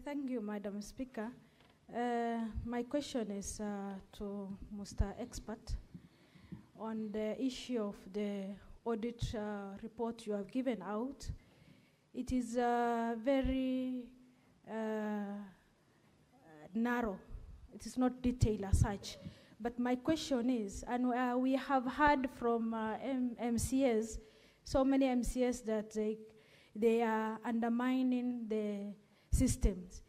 Thank you, Madam Speaker. My question is to Mr. Expert on the issue of the audit report you have given out. It is very narrow. It is not detailed as such. But my question is, and we have heard from MCAs, so many MCAs that they are undermining the systems.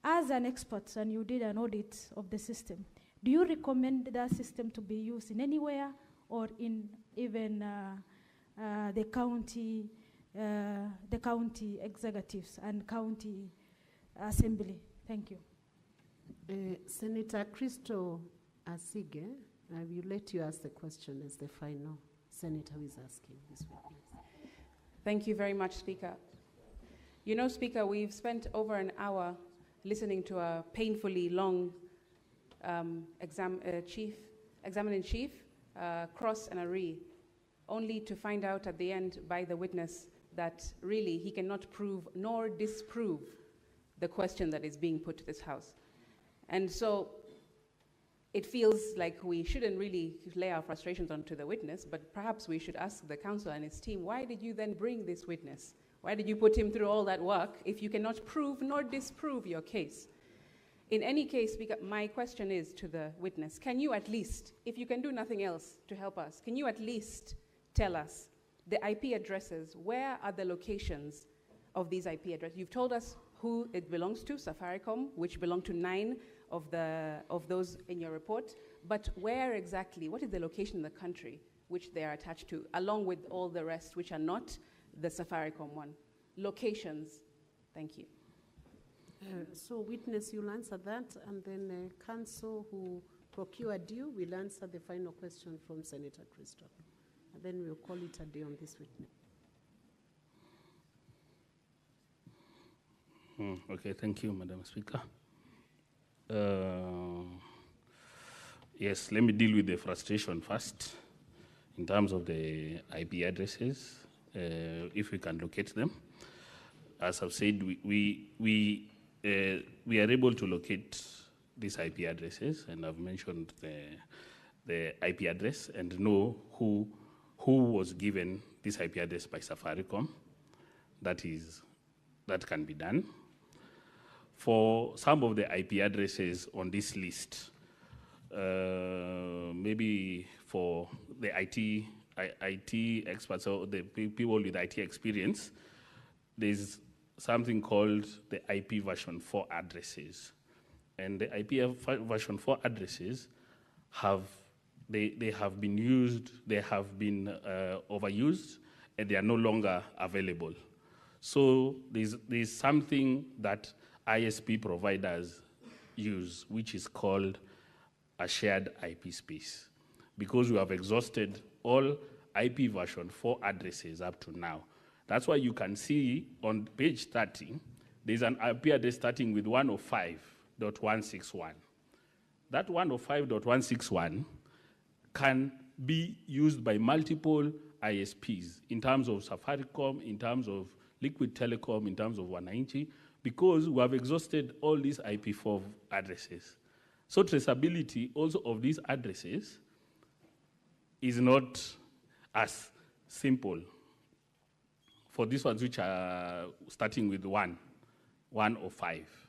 As an expert, and you did an audit of the system, do you recommend that system to be used in anywhere or in even the county executives and county assembly? Thank you. Senator Crystal Asige, I will let you ask the question as the final senator who is asking this witness. Thank you very much, Speaker. You know, Speaker, we've spent over an hour listening to a painfully long examiner-in-chief, Cross and Aree, only to find out at the end by the witness that really he cannot prove nor disprove the question that is being put to this House. And so it feels like we shouldn't really lay our frustrations onto the witness, but perhaps we should ask the counsel and his team, why did you then bring this witness? Why did you put him through all that work if you cannot prove nor disprove your case? In any case, my question is to the witness, can you at least, if you can do nothing else to help us, can you at least tell us the IP addresses, where are the locations of these IP addresses? You've told us who it belongs to, Safaricom, which belong to 9 of those in your report, but where exactly, what is the location in the country which they are attached to, along with all the rest which are not the Safaricom one? Locations. Thank you. So witness, you'll answer that, and then counsel who procured you will answer the final question from Senator Crystal. And then we'll call it a day on this witness. Okay, thank you, Madam Speaker. Yes, let me deal with the frustration first in terms of the IP addresses, if we can locate them. As I've said, we are able to locate these IP addresses, and I've mentioned the IP address and know who was given this IP address by Safaricom. That can be done. For some of the IP addresses on this list, maybe for the IT experts or the people with IT experience, there's something called the IP version 4 addresses. And the IP version 4 addresses have been used, they have been overused, and they are no longer available. So there's something that ISP providers use, which is called a shared IP space. Because we have exhausted all IP version 4 addresses up to now. That's why you can see on page 30, there's an IP address starting with 105.161. That 105.161 can be used by multiple ISPs in terms of Safaricom, in terms of Liquid Telecom, in terms of 190, because we have exhausted all these IP4 addresses. So traceability also of these addresses is not as simple for these ones which are starting with 105,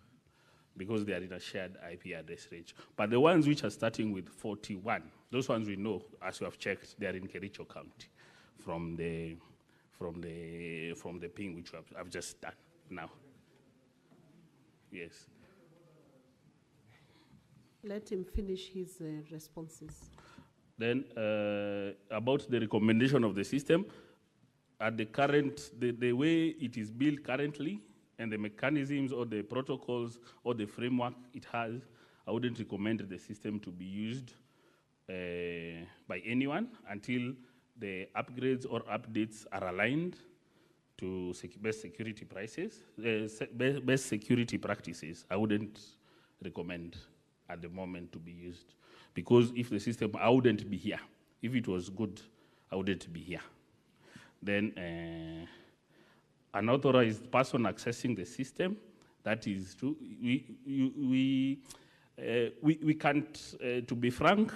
because they are in a shared IP address range. But the ones which are starting with 41, those ones we know, as we have checked, they are in Kericho County from the ping which I've just done now. Yes. Let him finish his responses. Then about the recommendation of the system, at the current, the way it is built currently, and the mechanisms or the protocols or the framework it has, I wouldn't recommend the system to be used by anyone until the upgrades or updates are aligned to best security best security practices. I wouldn't recommend at the moment to be used, because if the system, I wouldn't be here. If it was good, I wouldn't be here. Then unauthorized person accessing the system, That is true. We can't, to be frank,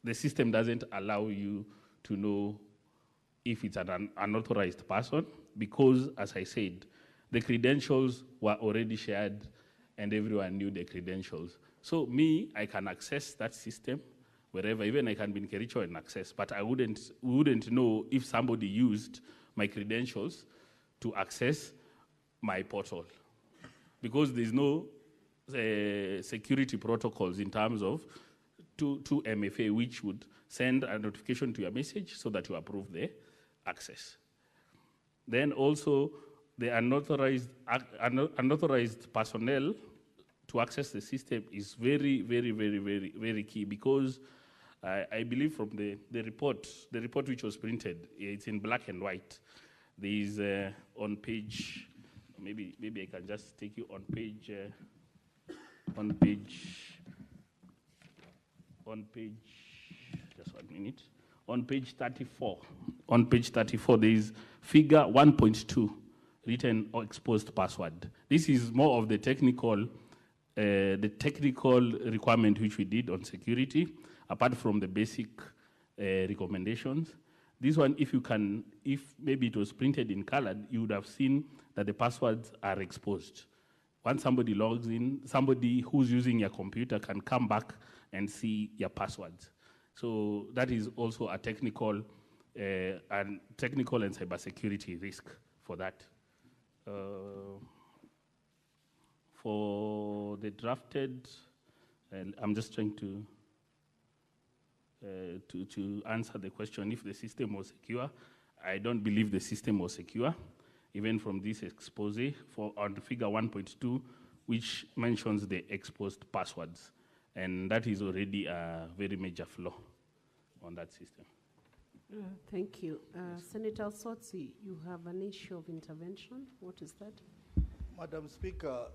the system doesn't allow you to know if it's an unauthorized person because, as I said, the credentials were already shared and everyone knew the credentials. So me, I can access that system wherever, even I can be in Kericho and access, but I wouldn't know if somebody used my credentials to access my portal because there's no security protocols in terms of to MFA, which would send a notification to your message so that you approve the access. Then also, the unauthorized personnel to access the system is very, very, very, very, very key because I believe from the report which was printed, it's in black and white. There is on page, maybe I can just take you on page, just 1 minute. On page 34. On page 34, there is figure 1.2, written or exposed password. This is more of the technical requirement which we did on security, apart from the basic recommendations. This one, if maybe it was printed in colored, you would have seen that the passwords are exposed. Once somebody logs in, somebody who's using your computer can come back and see your passwords. So that is also a technical and cybersecurity risk for that. For the drafted, and I'm just trying to answer the question if the system was secure. I don't believe the system was secure, even from this expose on figure 1.2, which mentions the exposed passwords. And that is already a very major flaw on that system. Thank you. Senator Sotsi, you have an issue of intervention. What is that? Madam Speaker,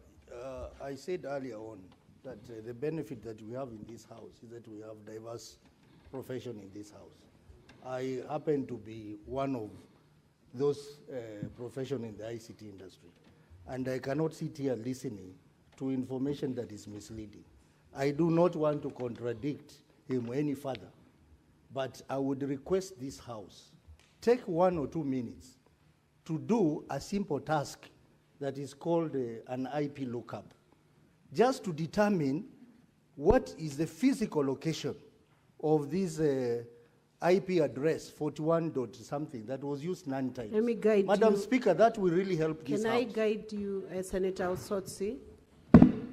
I said earlier on that the benefit that we have in this house is that we have diverse profession in this house. I happen to be one of those profession in the ICT industry, and I cannot sit here listening to information that is misleading. I do not want to contradict him any further, but I would request this house take 1 or 2 minutes to do a simple task that is called an IP lookup, just to determine what is the physical location of this IP address, 41 dot something, that was used 9 times. Let me guide Madam you. Speaker, that will really help this Can house. I guide you, Senator Osotsi?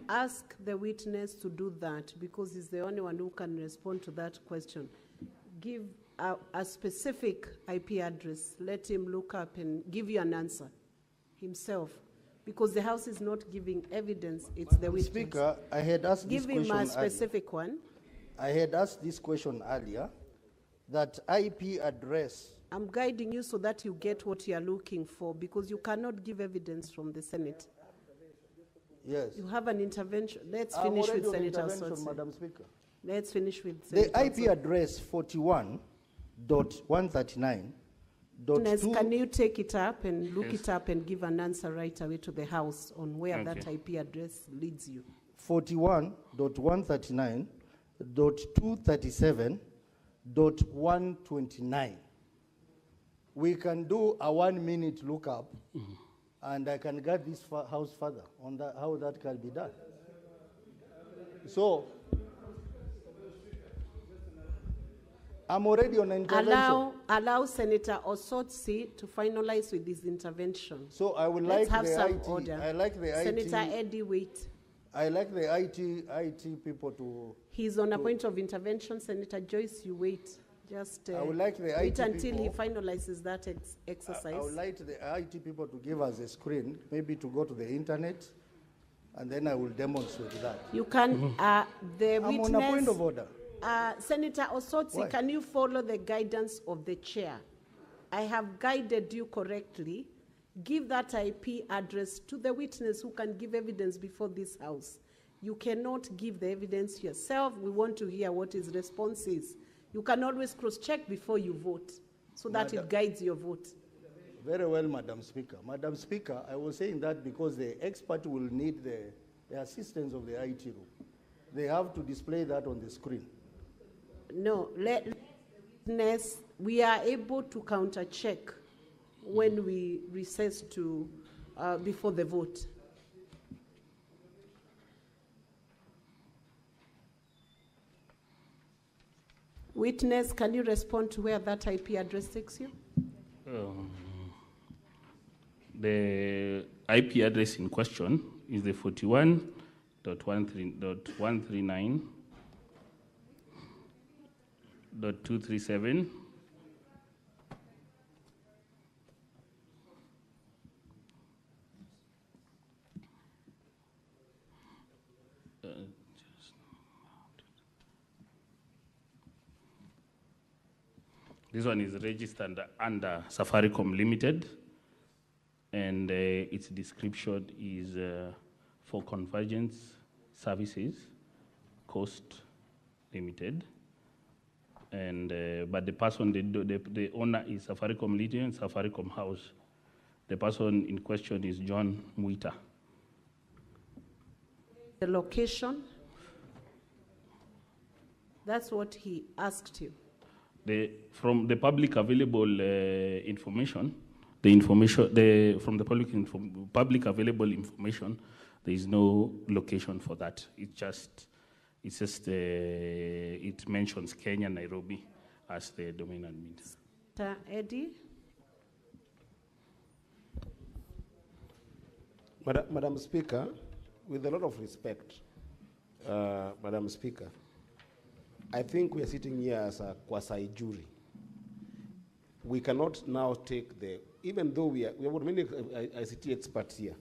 Ask the witness to do that because he's the only one who can respond to that question. Give a specific IP address. Let him look up and give you an answer himself, because the House is not giving evidence, it's the witness. Speaker, I had asked Give this question him a specific one. I had asked this question earlier, that IP address. I'm guiding you so that you get what you are looking for, because you cannot give evidence from the Senate. Yes. You have an intervention. Let's I'm finish already with on Senator intervention, Sotsi. Madam Speaker. Let's finish with The Senator IP Sotsi. address 41.139. Witness, can you take it up and look it up and give an answer right away to the House on where that IP address leads you? 41.139.237.129. We can do a 1 minute lookup, and I can guide this house further on that, how that can be done. So, I'm already on intervention. Allow Senator Osotsi to finalize with his intervention. So I would Let's like have the some IT. order. I like the Senator IT. Eddie, wait. I like the IT people to. He's on a point of intervention. Senator Joyce, you wait. Just I would like the wait IT until he people. finalizes that exercise. I would like the IT people to give us a screen, maybe to go to the internet, and then I will demonstrate that. You can, the I'm witness. on a point of order. Senator Osotsi, Why? can you follow the guidance of the chair? I have guided you correctly. Give that IP address to the witness who can give evidence before this House. You cannot give the evidence yourself. We want to hear what his response is. You can always cross-check before you vote so that it guides your vote. Very well, Madam Speaker. Madam Speaker, I was saying that because the expert will need the assistance of the IT room. They have to display that on the screen. No, let the witness, we are able to counter-check when we recess to, before the vote. Witness, can you respond to where that IP address takes you? The IP address in question is the 41.139.237. This one is registered under Safaricom Limited, and its description is for convergence services, cost limited. And but the person, the owner is Safaricom Limited and Safaricom House. The person in question is John Muita. The location? That's what he asked you. From the public available information, from the public available information, there is no location for that. It mentions Kenya, Nairobi as the domain admin. Eddie? Madam Speaker, with a lot of respect, Madam Speaker, I think we are sitting here as a quasi jury. We cannot now take even though we have got many ICT experts here.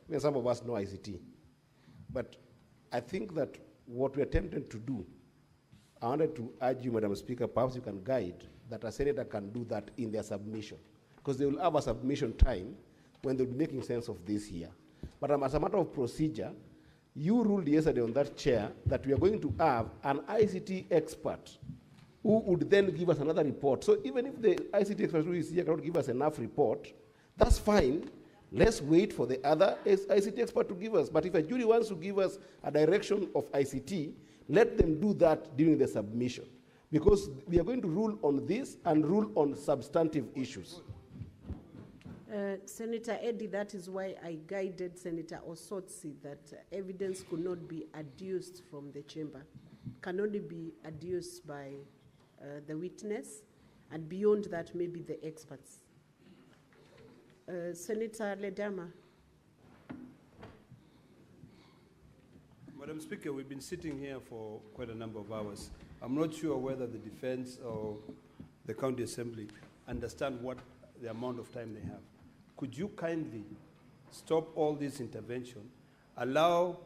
Even some of us know ICT. But I think that what we are attempting to do, I wanted to urge you, Madam Speaker, perhaps you can guide that a senator can do that in their submission. Because they will have a submission time when they'll be making sense of this here. But as a matter of procedure, you ruled yesterday on that chair that we are going to have an ICT expert who would then give us another report. So even if the ICT expert who is here cannot give us enough report, that's fine. Let's wait for the other ICT expert to give us. But if a jury wants to give us a direction of ICT, let them do that during the submission. Because we are going to rule on this and rule on substantive issues. Senator Eddy, that is why I guided Senator Osotsi that evidence could not be adduced from the chamber, can only be adduced by the witness, and beyond that, maybe the experts. Senator Ledama. Madam Speaker, we've been sitting here for quite a number of hours. I'm not sure whether the defense or the county assembly understand what the amount of time they have. Could you kindly stop all this intervention, allow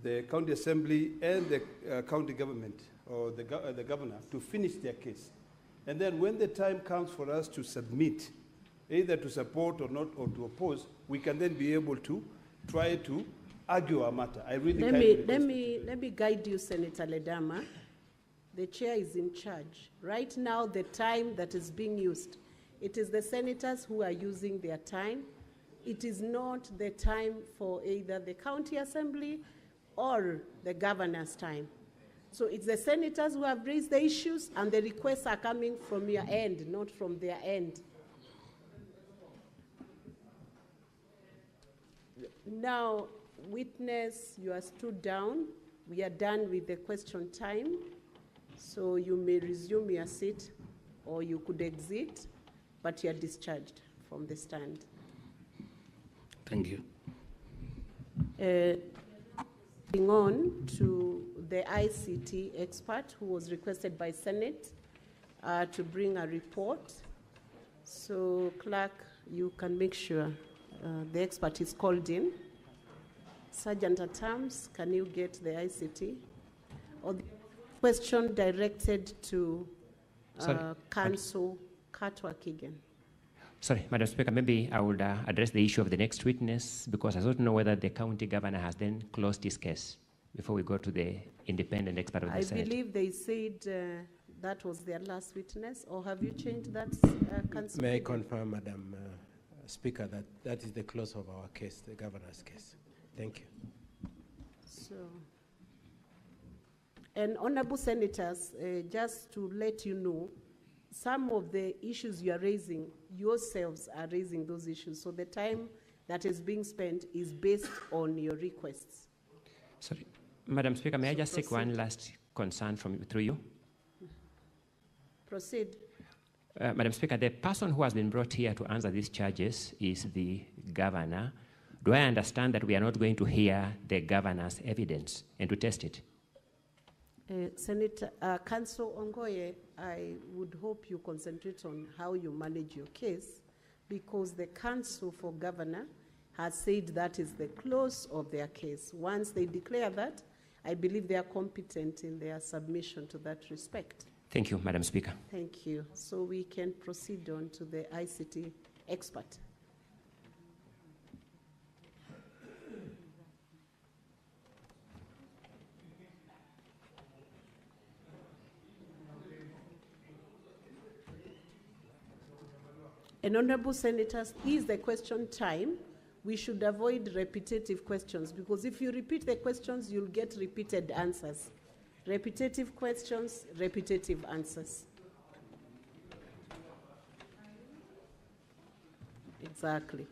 the county assembly and the county government or the governor to finish their case? And then when the time comes for us to submit, either to support or not, or to oppose, we can then be able to try to argue our matter. I really let me guide you, Senator Ledama. The chair is in charge. Right now, the time that is being used, it is the senators who are using their time. It is not the time for either the county assembly or the governor's time. So it's the senators who have raised the issues, and the requests are coming from your end, not from their end. Now, witness, you are stood down. We are done with the question time. So you may resume your seat, or you could exit, but you are discharged from the stand. Thank you. Moving on to the ICT expert who was requested by Senate to bring a report. So, clerk, you can make sure the expert is called in. Sergeant at Arms, can you get the ICT? Or the question directed to Council Katwa Kigen. Sorry, Madam Speaker, maybe I would address the issue of the next witness, because I don't know whether the county governor has then closed his case before we go to the independent expert of the Senate. I believe they said that was their last witness, or have you changed that, Council? May I confirm, Madam Speaker, that is the close of our case, the governor's case. Thank you. So, and honorable senators, just to let you know, some of the issues you are raising, yourselves are raising those issues. So the time that is being spent is based on your requests. Sorry, Madam Speaker, may I So just take one last concern through you? Proceed. Madam Speaker, the person who has been brought here to answer these charges is the governor. Do I understand that we are not going to hear the governor's evidence and to test it? Senator, Council Ongoya, I would hope you concentrate on how you manage your case, because the Council for Governor has said that is the close of their case. Once they declare that, I believe they are competent in their submission to that respect. Thank you, Madam Speaker. Thank you. So we can proceed on to the ICT expert. And honorable senators, is the question time. We should avoid repetitive questions, because if you repeat the questions, you'll get repeated answers. Repetitive questions, repetitive answers. Exactly.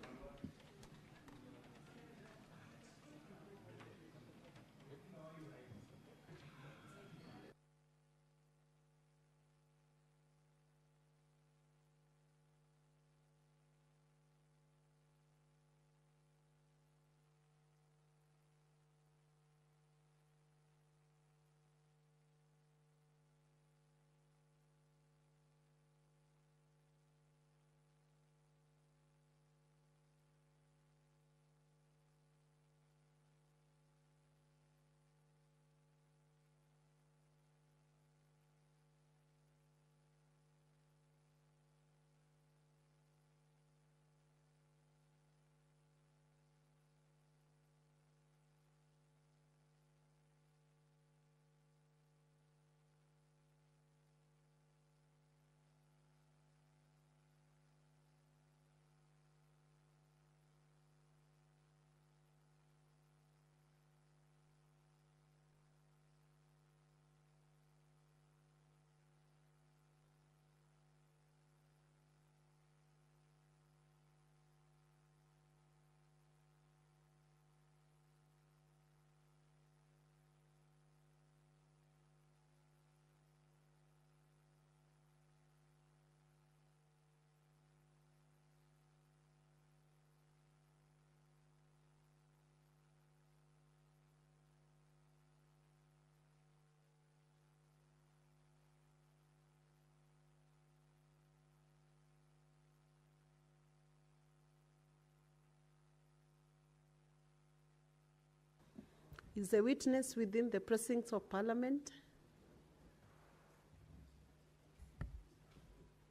Is the witness within the precincts of Parliament?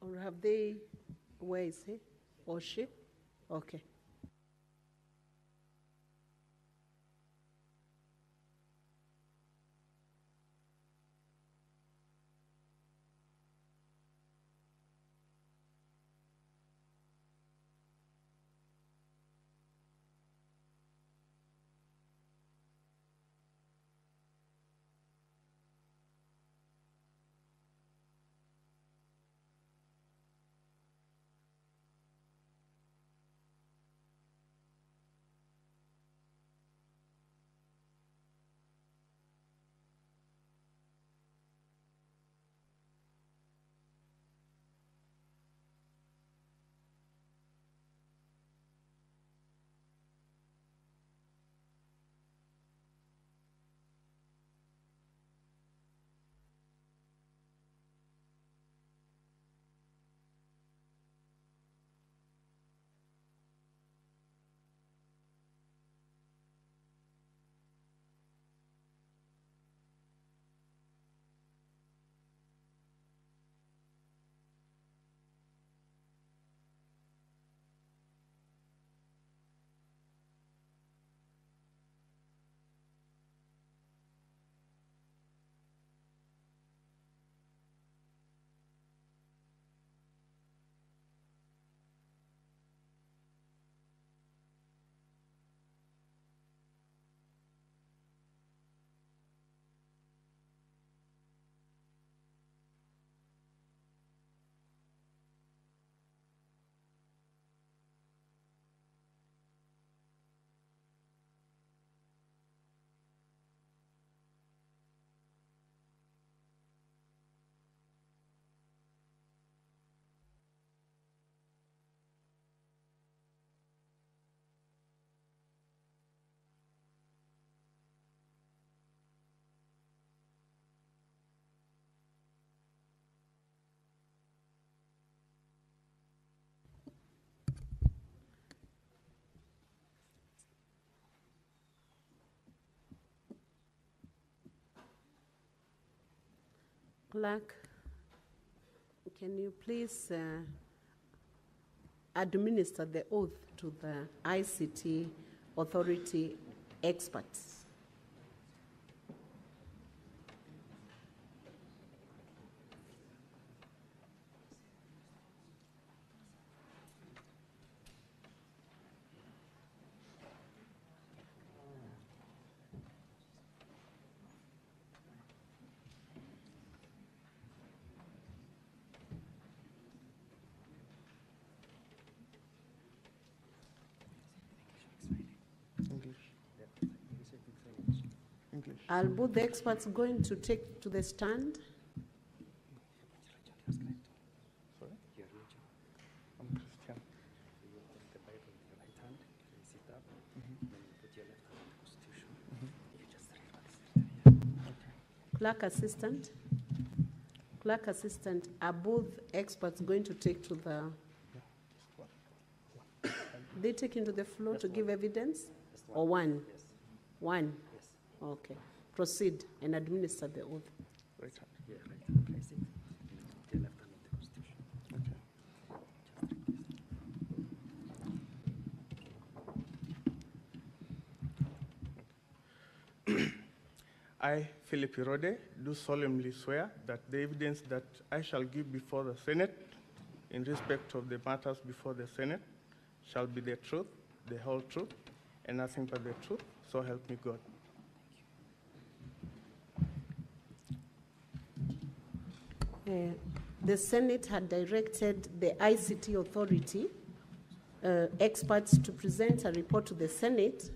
Or have they, where is he or she? Okay. Clerk, can you please administer the oath to the ICT authority experts? Are both the experts going to take to the stand? Sorry? I'm Christian. You take the Bible in your right hand, you sit up, then you put your left hand on the Constitution. You just read what is there. Clerk assistant? Clerk assistant, are both experts going to take to the... They take into the floor to give evidence? Or one? Yes. One? Yes. Okay. Proceed and administer the oath. Right hand. Yeah, right hand. Place it. And then put your left hand on the Constitution. Okay. I, Philip Irode, do solemnly swear that the evidence that I shall give before the Senate in respect of the matters before the Senate shall be the truth, the whole truth, and nothing but the truth, so help me God. The Senate had directed the ICT authority experts to present a report to the Senate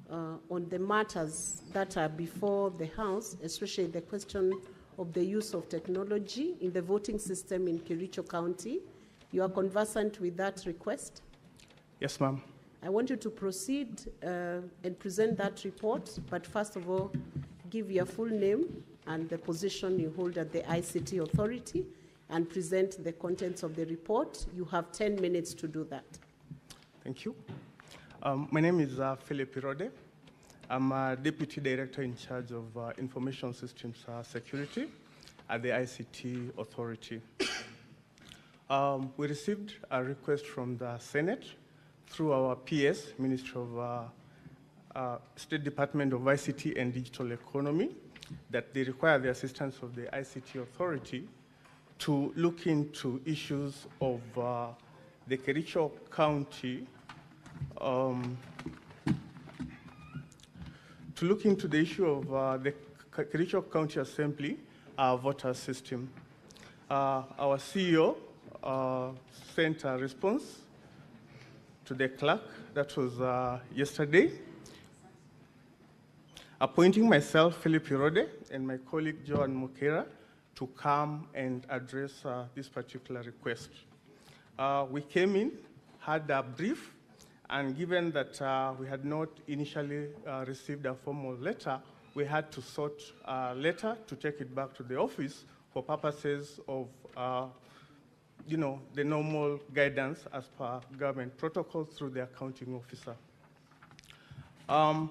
on the matters that are before the House, especially the question of the use of technology in the voting system in Kericho County. You are conversant with that request? Yes, ma'am. I want you to proceed and present that report, but first of all, give your full name and the position you hold at the ICT authority and present the contents of the report. You have 10 minutes to do that. Thank you. My name is Philip Irode. I'm a Deputy Director in charge of Information Systems Security at the ICT Authority. We received a request from the Senate through our PS, Ministry of State Department of ICT and Digital Economy, that they require the assistance of the ICT Authority to look into issues of the Kericho County, to look into the issue of the Kericho County Assembly voter system. Our CEO sent a response to the clerk, that was yesterday, appointing myself, Philip Irode, and my colleague, Joan Mukera, to come and address this particular request. We came in, had a brief, and given that we had not initially received a formal letter, we had to sort a letter to take it back to the office for purposes of the normal guidance as per government protocol through the accounting officer.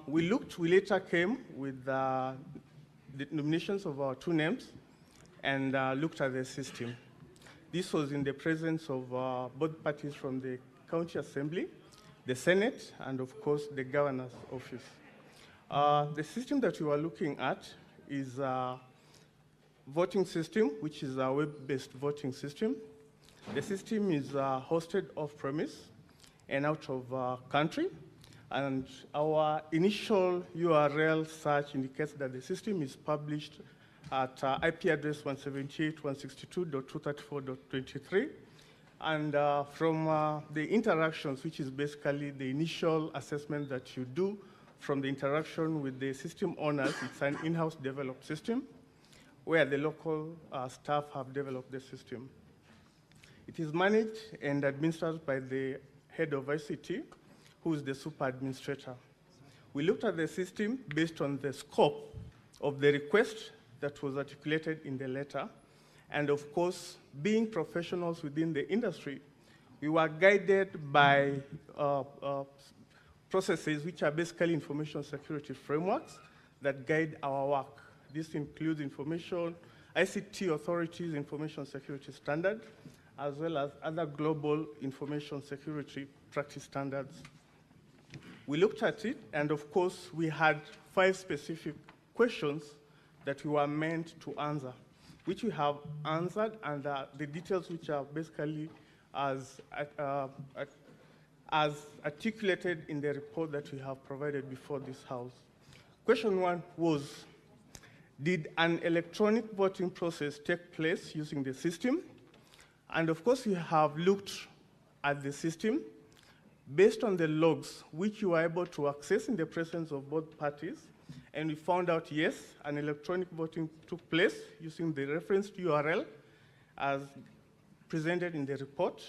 We later came with the nominations of our two names and looked at the system. This was in the presence of both parties from the County Assembly, the Senate, and of course the Governor's office. The system that we were looking at is a voting system, which is a web-based voting system. The system is hosted off-premise and out of country. And our initial URL search indicates that the system is published at IP address 178.162.234.23. And from the interactions, which is basically the initial assessment that you do from the interaction with the system owners, it's an in-house developed system where the local staff have developed the system. It is managed and administered by the head of ICT, who is the super administrator. We looked at the system based on the scope of the request that was articulated in the letter. And of course, being professionals within the industry, we were guided by processes which are basically information security frameworks that guide our work. This includes information ICT Authority's Information Security Standard, as well as other global information security practice standards. We looked at it, and of course, we had 5 specific questions that we were meant to answer, which we have answered, and the details which are basically as articulated in the report that we have provided before this House. Question 1 was, did an electronic voting process take place using the system? And of course, we have looked at the system based on the logs which you were able to access in the presence of both parties, and we found out, yes, an electronic voting took place using the referenced URL as presented in the report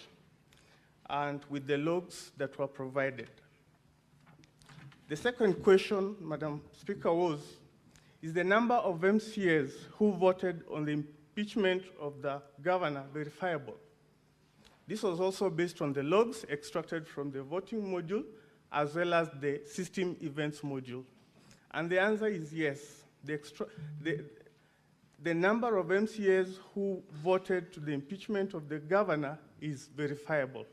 and with the logs that were provided. The second question, Madam Speaker, was, is the number of MCAs who voted on the impeachment of the governor verifiable? This was also based on the logs extracted from the voting module as well as the system events module. And the answer is yes. The number of MCAs who voted to the impeachment of the governor is verifiable.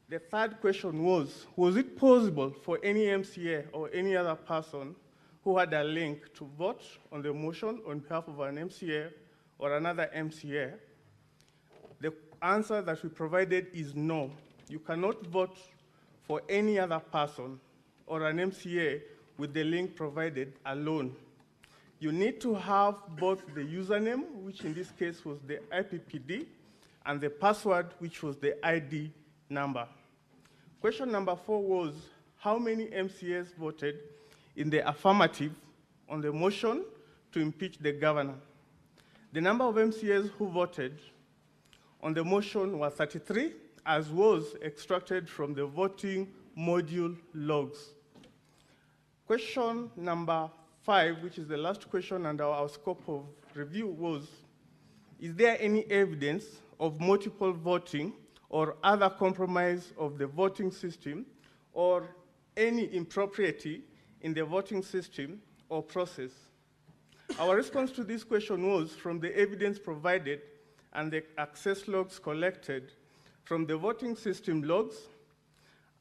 The third question was it possible for any MCA or any other person who had a link to vote on the motion on behalf of an MCA or another MCA? The answer that we provided is no. You cannot vote for any other person or an MCA with the link provided alone. You need to have both the username, which in this case was the IPPD, and the password, which was the ID number. Question number 4 was, how many MCAs voted in the affirmative on the motion to impeach the governor? The number of MCAs who voted on the motion was 33, as was extracted from the voting module logs. Question number 5, which is the last question under our scope of review, was, is there any evidence of multiple voting or other compromise of the voting system or any impropriety in the voting system or process? Our response to this question was, from the evidence provided and the access logs collected from the voting system logs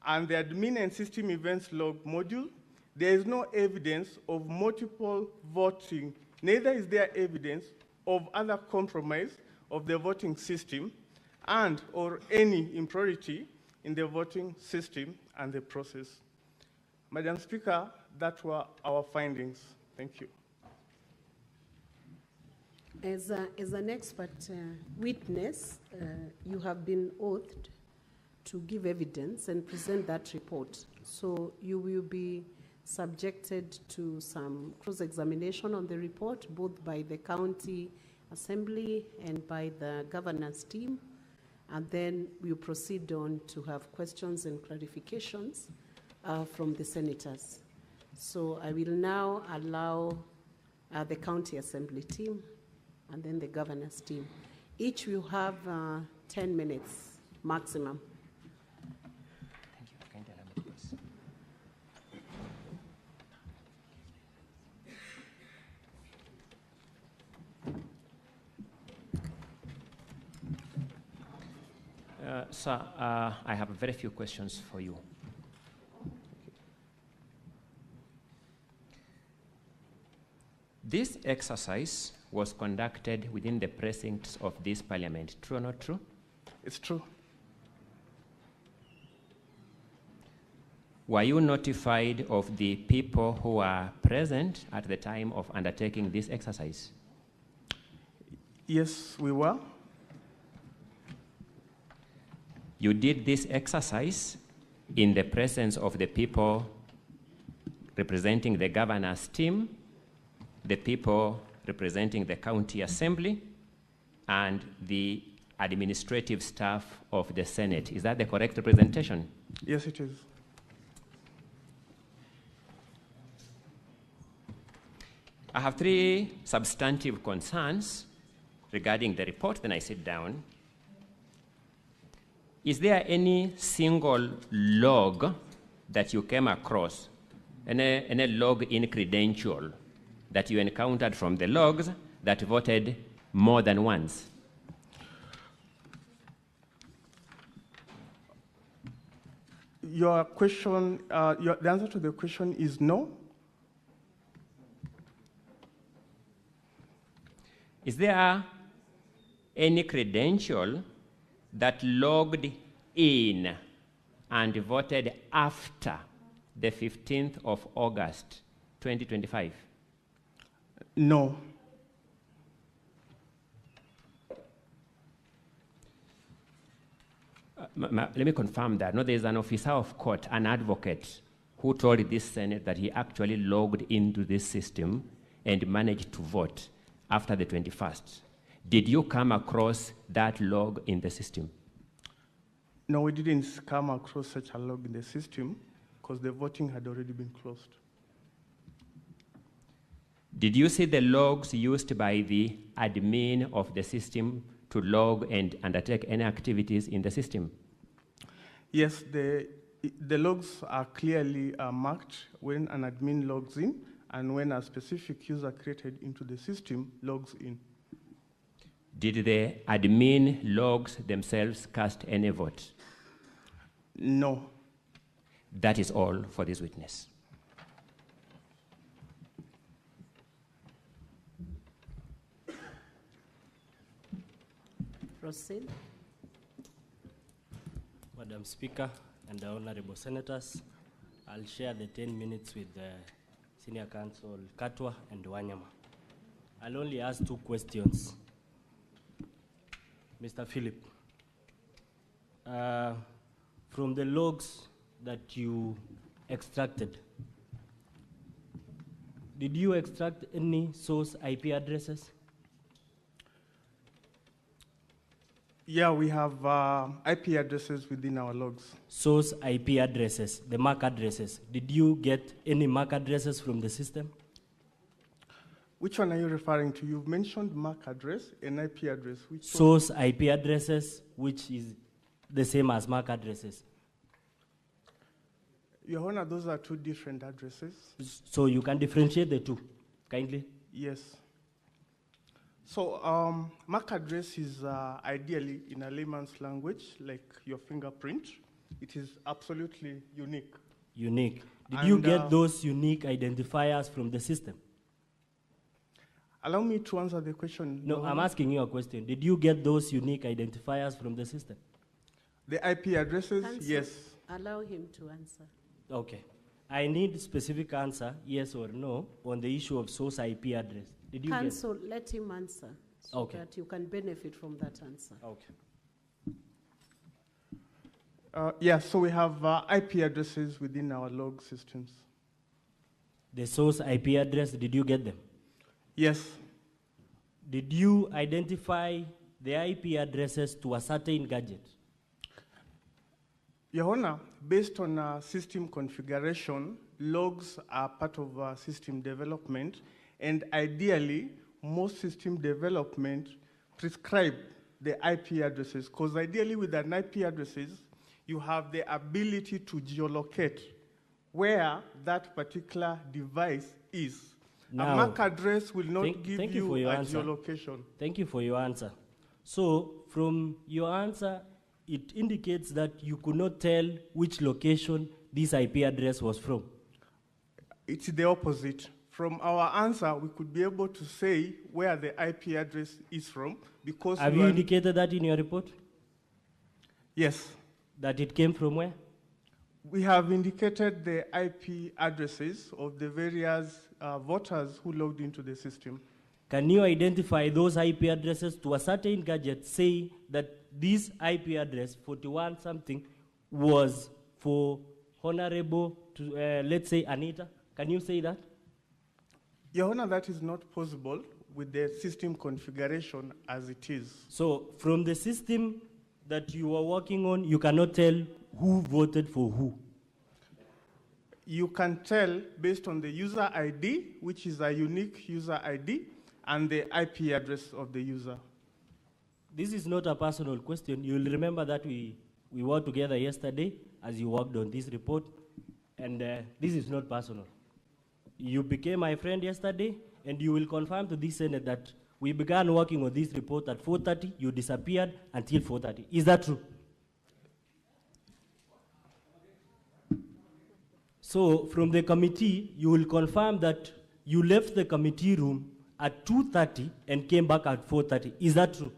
and the admin and system events log module, there is no evidence of multiple voting. Neither is there evidence of other compromise of the voting system and or any impropriety in the voting system and the process. Madam Speaker, that were our findings. Thank you. As an expert witness, you have been oathed to give evidence and present that report. So you will be subjected to some cross-examination on the report, both by the county assembly and by the governor's team. And then we'll proceed on to have questions and clarifications from the senators. So I will now allow the county assembly team and then the governor's team. Each will have 10 minutes maximum. Thank you. Sir, I have very few questions for you. This exercise was conducted within the precincts of this parliament. True or not true? It's true. Were you notified of the people who were present at the time of undertaking this exercise? Yes, we were. You did this exercise in the presence of the people representing the governor's team, the people representing the county assembly, and the administrative staff of the Senate. Is that the correct representation? Yes, it is. I have 3 substantive concerns regarding the report, then I sit down. Is there any single log that you came across, any log in credential that you encountered from the logs that voted more than once? Your question, the answer to the question is no. Is there any credential that logged in and voted after the 15th of August, 2025? No. Let me confirm that. No, there is an officer of court, an advocate, who told this Senate that he actually logged into this system and managed to vote after the 21st. Did you come across that log in the system? No, we didn't come across such a log in the system because the voting had already been closed. Did you see the logs used by the admin of the system to log and undertake any activities in the system? Yes, the logs are clearly marked when an admin logs in and when a specific user created into the system logs in. Did the admin logs themselves cast any vote? No. That is all for this witness. Proceed. Madam Speaker and the Honorable Senators, I'll share the 10 minutes with Senior Counsel Katwa and Wanyama. I'll only ask 2 questions. Mr. Philip, from the logs that you extracted, did you extract any source IP addresses? Yeah, we have IP addresses within our logs. Source IP addresses, the MAC addresses. Did you get any MAC addresses from the system? Which one are you referring to? You've mentioned MAC address and IP address. Which source one? IP addresses, which is the same as MAC addresses. Your Honor, those are 2 different addresses. So you can differentiate the 2, kindly? Yes. So MAC address is ideally, in a layman's language, like your fingerprint. It is absolutely unique. Unique. Did you get those unique identifiers from the system? Allow me to answer the question. No, I'm asking you a question. Did you get those unique identifiers from the system? The IP addresses, Counsel, yes. Allow him to answer. Okay. I need specific answer, yes or no, on the issue of source IP address. Did you Counsel, let him answer so that you can benefit from that answer. Okay. Yeah, so we have IP addresses within our log systems. The source IP address, did you get them? Yes. Did you identify the IP addresses to a certain gadget? Your Honor, based on system configuration, logs are part of system development, and ideally, most system development prescribe the IP addresses, because ideally with an IP addresses, you have the ability to geolocate where that particular device is. Now, a MAC address will not give you a answer. geolocation. Thank you for your answer. So, from your answer, it indicates that you could not tell which location this IP address was from. It's the opposite. From our answer, we could be able to say where the IP address is from because have you indicated that in your report? Yes. That it came from where? We have indicated the IP addresses of the various voters who logged into the system. Can you identify those IP addresses to a certain gadget, say that this IP address, 41 something, was for Honorable, let's say Anita? Can you say that? Your Honor, that is not possible with the system configuration as it is. So from the system that you are working on, you cannot tell who voted for who? You can tell based on the user ID, which is a unique user ID, and the IP address of the user. This is not a personal question. You'll remember that we worked together yesterday as you worked on this report, and this is not personal. You became my friend yesterday, and you will confirm to this Senate that We began working on this report at 4:30. You disappeared until 4:30. Is that true? So from the committee, you will confirm that you left the committee room at 2:30 and came back at 4:30. Is that true?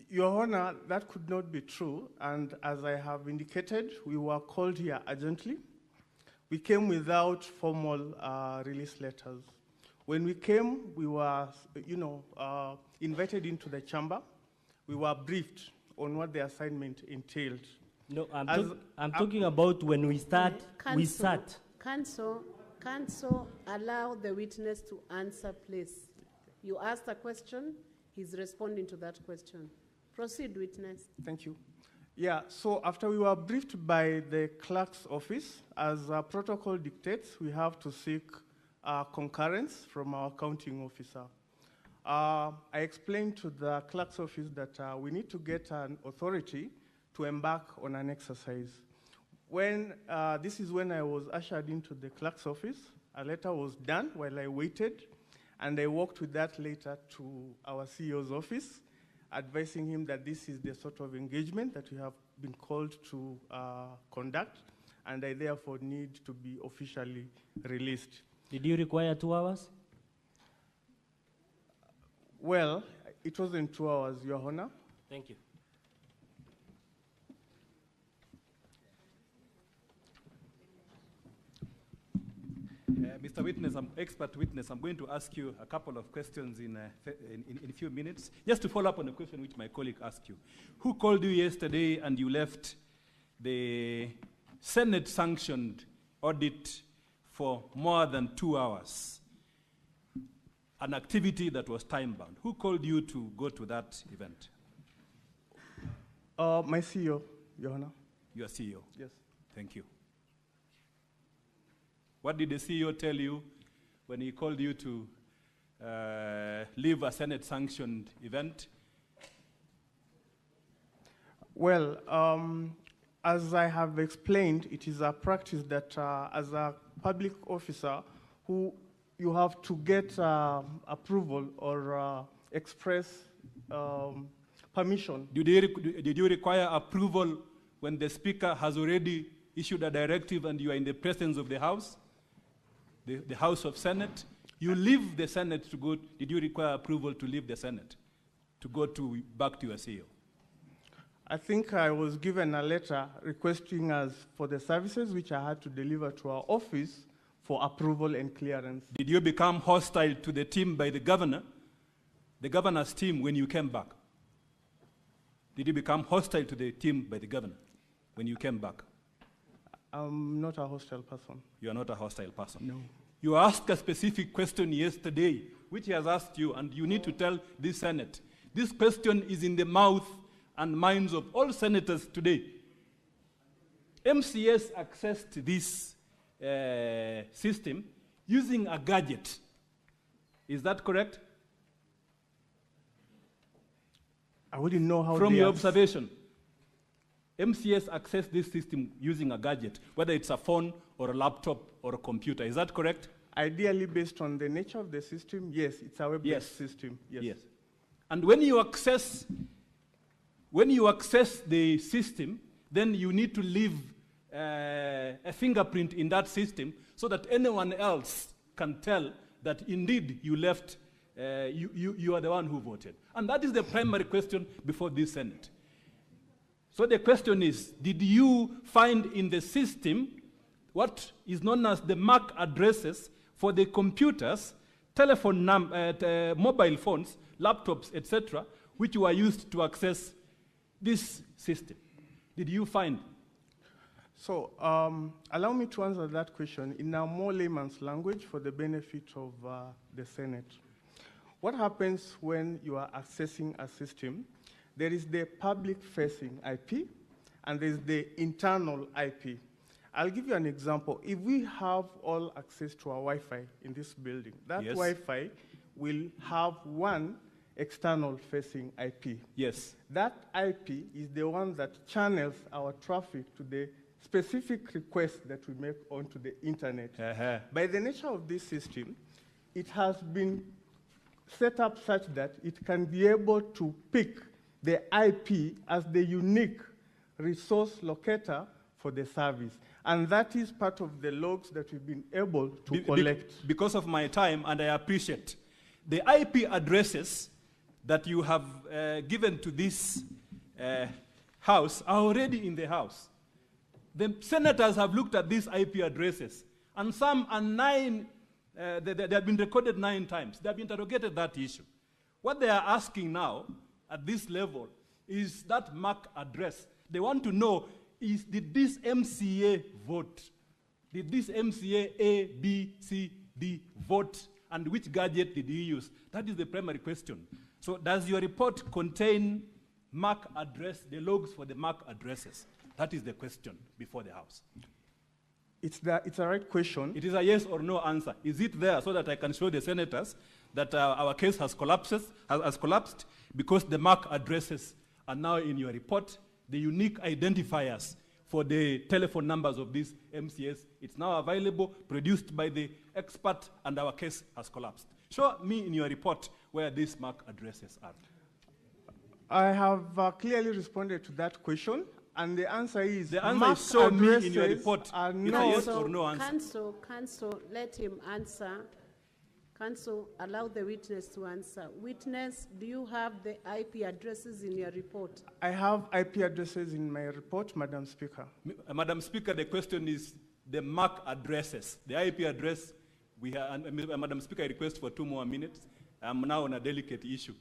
Your Honor, that could not be true. And as I have indicated, we were called here urgently. We came without formal release letters. When we came, we were, invited into the chamber. We were briefed on what the assignment entailed. No, I'm talking about when we start. We sat. Counsel, allow the witness to answer, please. You asked a question, he's responding to that question. Proceed, witness. Thank you. Yeah, so after we were briefed by the clerk's office, as our protocol dictates, we have to seek concurrence from our counting officer. I explained to the clerk's office that we need to get an authority to embark on an exercise. This is when I was ushered into the clerk's office. A letter was done while I waited, and I walked with that letter to our CEO's office, advising him that this is the sort of engagement that we have been called to conduct, and I therefore need to be officially released. Did you require 2 hours? Well, it wasn't 2 hours, Your Honor. Thank you. Mr. Witness, expert witness, I'm going to ask you a couple of questions in a few minutes. Just to follow up on a question which my colleague asked you. Who called you yesterday and you left the Senate-sanctioned audit for more than 2 hours? An activity that was time-bound. Who called you to go to that event? My CEO, Your Honor. Your CEO? Yes. Thank you. What did the CEO tell you when he called you to leave a Senate-sanctioned event? Well, as I have explained, it is a practice that as a public officer, you have to get approval or express permission. Did you require approval when the Speaker has already issued a directive and you are in the presence of the House? The House of Senate? You leave the Senate to go. Did you require approval to leave the Senate to go back to your CEO? I think I was given a letter requesting us for the services which I had to deliver to our office for approval and clearance. Did you become hostile to the team by the governor, the governor's team, when you came back? Did you become hostile to the team by the governor when you came back? I'm not a hostile person. You are not a hostile person? No. You asked a specific question yesterday, which he has asked you, and you need to tell this Senate. This question is in the mouth and minds of all senators today. MCS accessed this system using a gadget. Is that correct? I wouldn't know how. From your observation, MCS accessed this system using a gadget, whether it's a phone or a laptop or a computer. Is that correct? Ideally, based on the nature of the system, yes, it's a web-based system. Yes. And when you access the system, then you need to leave a fingerprint in that system so that anyone else can tell that indeed you left, you are the one who voted. And that is the primary question before this Senate. So the question is, did you find in the system what is known as the MAC addresses for the computers, mobile phones, laptops, etc., which were used to access this system? Did you find? So allow me to answer that question in a more layman's language for the benefit of the Senate. What happens when you are accessing a system? There is the public-facing IP, and there's the internal IP. I'll give you an example. If we have all access to our Wi-Fi in this building, that Wi-Fi will have one external-facing IP. Yes. That IP is the one that channels our traffic to the specific requests that we make onto the internet. By the nature of this system, it has been set up such that it can be able to pick the IP as the unique resource locator for the service. And that is part of the logs that we've been able to collect. Because of my time, and I appreciate, the IP addresses that you have given to this house are already in the house. The senators have looked at these IP addresses, and some are they have been recorded 9 times. They have interrogated that issue. What they are asking now, at this level, is that MAC address. They want to know, did this MCA vote? Did this MCA A, B, C, D vote? And which gadget did he use? That is the primary question. So does your report contain MAC address, the logs for the MAC addresses? That is the question before the House. It's a right question. It is a yes or no answer. Is it there so that I can show the senators that our case has collapsed because the MAC addresses are now in your report, the unique identifiers for the telephone numbers of these MCS. It's now available, produced by the expert, and our case has collapsed. Show me in your report where these MAC addresses are. I have clearly responded to that question, and the answer is the answer is show me in your report. Are it's no. a yes or no answer. Counsel, let him answer. Counsel, allow the witness to answer. Witness, do you have the IP addresses in your report? I have IP addresses in my report, Madam Speaker. Madam Speaker, the question is the MAC addresses. The IP address, Madam Speaker, I request for 2 more minutes. I'm now on a delicate issue.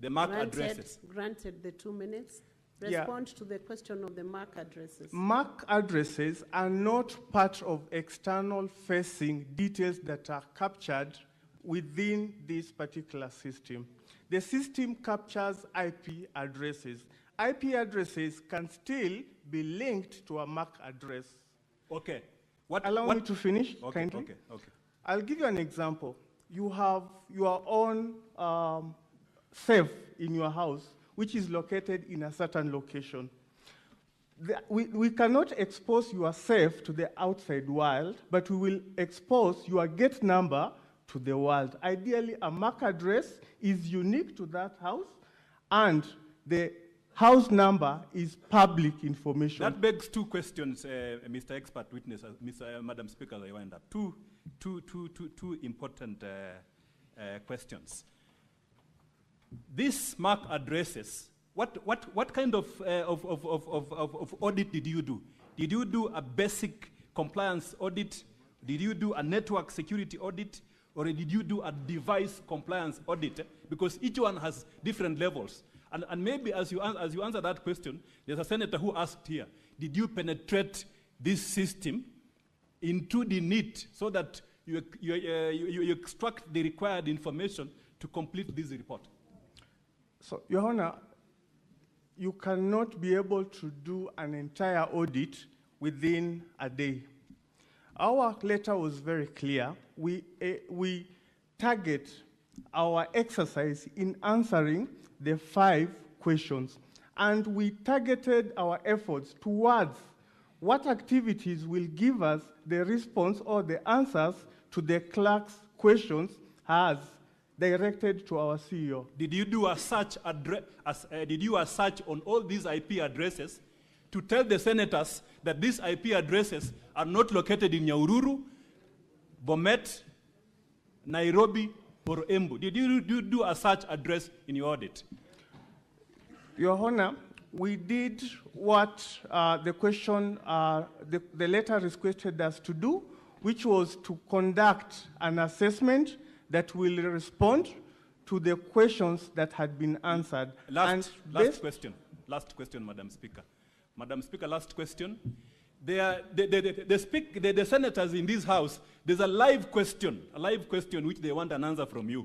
The MAC addresses. Granted the 2 minutes. Respond to the question of the MAC addresses. MAC addresses are not part of external facing details that are captured within this particular system. The system captures IP addresses. IP addresses can still be linked to a MAC address. Okay. Allow me to finish, okay, kindly. Okay. I'll give you an example. You have your own safe in your house, which is located in a certain location. We cannot expose your safe to the outside world, but we will expose your gate number to the world. Ideally, a MAC address is unique to that house, and the house number is public information. That begs 2 questions, Mr. Expert Witness, Madam Speaker, I wind up. Two important questions. These MAC addresses, what kind of audit did you do? Did you do a basic compliance audit? Did you do a network security audit? Or did you do a device compliance audit? Because each one has different levels. And maybe as you answer that question, there's a senator who asked here, did you penetrate this system into the NIT so that you extract the required information to complete this report? So, Your Honor, you cannot be able to do an entire audit within a day. Our letter was very clear. We target our exercise in answering the 5 questions, and we targeted our efforts towards what activities will give us the response or the answers to the clerk's questions as directed to our CEO. Did you do a search on all these IP addresses to tell the senators that these IP addresses are not located in Nyahururu, Bomet, Nairobi, or Embu? Did you do a search address in your audit? Your Honor, we did what the question, the letter requested us to do, which was to conduct an assessment that will respond to the questions that had been answered. Last question, Madam Speaker. Madam Speaker, last question. The senators in this House, there's a live question which they want an answer from you.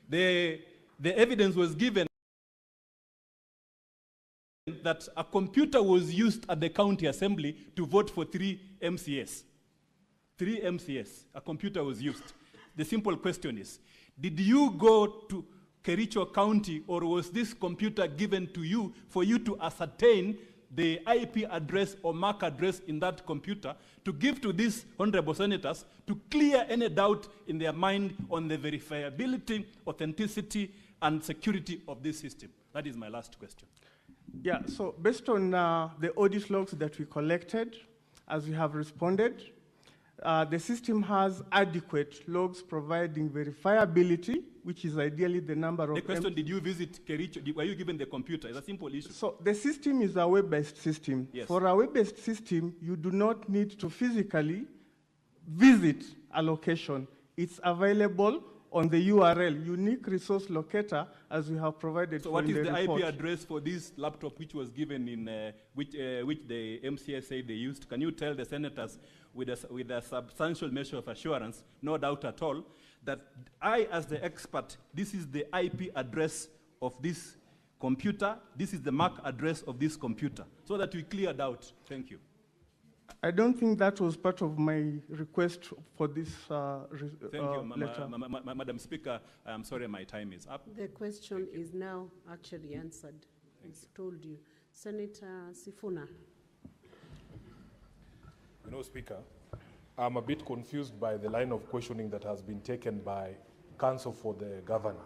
The evidence was given that a computer was used at the county assembly to vote for 3 MCS. 3 MCS, a computer was used. The simple question is, did you go to Kericho County, or was this computer given to you for you to ascertain the IP address or MAC address in that computer to give to these honorable senators to clear any doubt in their mind on the verifiability, authenticity, and security of this system? That is my last question. Yeah, so based on the audit logs that we collected, as we have responded, the system has adequate logs providing verifiability, which is ideally the number of... The question, did you visit Kericho? Were you given the computer? It's a simple issue. So the system is a web-based system. Yes. For a web-based system, you do not need to physically visit a location. It's available on the URL, unique resource locator, as we have provided. So what is the report. IP address for this laptop which was given in, which the MCA said they used? Can you tell the senators with a substantial measure of assurance, no doubt at all, that I, as the expert, this is the IP address of this computer, this is the MAC address of this computer, so that we clear doubt? Thank you. I don't think that was part of my request for this Thank you, letter. Madam Speaker. I'm sorry, my time is up. The question is now actually answered. It's told you. Senator Sifuna. You know, Speaker, I'm a bit confused by the line of questioning that has been taken by counsel for the governor,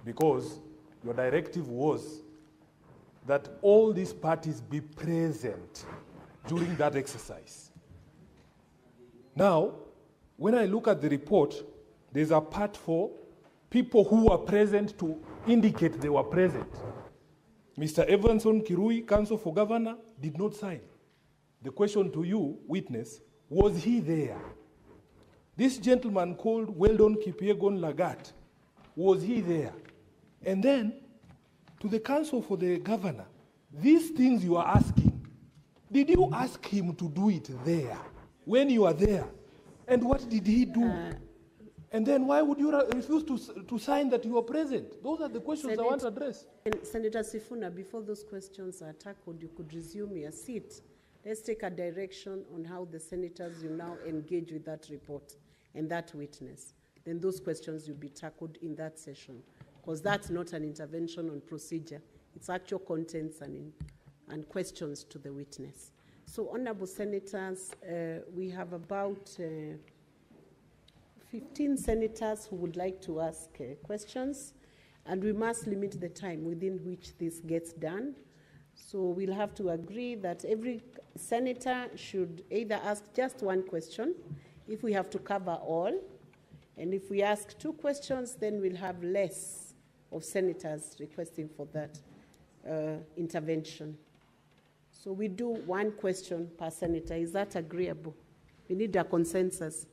because your directive was that all these parties be present during that exercise. Now, when I look at the report, there's a part for people who were present to indicate they were present. Mr. Evanson Kirui, counsel for governor, did not sign. The question to you, witness, was he there? This gentleman called Weldon Kipiegon Lagat, was he there? And then, to the counsel for the governor, these things you are asking, did you ask him to do it there, when you are there? And what did he do? And then why would you refuse to sign that you are present? Those are the questions I want to address. Senator Sifuna, before those questions are tackled, you could resume your seat. Let's take a direction on how the senators will now engage with that report and that witness. Then those questions will be tackled in that session, because that's not an intervention on procedure. It's actual contents and questions to the witness. So, honorable senators, we have about 15 senators who would like to ask questions, and we must limit the time within which this gets done. So we'll have to agree that every senator should either ask just one question, if we have to cover all, and if we ask two questions, then we'll have less of senators requesting for that intervention. So we do one question per senator. Is that agreeable? We need a consensus.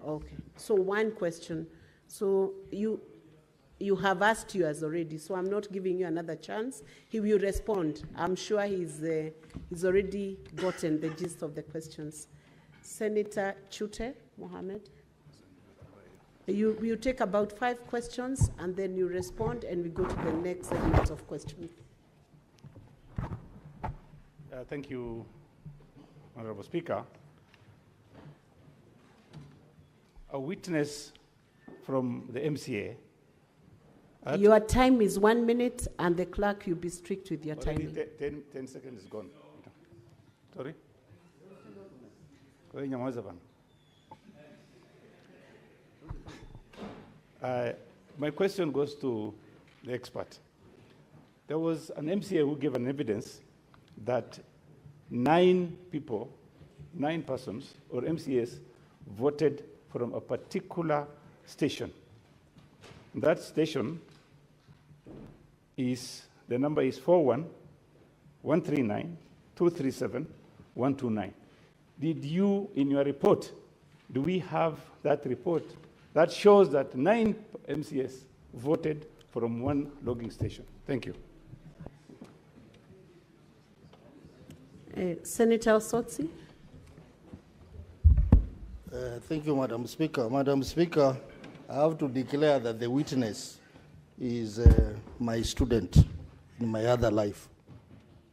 Okay. So one question. So you have asked yours already, so I'm not giving you another chance. He will respond. I'm sure he's already gotten the gist of the questions. Senator Chute Mohammed. You take about 5 questions, and then you respond, and we go to the next segment of questions. Thank you, Honorable Speaker. A witness from the MCA. Your time is 1 minute, and the clerk, you'll be strict with your Already timing. 10 seconds is gone. Sorry? My question goes to the expert. There was an MCA who gave an evidence that 9 persons, or MCAs, voted from a particular station. That station the number is 41-139-237-129. Did you, in your report, do we have that report that shows that 9 MCAs voted from one logging station? Thank you. Senator Osotsi. Thank you, Madam Speaker. Madam Speaker, I have to declare that the witness is my student in my other life,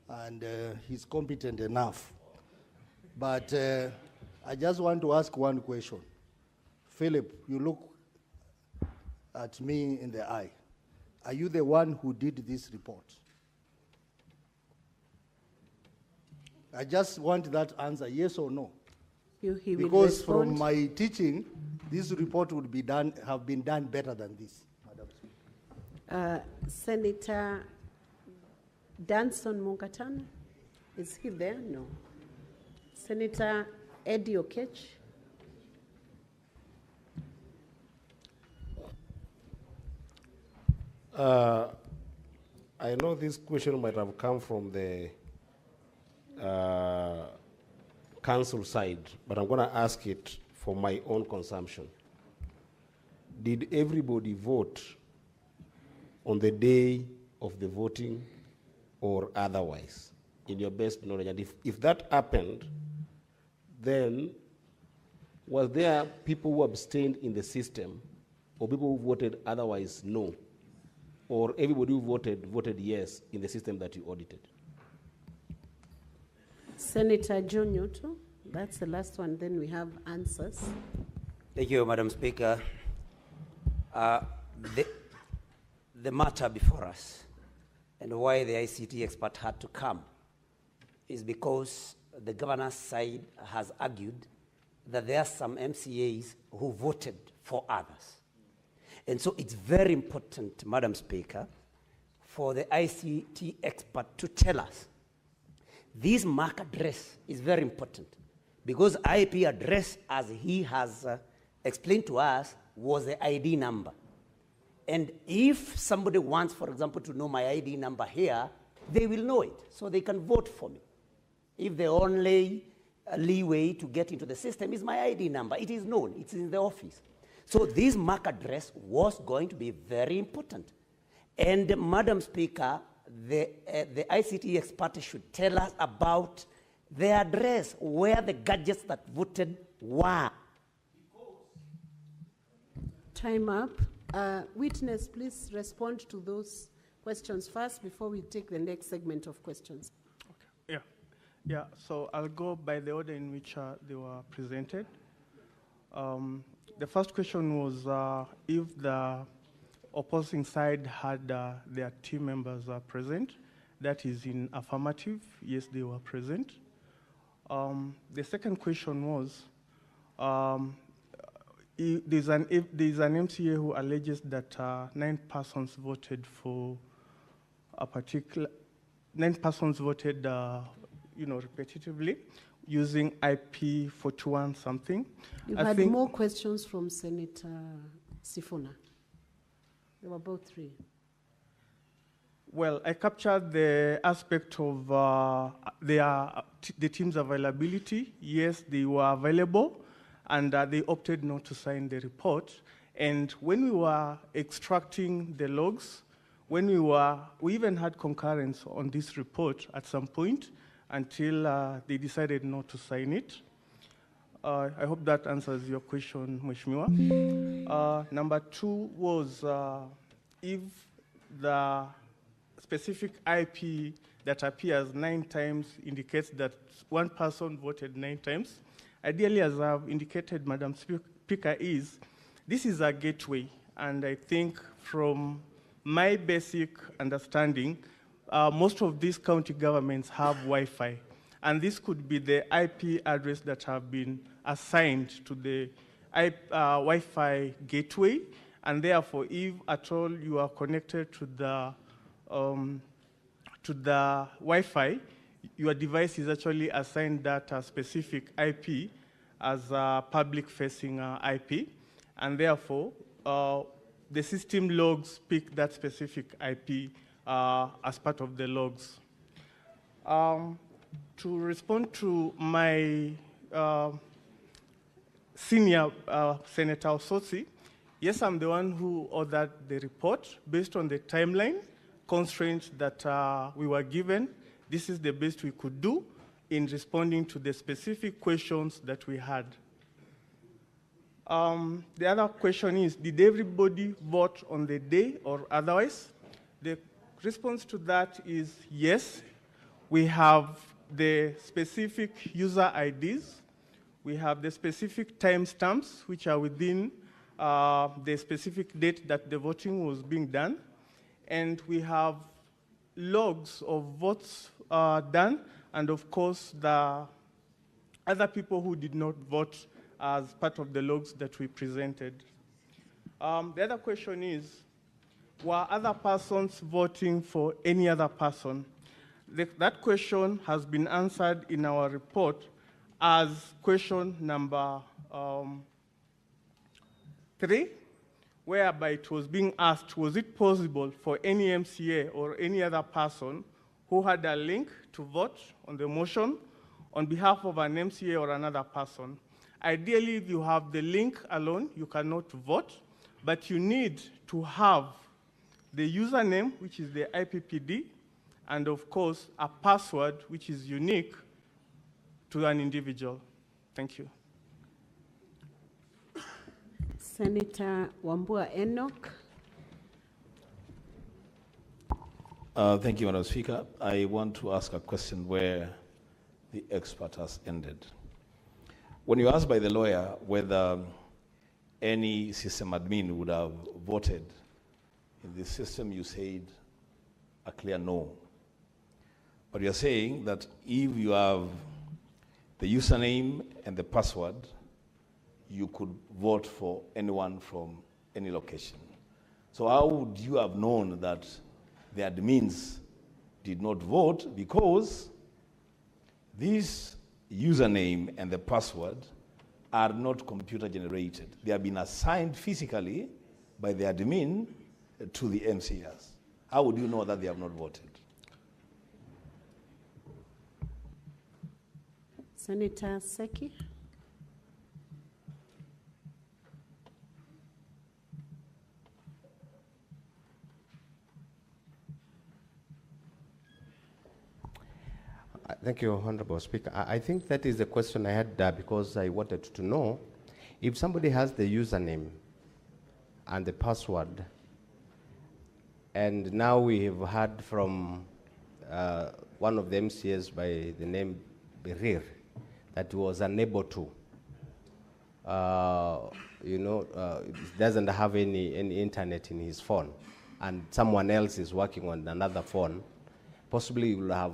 and he's competent enough. But I just want to ask one question. Philip, you look at me in the eye. Are you the one who did this report? I just want that answer, yes or no. He will Because respond. from my teaching, this report would be done, have been done better than this, Madam Speaker. Senator Danson Mungatana, is he there? No. Senator Eddie Okech. I know this question might have come from the council side, but I'm going to ask it for my own consumption. Did everybody vote on the day of the voting or otherwise, in your best knowledge? And if that happened, then was there people who abstained in the system or people who voted otherwise no? Or everybody who voted yes in the system that you audited? Senator John Nyoto, that's the last one, then we have answers. Thank you, Madam Speaker. The matter before us and why the ICT expert had to come is because the governor's side has argued that there are some MCAs who voted for others. And so it's very important, Madam Speaker, for the ICT expert to tell us this MAC address is very important because IP address, as he has explained to us, was the ID number. And if somebody wants, for example, to know my ID number here, they will know it, so they can vote for me. If the only leeway to get into the system is my ID number, it is known, it's in the office. So this MAC address was going to be very important. And Madam Speaker, the ICT expert should tell us about the address where the gadgets that voted were. Time up. Witness, please respond to those questions first before we take the next segment of questions. Okay. Yeah, so I'll go by the order in which they were presented. The first question was if the opposing side had their team members present. That is in affirmative. Yes, they were present. The second question was there's an MCA who alleges that 9 persons voted for a particular, 9 persons voted repetitively using IP 41 something. You had more questions from Senator Sifuna. There were about 3. Well, I captured the aspect of the team's availability. Yes, they were available, and they opted not to sign the report. And when we were extracting the logs, we even had concurrence on this report at some point until they decided not to sign it. I hope that answers your question, Mheshimiwa. Number 2 was if the specific IP that appears 9 times indicates that one person voted 9 times. Ideally, as I've indicated, Madam Speaker, this is a gateway, and I think from my basic understanding, most of these county governments have Wi-Fi, and this could be the IP address that have been assigned to the Wi-Fi gateway, and therefore, if at all you are connected to the Wi-Fi, your device is actually assigned that specific IP as a public-facing IP, and therefore, the system logs pick that specific IP as part of the logs. To respond to my senior Senator Osotsi, yes, I'm the one who authored the report based on the timeline constraints that we were given. This is the best we could do in responding to the specific questions that we had. The other question is, did everybody vote on the day or otherwise? The response to that is yes. We have the specific user IDs. We have the specific timestamps, which are within the specific date that the voting was being done. And we have logs of votes done and of course the other people who did not vote as part of the logs that we presented. The other question is, were other persons voting for any other person? That question has been answered in our report as question number 3, whereby it was being asked, was it possible for any MCA or any other person who had a link to vote on the motion on behalf of an MCA or another person? Ideally, if you have the link alone, you cannot vote, but you need to have the username, which is the IPPD, and of course, a password which is unique to an individual. Thank you. Senator Wambua Enoch. Thank you, Madam Speaker. I want to ask a question where the expert has ended. When you asked by the lawyer whether any system admin would have voted in this system, you said a clear no. But you're saying that if you have the username and the password, you could vote for anyone from any location. So how would you have known that the admins did not vote? Because this username and the password are not computer generated. They have been assigned physically by the admin to the MCS. How would you know that they have not voted? Senator Seki. Thank you, Honorable Speaker. I think that is the question I had because I wanted to know if somebody has the username and the password, and now we have heard from one of the MCAs by the name Berir that was unable to, doesn't have any internet in his phone, and someone else is working on another phone, possibly will have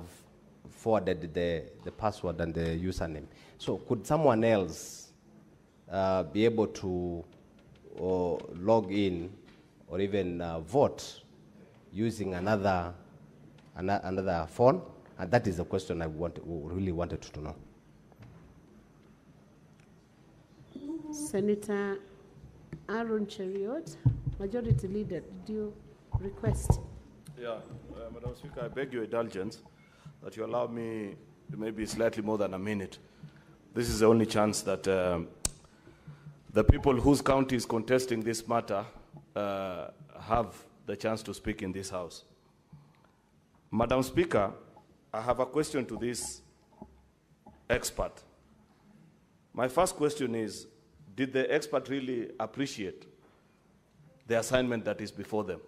forwarded the password and the username. So could someone else be able to log in or even vote using another phone? And that is the question I really wanted to know. Senator Aaron Cheriot, Majority Leader, do you request? Yeah, Madam Speaker, I beg your indulgence that you allow me maybe slightly more than a minute. This is the only chance that the people whose county is contesting this matter have the chance to speak in this House. Madam Speaker, I have a question to this expert. My first question is, did the expert really appreciate the assignment that is before them?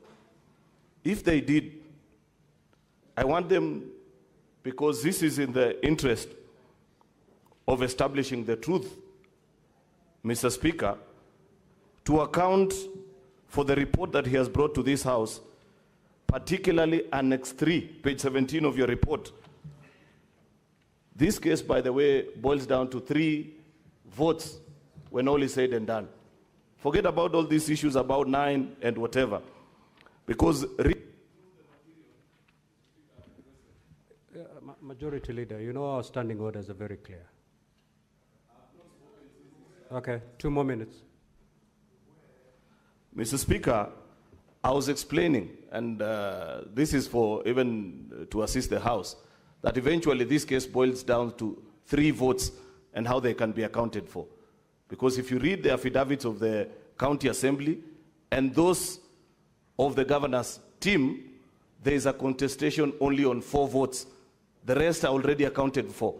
If they did, I want them, because this is in the interest of establishing the truth, Mr. Speaker, to account for the report that he has brought to this House, particularly Annex 3, page 17 of your report. This case, by the way, boils down to 3 votes when all is said and done. Forget about all these issues about 9 and whatever, because Majority Leader, you know our standing orders are very clear. Okay, 2 more minutes. Mr. Speaker, I was explaining, and this is for even to assist the House, that eventually this case boils down to 3 votes and how they can be accounted for. Because if you read the affidavits of the County Assembly and those of the governor's team, there is a contestation only on 4 votes. The rest are already accounted for.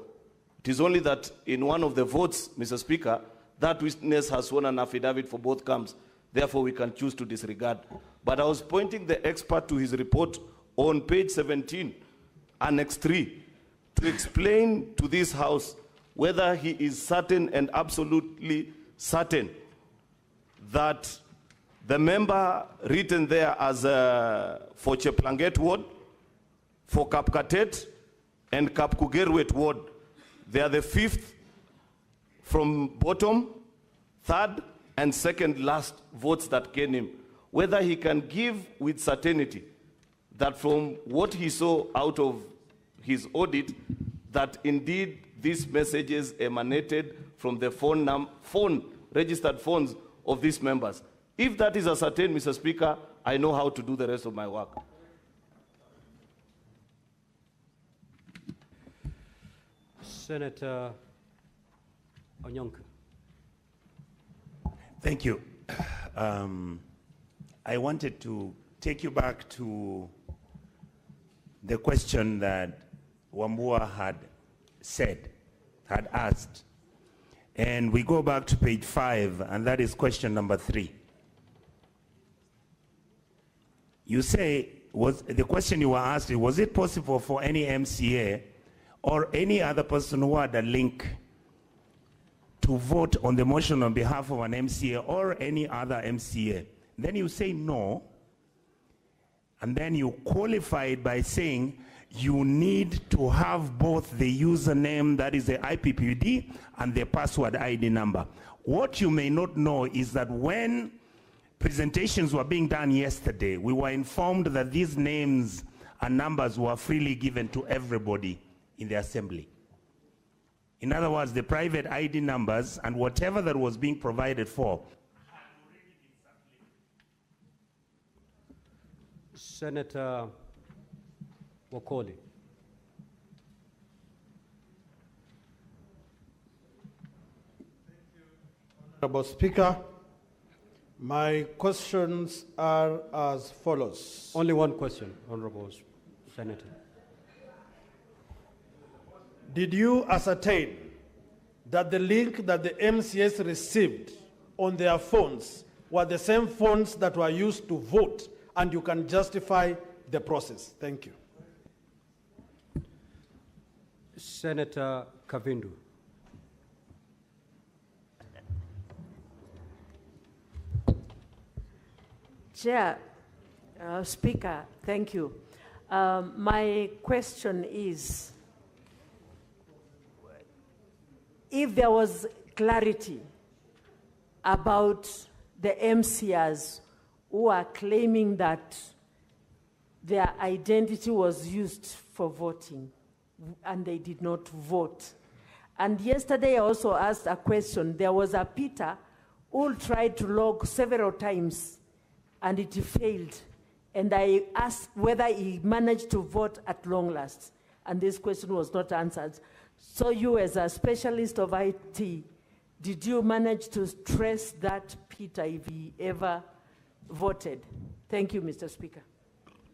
It is only that in one of the votes, Mr. Speaker, that witness has sworn an affidavit for both camps. Therefore, we can choose to disregard. But I was pointing the expert to his report on page 17, Annex 3, to explain to this House whether he is certain and absolutely certain that the member written there as for Cheplanget Ward, for Kapkatet, and Kapkugerwet ward, they are the 5th from bottom, 3rd, and 2nd last votes that came in. Whether he can give with certainty that from what he saw out of his audit, that indeed these messages emanated from the phone registered phones of these members. If that is ascertained, Mr. Speaker, I know how to do the rest of my work. Senator Onyonka. Thank you. I wanted to take you back to the question that Wambua had asked. And we go back to page 5, and that is question number 3. You say, the question you were asked, was it possible for any MCA or any other person who had a link to vote on the motion on behalf of an MCA or any other MCA? Then you say no, and then you qualify it by saying you need to have both the username, that is the IPPD, and the password ID number. What you may not know is that when presentations were being done yesterday, we were informed that these names and numbers were freely given to everybody in the assembly. In other words, the private ID numbers and whatever that was being provided for. Senator Wakoli. Honorable Speaker, my questions are as follows. Only one question, Honorable Senator. Did you ascertain that the link that the MCS received on their phones were the same phones that were used to vote, and you can justify the process? Thank you. Senator Kavindu. Chair, Speaker, thank you. My question is, if there was clarity about the MCRs who are claiming that their identity was used for voting and they did not vote. And yesterday I also asked a question. There was a Peter who tried to log several times and it failed. And I asked whether he managed to vote at long last. And this question was not answered. So you, as a specialist of IT, did you manage to trace that Peter if he ever voted? Thank you, Mr. Speaker.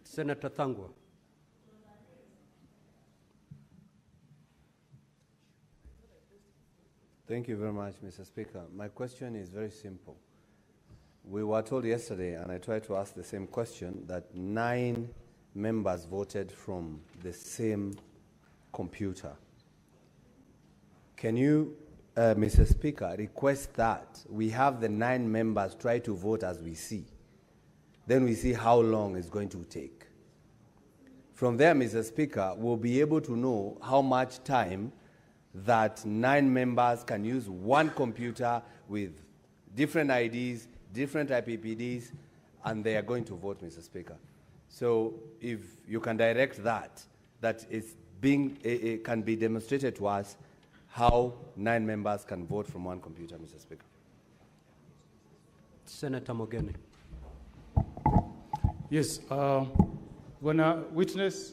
Senator Thangwa. Thank you very much, Mr. Speaker. My question is very simple. We were told yesterday, and I tried to ask the same question, that 9 members voted from the same computer. Can you, Mr. Speaker, request that we have the 9 members try to vote as we see? Then we see how long it's going to take. From there, Mr. Speaker, we'll be able to know how much time that 9 members can use one computer with different IDs, different IPPDs, and they are going to vote, Mr. Speaker. So if you can direct that it can be demonstrated to us how 9 members can vote from one computer, Mr. Speaker. Senator Mogeni. Yes, when a witness,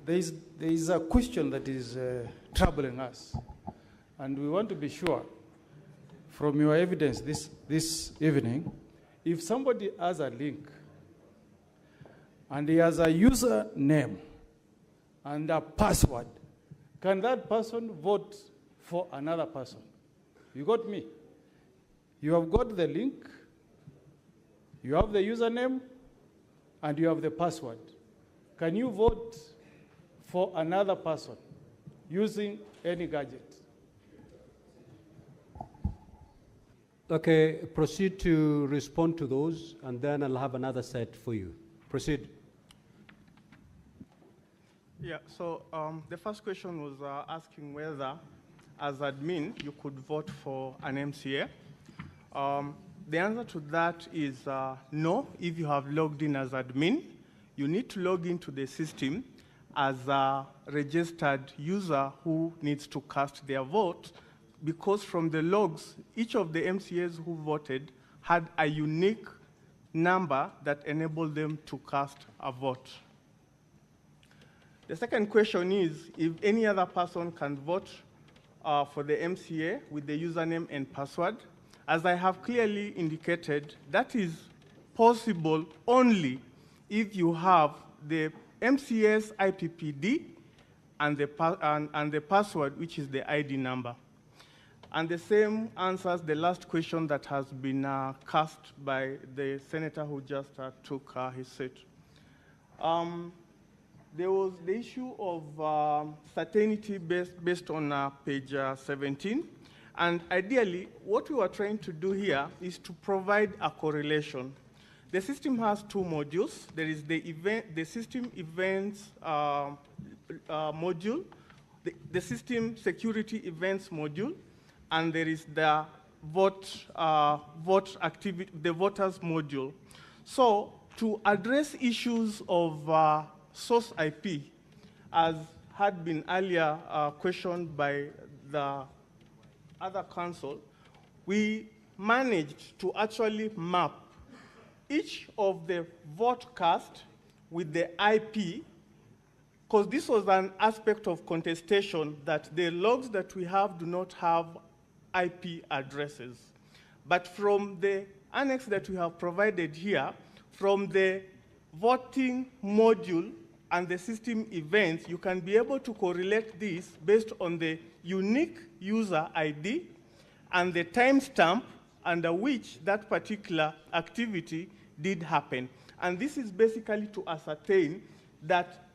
there is a question that is troubling us, and we want to be sure from your evidence this evening, if somebody has a link and he has a user name and a password, can that person vote for another person? You got me? You have got the link, you have the username, and you have the password. Can you vote for another person using any gadget? Okay, proceed to respond to those, and then I'll have another set for you. Proceed. Yeah, so the first question was asking whether, as admin, you could vote for an MCA. The answer to that is no. If you have logged in as admin, you need to log into the system as a registered user who needs to cast their vote, because from the logs, each of the MCAs who voted had a unique number that enabled them to cast a vote. The second question is if any other person can vote for the MCA with the username and password. As I have clearly indicated, that is possible only if you have the MCA's IPPD and the password, which is the ID number. And the same answers the last question that has been cast by the senator who just took his seat. There was the issue of certainty based on page 17. And ideally, what we were trying to do here is to provide a correlation. The system has two modules. There is the system events module, the system security events module, and there is the vote activity, the voters module. So to address issues of source IP, as had been earlier questioned by the other council, we managed to actually map each of the vote cast with the IP, because this was an aspect of contestation that the logs that we have do not have IP addresses. But from the annex that we have provided here, from the voting module and the system events, you can be able to correlate this based on the unique user ID and the timestamp under which that particular activity did happen. And this is basically to ascertain that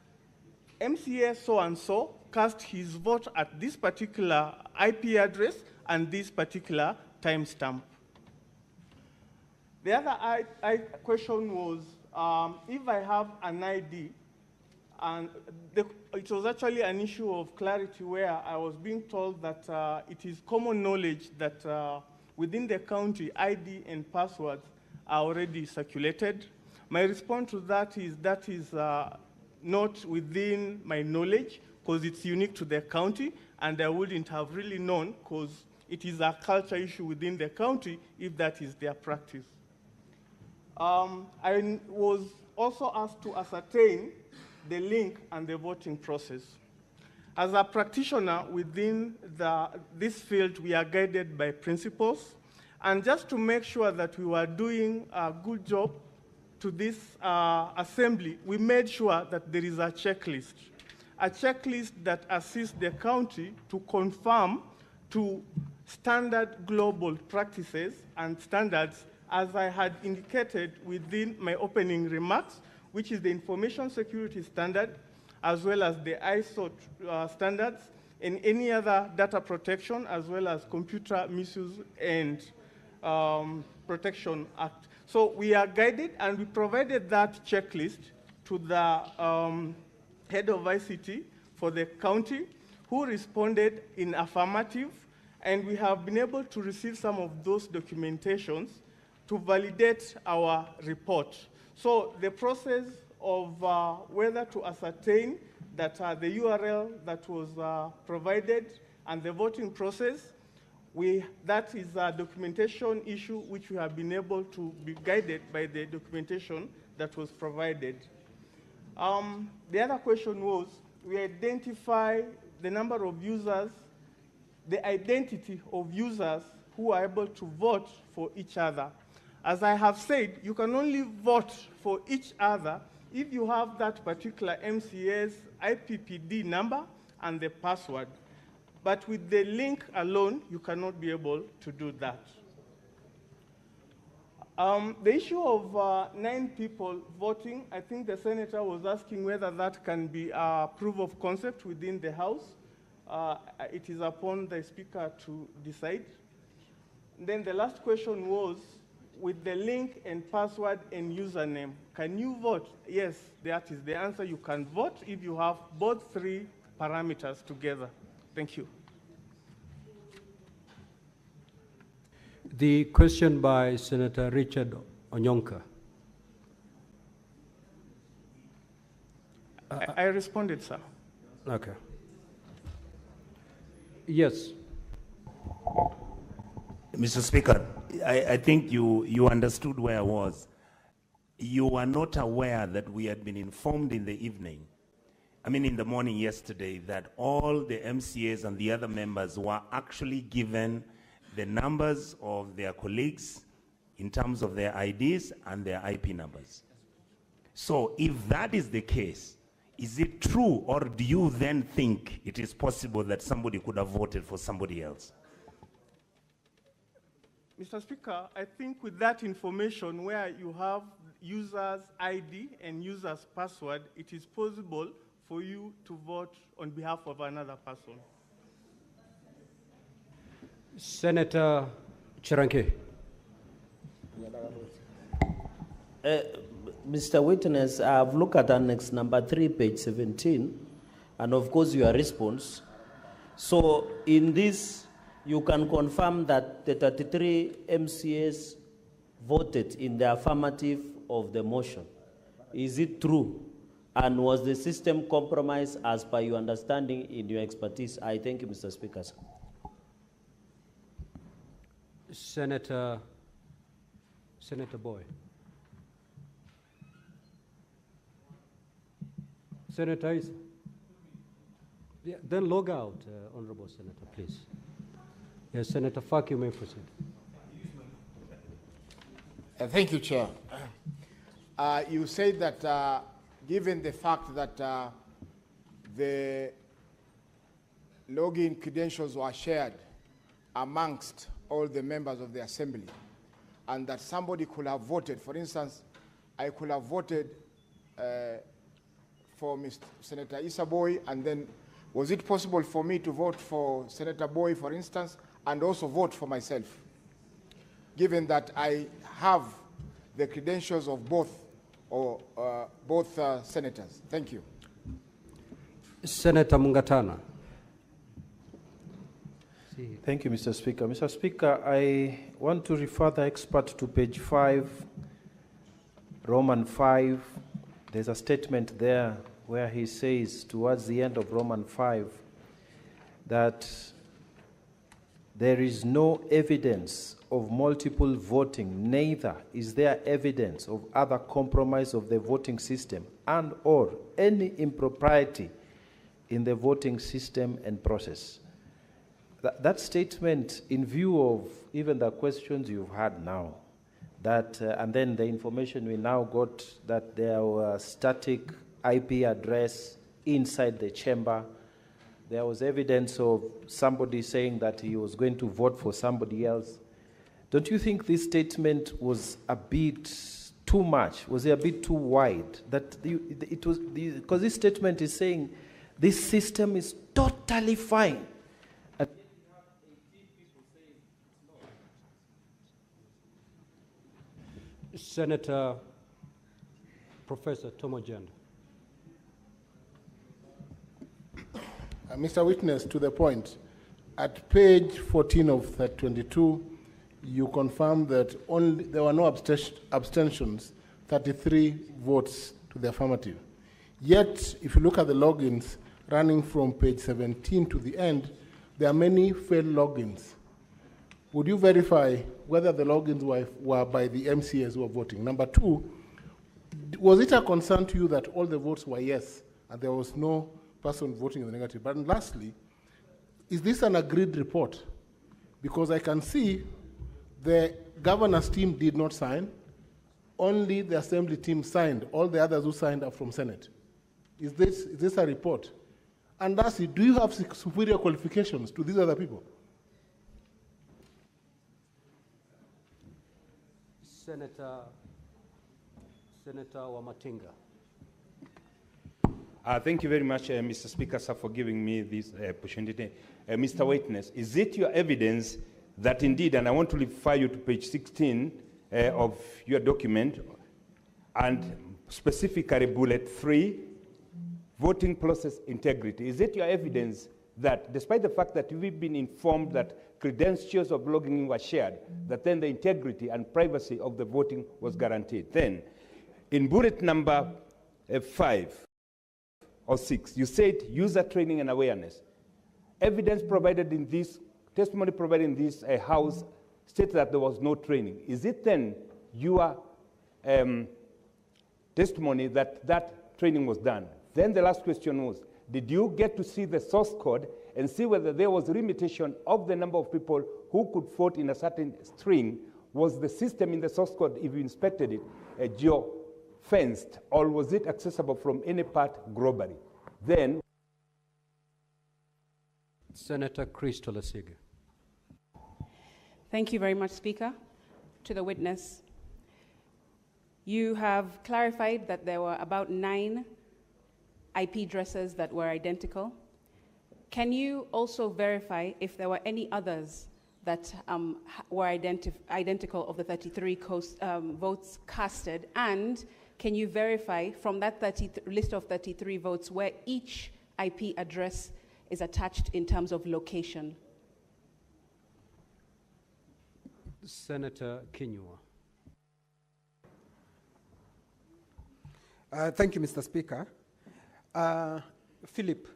MCA so-and-so cast his vote at this particular IP address and this particular timestamp. The other question was, if I have an ID, and it was actually an issue of clarity where I was being told that it is common knowledge that within the county, ID and passwords are already circulated. My response to that is not within my knowledge, because it's unique to the county, and I wouldn't have really known, because it is a culture issue within the county if that is their practice. I was also asked to ascertain the link and the voting process. As a practitioner within this field, we are guided by principles. And just to make sure that we were doing a good job to this assembly, we made sure that there is a checklist that assists the county to conform to standard global practices and standards, as I had indicated within my opening remarks, which is the Information Security Standard, as well as the ISO standards, and any other data protection, as well as Computer Misuse and Protection Act. So we are guided, and we provided that checklist to the head of ICT for the county, who responded in affirmative, and we have been able to receive some of those documentations to validate our report. So the process of whether to ascertain that the URL that was provided and the voting process, that is a documentation issue which we have been able to be guided by the documentation that was provided. The other question was, we identify the number of users, the identity of users who are able to vote for each other. As I have said, you can only vote for each other if you have that particular MCA's IPPD number and the password. But with the link alone, you cannot be able to do that. The issue of 9 people voting, I think the senator was asking whether that can be a proof of concept within the House. It is upon the speaker to decide. Then the last question was, with the link and password and username, can you vote? Yes, that is the answer. You can vote if you have both three parameters together. Thank you. The question by Senator Richard Onyonka. I responded, sir. Okay. Yes. Mr. Speaker, I think you understood where I was. You were not aware that we had been informed in the evening, in the morning yesterday, that all the MCAs and the other members were actually given the numbers of their colleagues in terms of their IDs and their IP numbers. So if that is the case, is it true, or do you then think it is possible that somebody could have voted for somebody else? Mr. Speaker, I think with that information where you have user's ID and user's password, it is possible for you to vote on behalf of another person. Senator Chiranke. Mr. Witness, I've looked at Annex number 3, page 17, and of course your response. So in this, you can confirm that the 33 MCAs voted in the affirmative of the motion. Is it true? And was the system compromised as per your understanding in your expertise? I thank you, Mr. Speaker. Senator Boy. Senator Isa. Yeah, then log out, Honorable Senator, please. Yes, Senator Fak, you may proceed. Thank you, Chair. You said that given the fact that the login credentials were shared amongst all the members of the Assembly, and that somebody could have voted, for instance, I could have voted for Mr. Senator Issa Boy, and then was it possible for me to vote for Senator Boy, for instance, and also vote for myself, given that I have the credentials of both senators? Thank you. Senator Mungatana. Thank you, Mr. Speaker. Mr. Speaker, I want to refer the expert to page 5, Roman 5. There's a statement there where he says, towards the end of Roman 5, that there is no evidence of multiple voting, neither is there evidence of other compromise of the voting system and or any impropriety in the voting system and process. That statement, in view of even the questions you've had now, that, and then the information we now got that there were static IP address inside the chamber, there was evidence of somebody saying that he was going to vote for somebody else. Don't you think this statement was a bit too much? Was it a bit too wide? That it was, because this statement is saying this system is totally fine. Senator Professor Tomojanda. Mr. Witness, to the point, at page 14 of 22, you confirmed that there were no abstentions, 33 votes to the affirmative. Yet, if you look at the logins running from page 17 to the end, there are many failed logins. Would you verify whether the logins were by the MCAs who were voting? Number two, was it a concern to you that all the votes were yes and there was no person voting in the negative? But lastly, is this an agreed report? Because I can see the governor's team did not sign, only the assembly team signed. All the others who signed are from Senate. Is this a report? And lastly, do you have superior qualifications to these other people? Senator Wamatinga. Thank you very much, Mr. Speaker, sir, for giving me this opportunity. Mr. Witness, is it your evidence that indeed, and I want to refer you to page 16, of your document, and specifically bullet 3, voting process integrity. Is it your evidence that despite the fact that we've been informed that credentials of logging were shared, that then the integrity and privacy of the voting was guaranteed? Then, in bullet number 5 or 6, you said user training and awareness. Evidence provided in this, testimony provided in this house states that there was no training. Is it then your testimony that that training was done? Then the last question was, did you get to see the source code and see whether there was a limitation of the number of people who could vote in a certain string? Was the system in the source code, if you inspected it, geo-fenced, or was it accessible from any part globally? Then, Senator Christo Lasige. Thank you very much, Speaker. To the witness, you have clarified that there were about 9 IP addresses that were identical. Can you also verify if there were any others that were identical of the 33 votes casted? And can you verify from that list of 33 votes where each IP address is attached in terms of location? Senator Kinyua. Thank you, Mr. Speaker. Philip,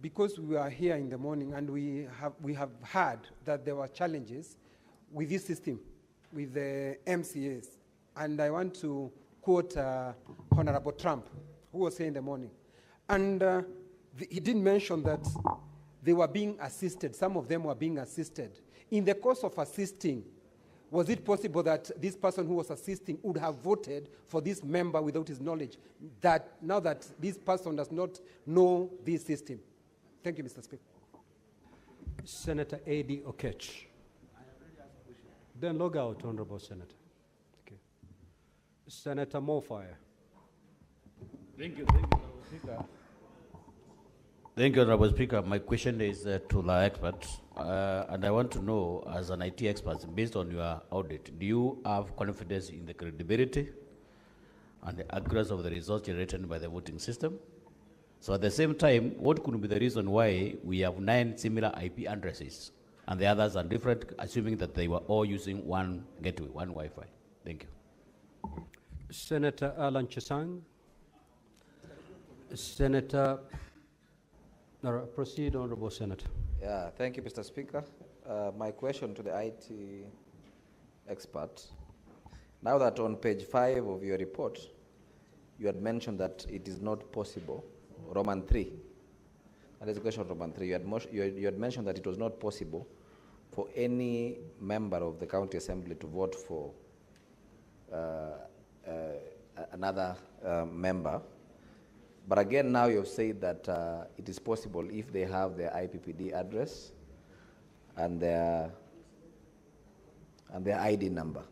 because we are here in the morning and we have heard that there were challenges with this system, with the MCAs, and I want to quote Honorable Trump, who was here in the morning. And he did mention that they were being assisted, some of them were being assisted. In the course of assisting, was it possible that this person who was assisting would have voted for this member without his knowledge, that now that this person does not know this system? Thank you, Mr. Speaker. Senator A.D. Okech. Then log out, Honorable Senator. Okay. Senator Mofire. Thank you, Honorable Speaker. Thank you, Honorable Speaker. My question is to the experts, and I want to know, as an IT expert, based on your audit, do you have confidence in the credibility and the accuracy of the results generated by the voting system? So at the same time, what could be the reason why we have 9 similar IP addresses and the others are different, assuming that they were all using one gateway, one Wi-Fi? Thank you. Senator Alan Chesang. Senator, no, proceed, Honorable Senator. Yeah, thank you, Mr. Speaker. My question to the IT expert. Now that on page 5 of your report, you had mentioned that it is not possible, Roman 3, that is a question of Roman 3, you had mentioned that it was not possible for any member of the county assembly to vote for another member. But again, now you've said that it is possible if they have their IPPD address and their ID number.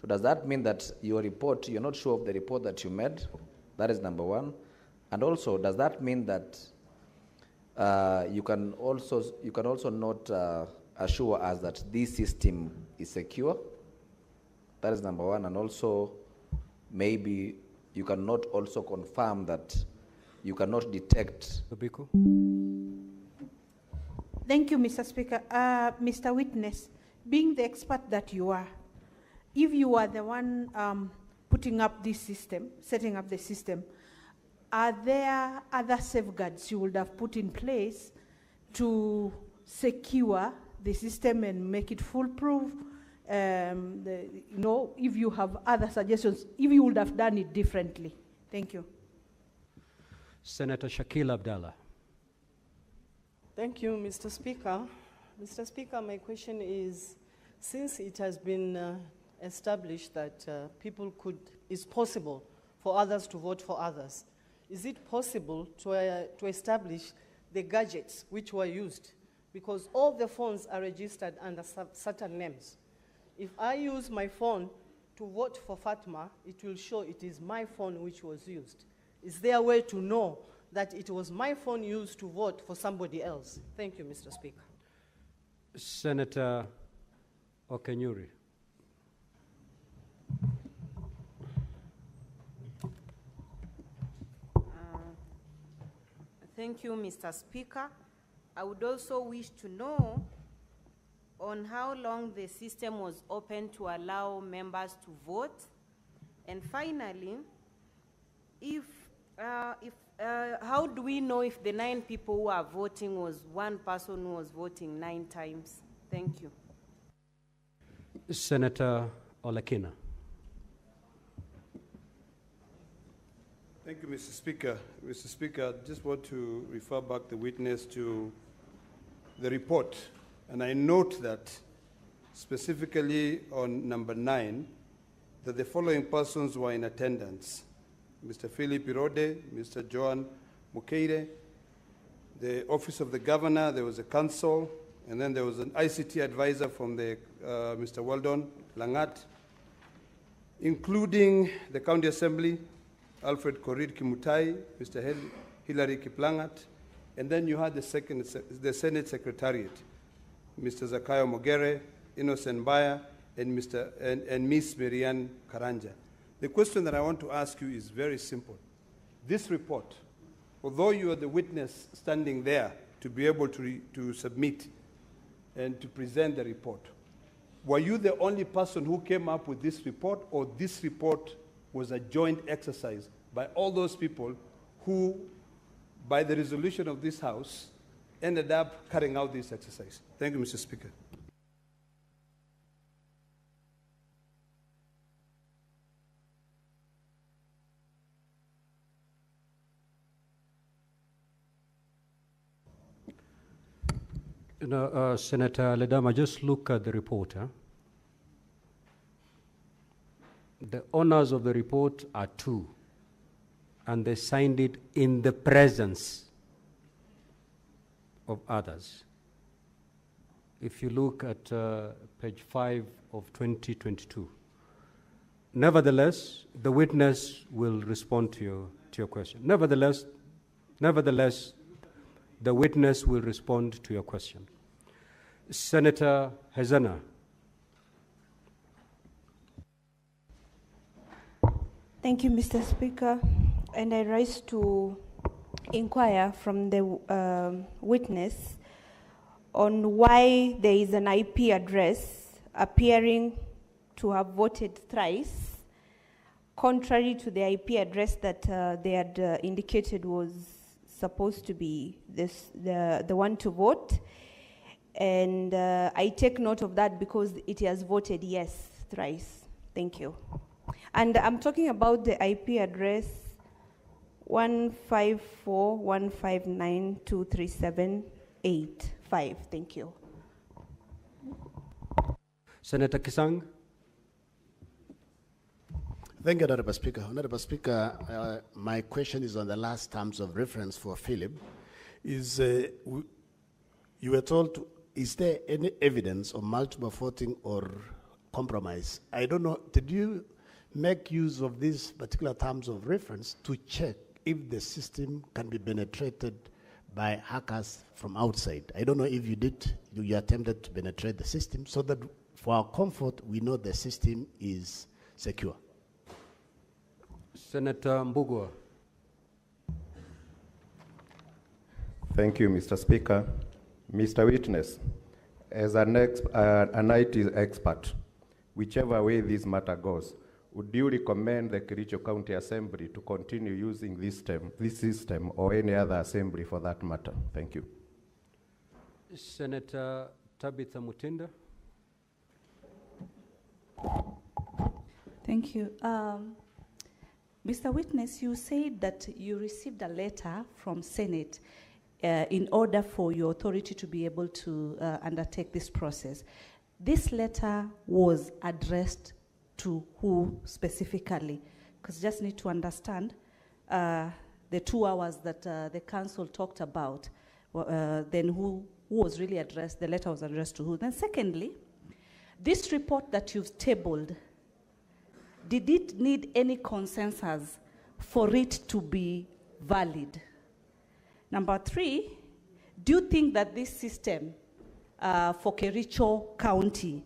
So does that mean that your report, you're not sure of the report that you made? That is number one. And also, does that mean that you can also not assure us that this system is secure? That is number one. And also, maybe you cannot also confirm that you cannot detect. Thank you, Mr. Speaker. Mr. Witness, being the expert that you are, if you are the one putting up this system, setting up the system, are there other safeguards you would have put in place to secure the system and make it foolproof? If you have other suggestions, if you would have done it differently. Thank you. Senator Shakil Abdallah. Thank you, Mr. Speaker. Mr. Speaker, my question is, since it has been established that it's possible for others to vote for others, is it possible to establish the gadgets which were used? Because all the phones are registered under certain names. If I use my phone to vote for Fatma, it will show it is my phone which was used. Is there a way to know that it was my phone used to vote for somebody else? Thank you, Mr. Speaker. Senator Okenyuri. Thank you, Mr. Speaker. I would also wish to know on how long the system was open to allow members to vote. And finally, how do we know if the 9 people who are voting was one person who was voting 9 times? Thank you. Senator Olekina. Thank you, Mr. Speaker. Mr. Speaker, I just want to refer back the witness to the report. And I note that specifically on number 9, that the following persons were in attendance: Mr. Philip Irode, Mr. Joan Mukeire, the Office of the Governor, there was a council, and then there was an ICT advisor from the Mr. Weldon Langat, including the County Assembly, Alfred Korir Kimutai, Mr. Hilary Kiplangat, and then you had the Senate Secretariat, Mr. Zakayo Mogere, Innocent Baya, and Miss Marianne Karanja. The question that I want to ask you is very simple. This report, although you are the witness standing there to be able to submit and to present the report, were you the only person who came up with this report, or this report was a joint exercise by all those people who, by the resolution of this House, ended up carrying out this exercise? Thank you, Mr. Speaker. Senator Ledama, just look at the report. The owners of the report are 2, and they signed it in the presence of others. If you look at page 5 of 2022. Nevertheless, the witness will respond to your question. Nevertheless, the witness will respond to your question. Senator Hezana. Thank you, Mr. Speaker. And I rise to inquire from the witness on why there is an IP address appearing to have voted thrice, contrary to the IP address that they had indicated was supposed to be the one to vote. And I take note of that because it has voted yes thrice. Thank you. And I'm talking about the IP address 154.159.237.85. Thank you. Senator Kisang. Thank you, Honorable Speaker. Honorable Speaker, my question is on the last terms of reference for Philip. You were told, is there any evidence of multiple voting or compromise? I don't know, did you make use of these particular terms of reference to check if the system can be penetrated by hackers from outside? I don't know if you did, you attempted to penetrate the system so that for our comfort, we know the system is secure. Senator Mbugua. Thank you, Mr. Speaker. Mr. Witness, as an IT expert, whichever way this matter goes, would you recommend the Kericho County Assembly to continue using this system or any other assembly for that matter? Thank you. Senator Tabitha Mutinda. Thank you. Mr. Witness, you said that you received a letter from Senate in order for your authority to be able to undertake this process. This letter was addressed to who specifically? Because just need to understand the 2 hours that the council talked about, then who was really addressed, the letter was addressed to who? Then secondly, this report that you've tabled, did it need any consensus for it to be valid? Number 3, do you think that this system for Kericho County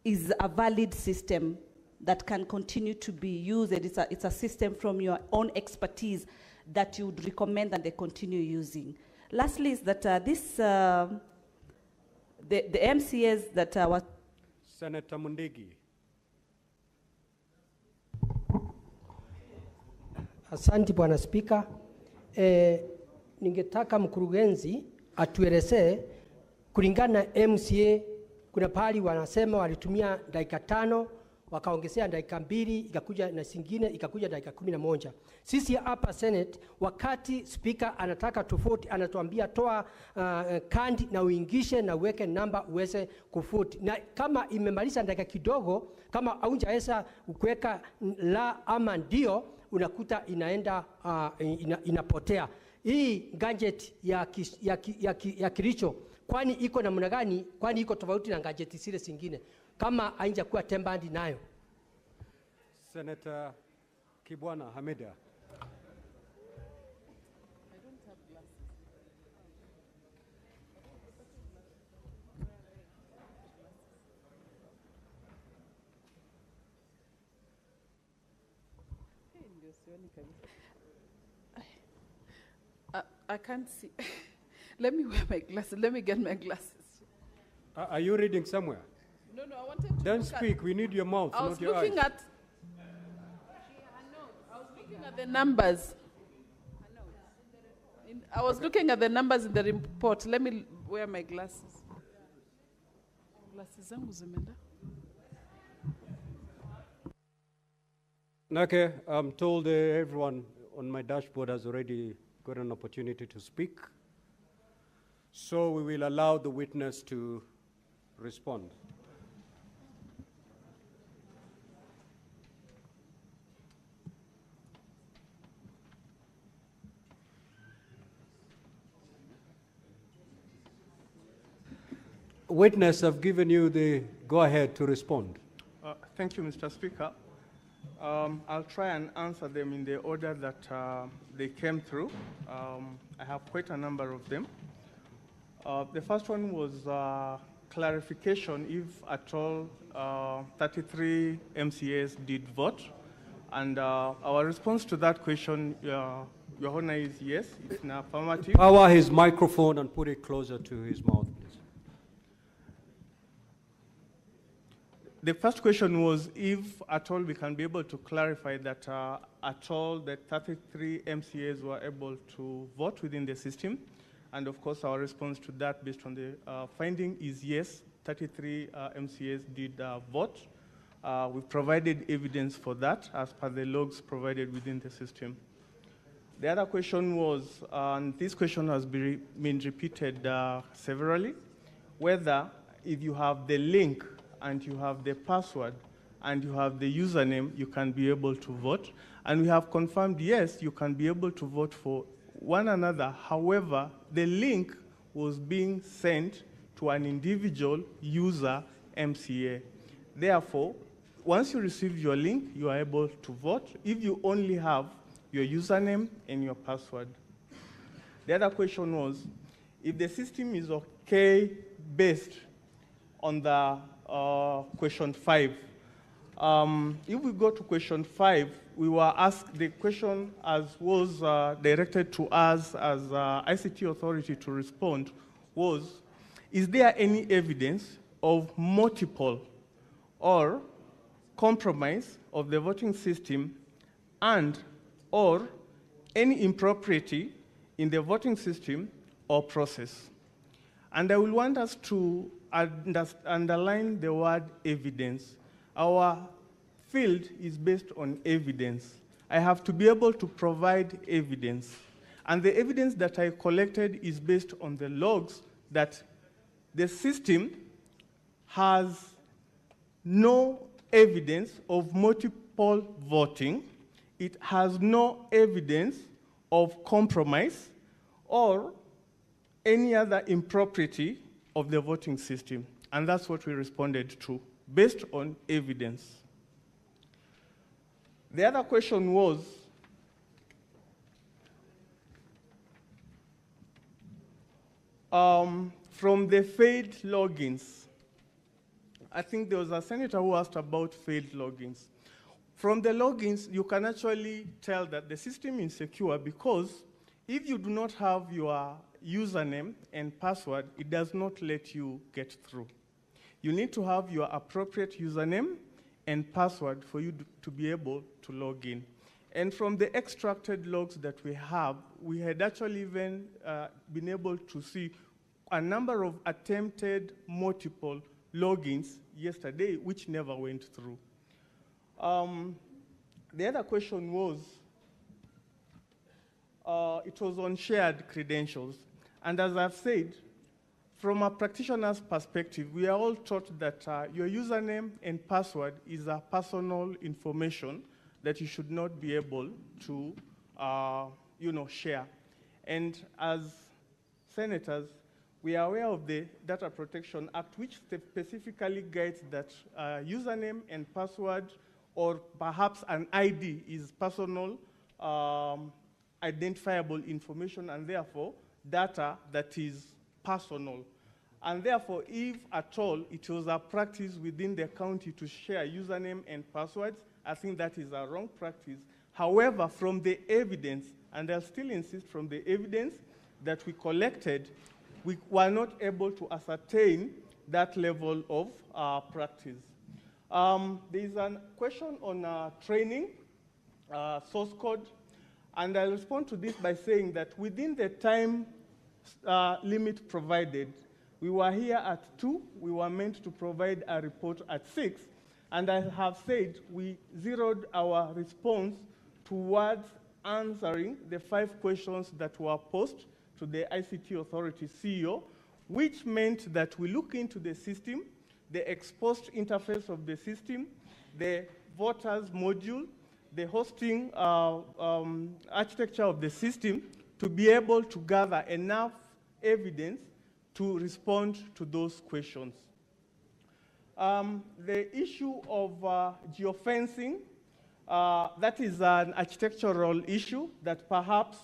is a valid system that can continue to be used? It's a system from your own expertise that you would recommend that they continue using. Lastly, is that the MCAs that were... Senator Mundigi. Asante Bwana Spika. Ningetaka mkurugenzi atuelezee kulingana na MCA, kuna pahali wanasema walitumia dakika 5 wakaongezea dakika 2 ikakuja na singine ikakuja dakika 11. Sisi hapa Senate wakati speaker anataka tofauti anatuambia toa kandi na uingishe na uweke namba uweze kufuti. Na kama imemaliza dakika kidogo kama haujaweza kuweka la ama ndio unakuta inaenda inapotea. Hii gadget ya Kericho kwani iko namna gani? Kwani iko tofauti na gadget zile zingine kama haija kuwa tembandi nayo? Senator Kibwana Hamida. I can't see. Let me wear my glasses. Let me get my glasses. Are you reading somewhere? No, I wanted to. Don't speak. We need your mouth, not your eyes. I was looking at the numbers. I was looking at the numbers in the report. Let me wear my glasses. Glasses zangu zimeenda. Okay, I'm told everyone on my dashboard has already got an opportunity to speak. So we will allow the witness to respond. Witness, I've given you the go-ahead to respond. Thank you, Mr. Speaker. I'll try and answer them in the order that they came through. I have quite a number of them. The first one was clarification if at all 33 MCAs did vote. And our response to that question, Your Honor, is yes, it's an affirmative. Power his microphone and put it closer to his mouth, please. The first question was if at all we can be able to clarify that at all the 33 MCAs were able to vote within the system. And of course, our response to that based on the finding is yes, 33 MCAs did vote. We've provided evidence for that as per the logs provided within the system. The other question was, and this question has been repeated severally, whether if you have the link and you have the password and you have the username, you can be able to vote. And we have confirmed, yes, you can be able to vote for one another. However, the link was being sent to an individual user MCA. Therefore, once you receive your link, you are able to vote if you only have your username and your password. The other question was, if the system is okay based on the question 5. If we go to question 5, we were asked, the question as was directed to us as ICT authority to respond was, is there any evidence of multiple or compromise of the voting system and or any impropriety in the voting system or process? And I will want us to underline the word evidence. Our field is based on evidence. I have to be able to provide evidence. And the evidence that I collected is based on the logs that the system has no evidence of multiple voting. It has no evidence of compromise or any other impropriety of the voting system. And that's what we responded to, based on evidence. The other question was, from the failed logins, I think there was a senator who asked about failed logins. From the logins, you can actually tell that the system is secure because if you do not have your username and password, it does not let you get through. You need to have your appropriate username and password for you to be able to log in. And from the extracted logs that we have, we had actually even been able to see a number of attempted multiple logins yesterday, which never went through. The other question was, it was on shared credentials. And as I've said, from a practitioner's perspective, we are all taught that your username and password is a personal information that you should not be able to share. And as senators, we are aware of the Data Protection Act, which specifically guides that username and password, or perhaps an ID, is personal identifiable information, and therefore data that is personal. And therefore, if at all it was a practice within the county to share username and passwords, I think that is a wrong practice. However, from the evidence, and I'll still insist, from the evidence that we collected, we were not able to ascertain that level of practice. There is a question on training, source code, and I'll respond to this by saying that within the time limit provided, we were here at 2, we were meant to provide a report at 6, and I have said we zeroed our response towards answering the 5 questions that were posed to the ICT Authority CEO, which meant that we look into the system, the exposed interface of the system, the voters module, the hosting architecture of the system, to be able to gather enough evidence to respond to those questions. The issue of geofencing, that is an architectural issue that perhaps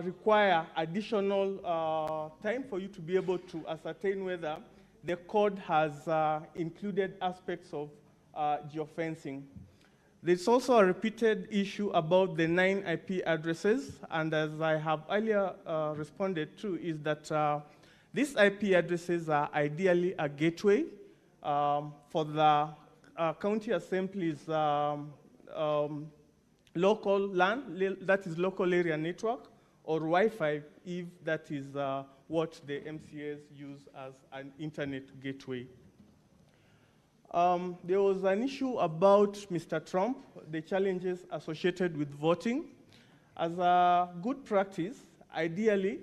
require additional time for you to be able to ascertain whether the code has included aspects of geofencing. There's also a repeated issue about the 9 IP addresses, and as I have earlier responded to, is that these IP addresses are ideally a gateway for the county assembly's local LAN, that is local area network, or Wi-Fi, if that is what the MCAs use as an internet gateway. There was an issue about Mr. Trump, the challenges associated with voting. As a good practice, ideally,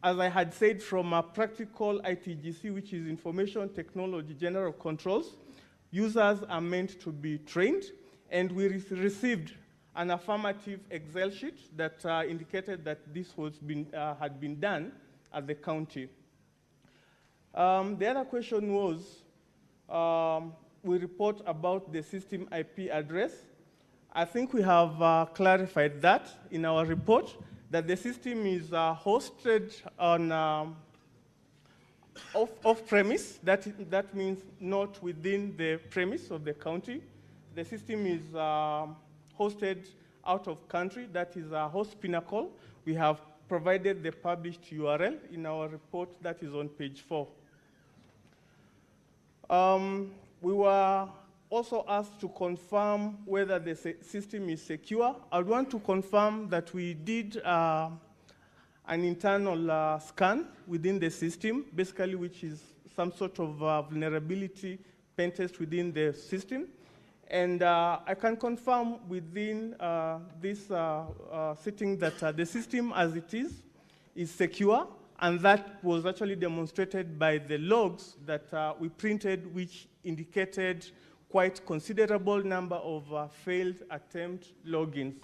as I had said, from a practical ITGC, which is Information Technology General Controls, users are meant to be trained, and we received an affirmative Excel sheet that indicated that this had been done at the county. The other question was, we report about the system IP address. I think we have clarified that in our report, that the system is hosted on off-premise. That means not within the premise of the county. The system is hosted out of country. That is a host pinnacle. We have provided the published URL in our report that is on page 4. We were also asked to confirm whether the system is secure. I want to confirm that we did an internal scan within the system, basically, which is some sort of vulnerability pen test within the system. And I can confirm within this sitting that the system as it is secure, and that was actually demonstrated by the logs that we printed, which indicated quite considerable number of failed attempt logins.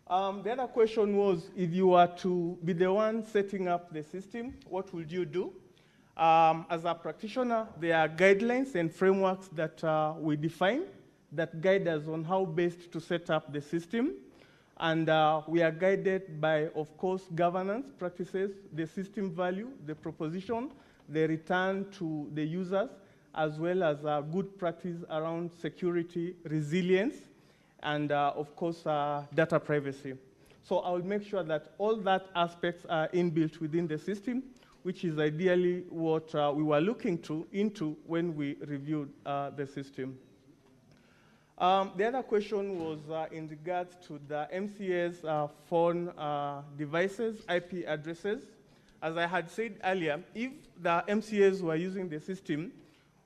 The other question was, if you were to be the one setting up the system, what would you do? As a practitioner, there are guidelines and frameworks that we define that guide us on how best to set up the system. And we are guided by, of course, governance practices, the system value, the proposition, the return to the users, as well as good practice around security, resilience, and of course, data privacy. So I will make sure that all that aspects are inbuilt within the system, which is ideally what we were looking into when we reviewed the system. The other question was in regards to the MCA's phone devices, IP addresses. As I had said earlier, if the MCAs were using the system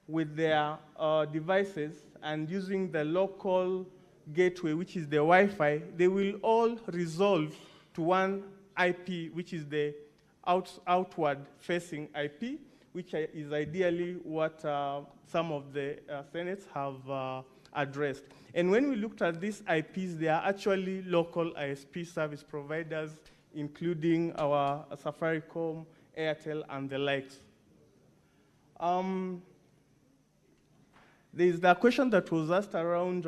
with their devices and using the local gateway, which is the Wi-Fi, they will all resolve to one IP, which is the outward-facing IP, which is ideally what some of the senates have addressed. And when we looked at these IPs, they are actually local ISP service providers, including our Safaricom, Airtel, and the likes. There's the question that was asked around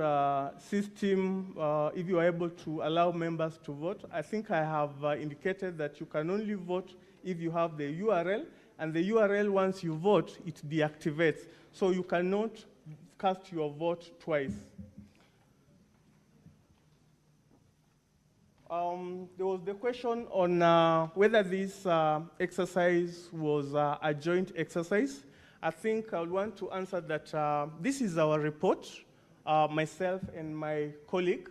system, if you are able to allow members to vote. I think I have indicated that you can only vote if you have the URL, and the URL, once you vote, it deactivates. So you cannot cast your vote twice. There was the question on whether this exercise was a joint exercise. I think I would want to answer that this is our report. Myself and my colleague,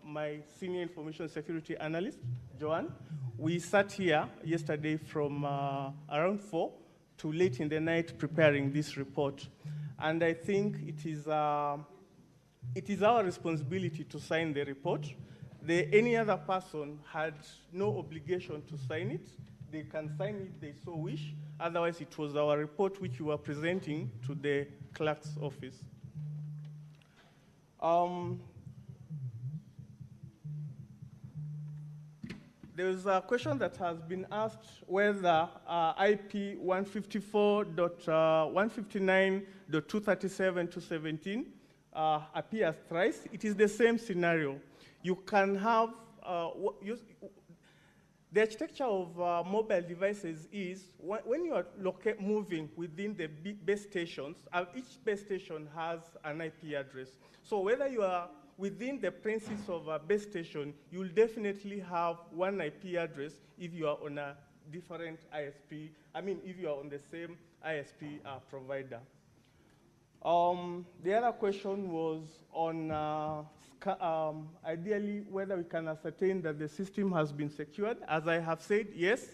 my senior information security analyst, Joanne, we sat here yesterday from around 4 to late in the night preparing this report. And I think it is our responsibility to sign the report. Any other person had no obligation to sign it. They can sign it if they so wish. Otherwise, it was our report which we were presenting to the clerk's office. There is a question that has been asked whether IP 154.159.237.217 appears thrice. It is the same scenario. You can have, the architecture of mobile devices is when you are moving within the base stations, each base station has an IP address. So whether you are within the premises of a base station, you'll definitely have one IP address if you are on a different ISP, if you are on the same ISP provider. The other question was on ideally whether we can ascertain that the system has been secured. As I have said, yes,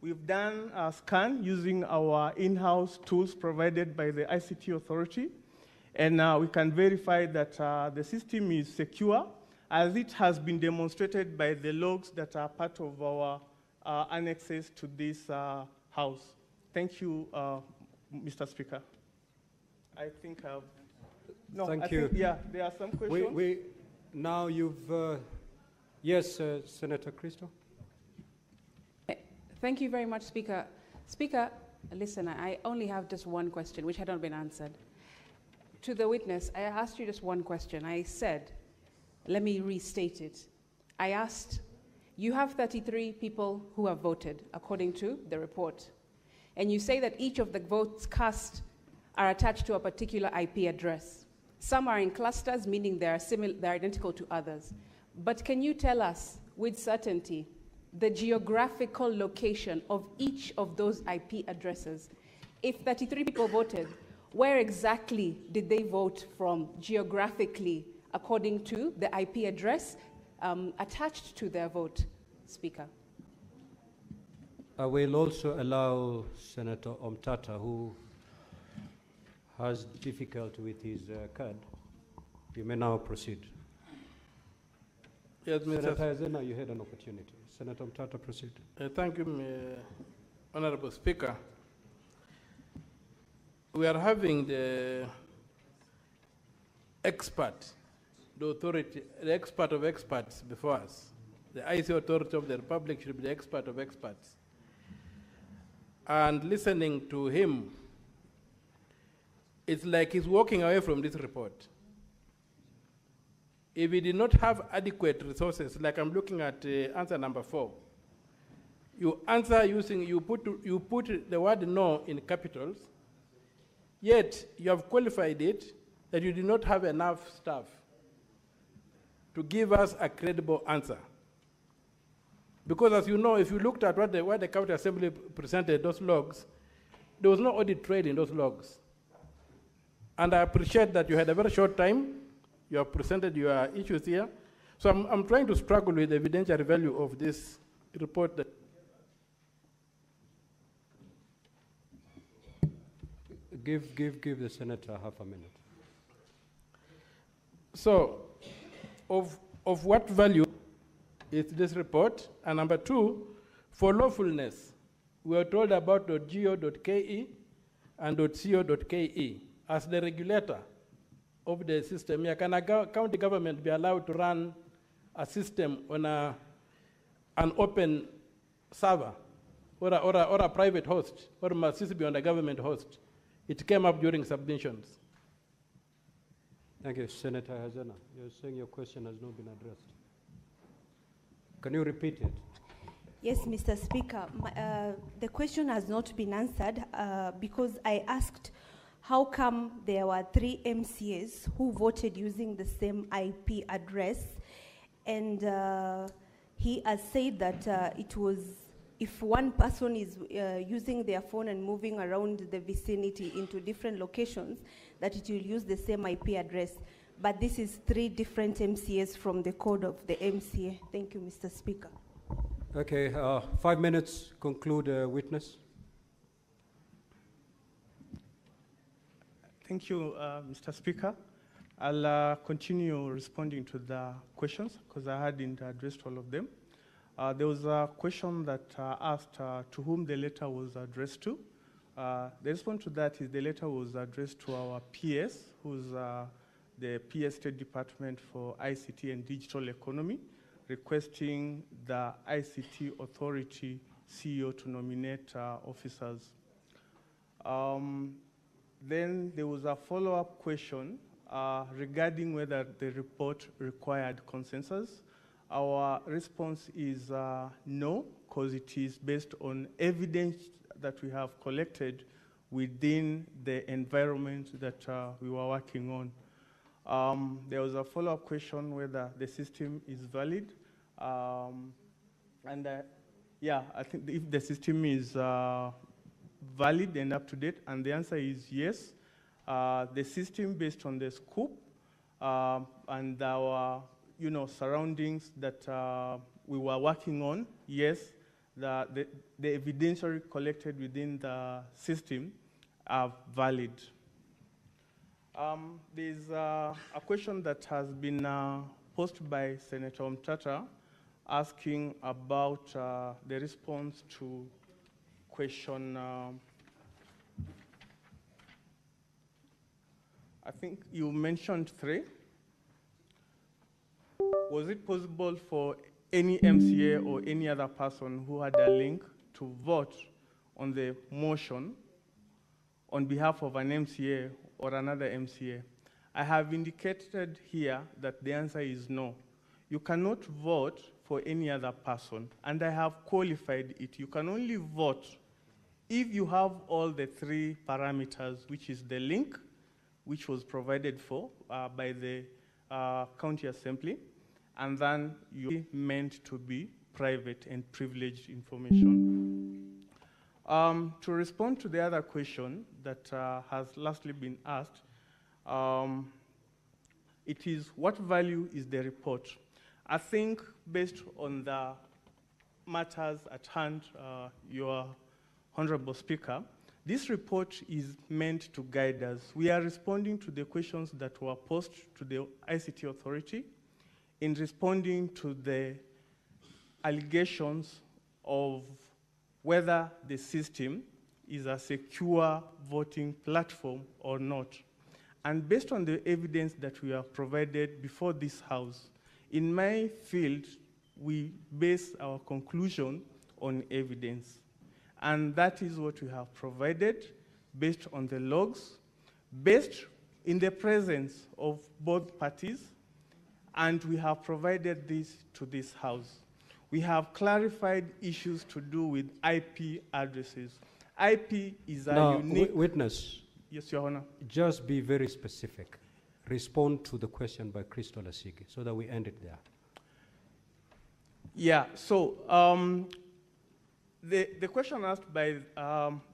we've done a scan using our in-house tools provided by the ICT authority, and we can verify that the system is secure, as it has been demonstrated by the logs that are part of our annexes to this house. Thank you, Mr. Speaker. I think I've... No, Thank I you. think, yeah, there are some questions. Now you've... yes, Senator Christo. Thank you very much, Speaker. Speaker, listen, I only have just one question, which had not been answered. To the witness, I asked you just one question. I said, let me restate it. I asked, you have 33 people who have voted, according to the report. And you say that each of the votes cast are attached to a particular IP address. Some are in clusters, meaning they're identical to others. But can you tell us with certainty the geographical location of each of those IP addresses? If 33 people voted, where exactly did they vote from geographically according to the IP address attached to their vote, Speaker? I will also allow Senator Omtata, who has difficulty with his card. You may now proceed. Yes, Mr. Senator Zena, you had an opportunity. Senator Omtata, proceed. Thank you, Honorable Speaker. We are having the expert, the authority, the expert of experts before us. The IC authority of the Republic should be the expert of experts. And listening to him, it's like he's walking away from this report. If he did not have adequate resources, like I'm looking at answer number 4, you answer using, you put the word no in capitals, Yet, you have qualified it that you did not have enough staff to give us a credible answer. Because as you know, if you looked at what the County Assembly presented, those logs, there was no audit trail in those logs. And I appreciate that you had a very short time, you have presented your issues here. So I'm trying to struggle with the evidentiary value of this report. Give the senator half a minute. So, of what value is this report? And number two, for lawfulness, we are told about .go.ke and .co.ke. As the regulator of the system, can a county government be allowed to run a system on an open server or a private host, or must this be on a government host? It came up during submissions. Thank you, Senator Hazana. You're saying your question has not been addressed. Can you repeat it? Yes, Mr. Speaker. The question has not been answered because I asked how come there were 3 MCAs who voted using the same IP address, and he has said that it was, if one person is using their phone and moving around the vicinity into different locations, that it will use the same IP address. But this is 3 different MCAs from the code of the MCA. Thank you, Mr. Speaker. Okay, 5 minutes, conclude witness. Thank you, Mr. Speaker. I'll continue responding to the questions because I hadn't addressed all of them. There was a question that asked to whom the letter was addressed to. The response to that is the letter was addressed to our PS, who's the PS State Department for ICT and Digital Economy, requesting the ICT Authority CEO to nominate officers. Then there was a follow-up question regarding whether the report required consensus. Our response is no, because it is based on evidence that we have collected within the environment that we were working on. There was a follow-up question whether the system is valid. Yeah, I think if the system is valid and up to date, and the answer is yes. The system, based on the scope and our surroundings that we were working on, yes, the evidentiary collected within the system are valid. There's a question that has been posed by Senator Omtata asking about the response to question, I think you mentioned 3. Was it possible for any MCA or any other person who had a link to vote on the motion on behalf of an MCA or another MCA? I have indicated here that the answer is no. You cannot vote for any other person, and I have qualified it. You can only vote if you have all the 3 parameters, which is the link, which was provided for by the County Assembly, and then you meant to be private and privileged information. To respond to the other question that has lastly been asked, it is what value is the report? I think based on the matters at hand, your Honorable Speaker, this report is meant to guide us. We are responding to the questions that were posed to the ICT Authority in responding to the allegations of whether the system is a secure voting platform or not. And based on the evidence that we have provided before this House, in my field, we base our conclusion on evidence. And that is what we have provided based on the logs, based in the presence of both parties, and we have provided this to this House. We have clarified issues to do with IP addresses. IP is a unique... Witness, Yes, Your Honor. Just be very specific. Respond to the question by Crystal Asigi so that we end it there. Yeah, so the question asked by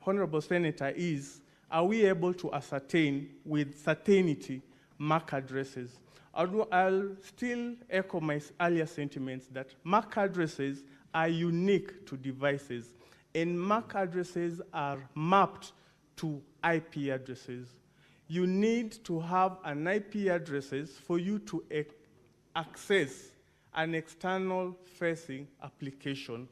Honorable Senator is, are we able to ascertain with certainty MAC addresses? I'll still echo my earlier sentiments that MAC addresses are unique to devices, and MAC addresses are mapped to IP addresses. You need to have an IP addresses for you to access an external facing application.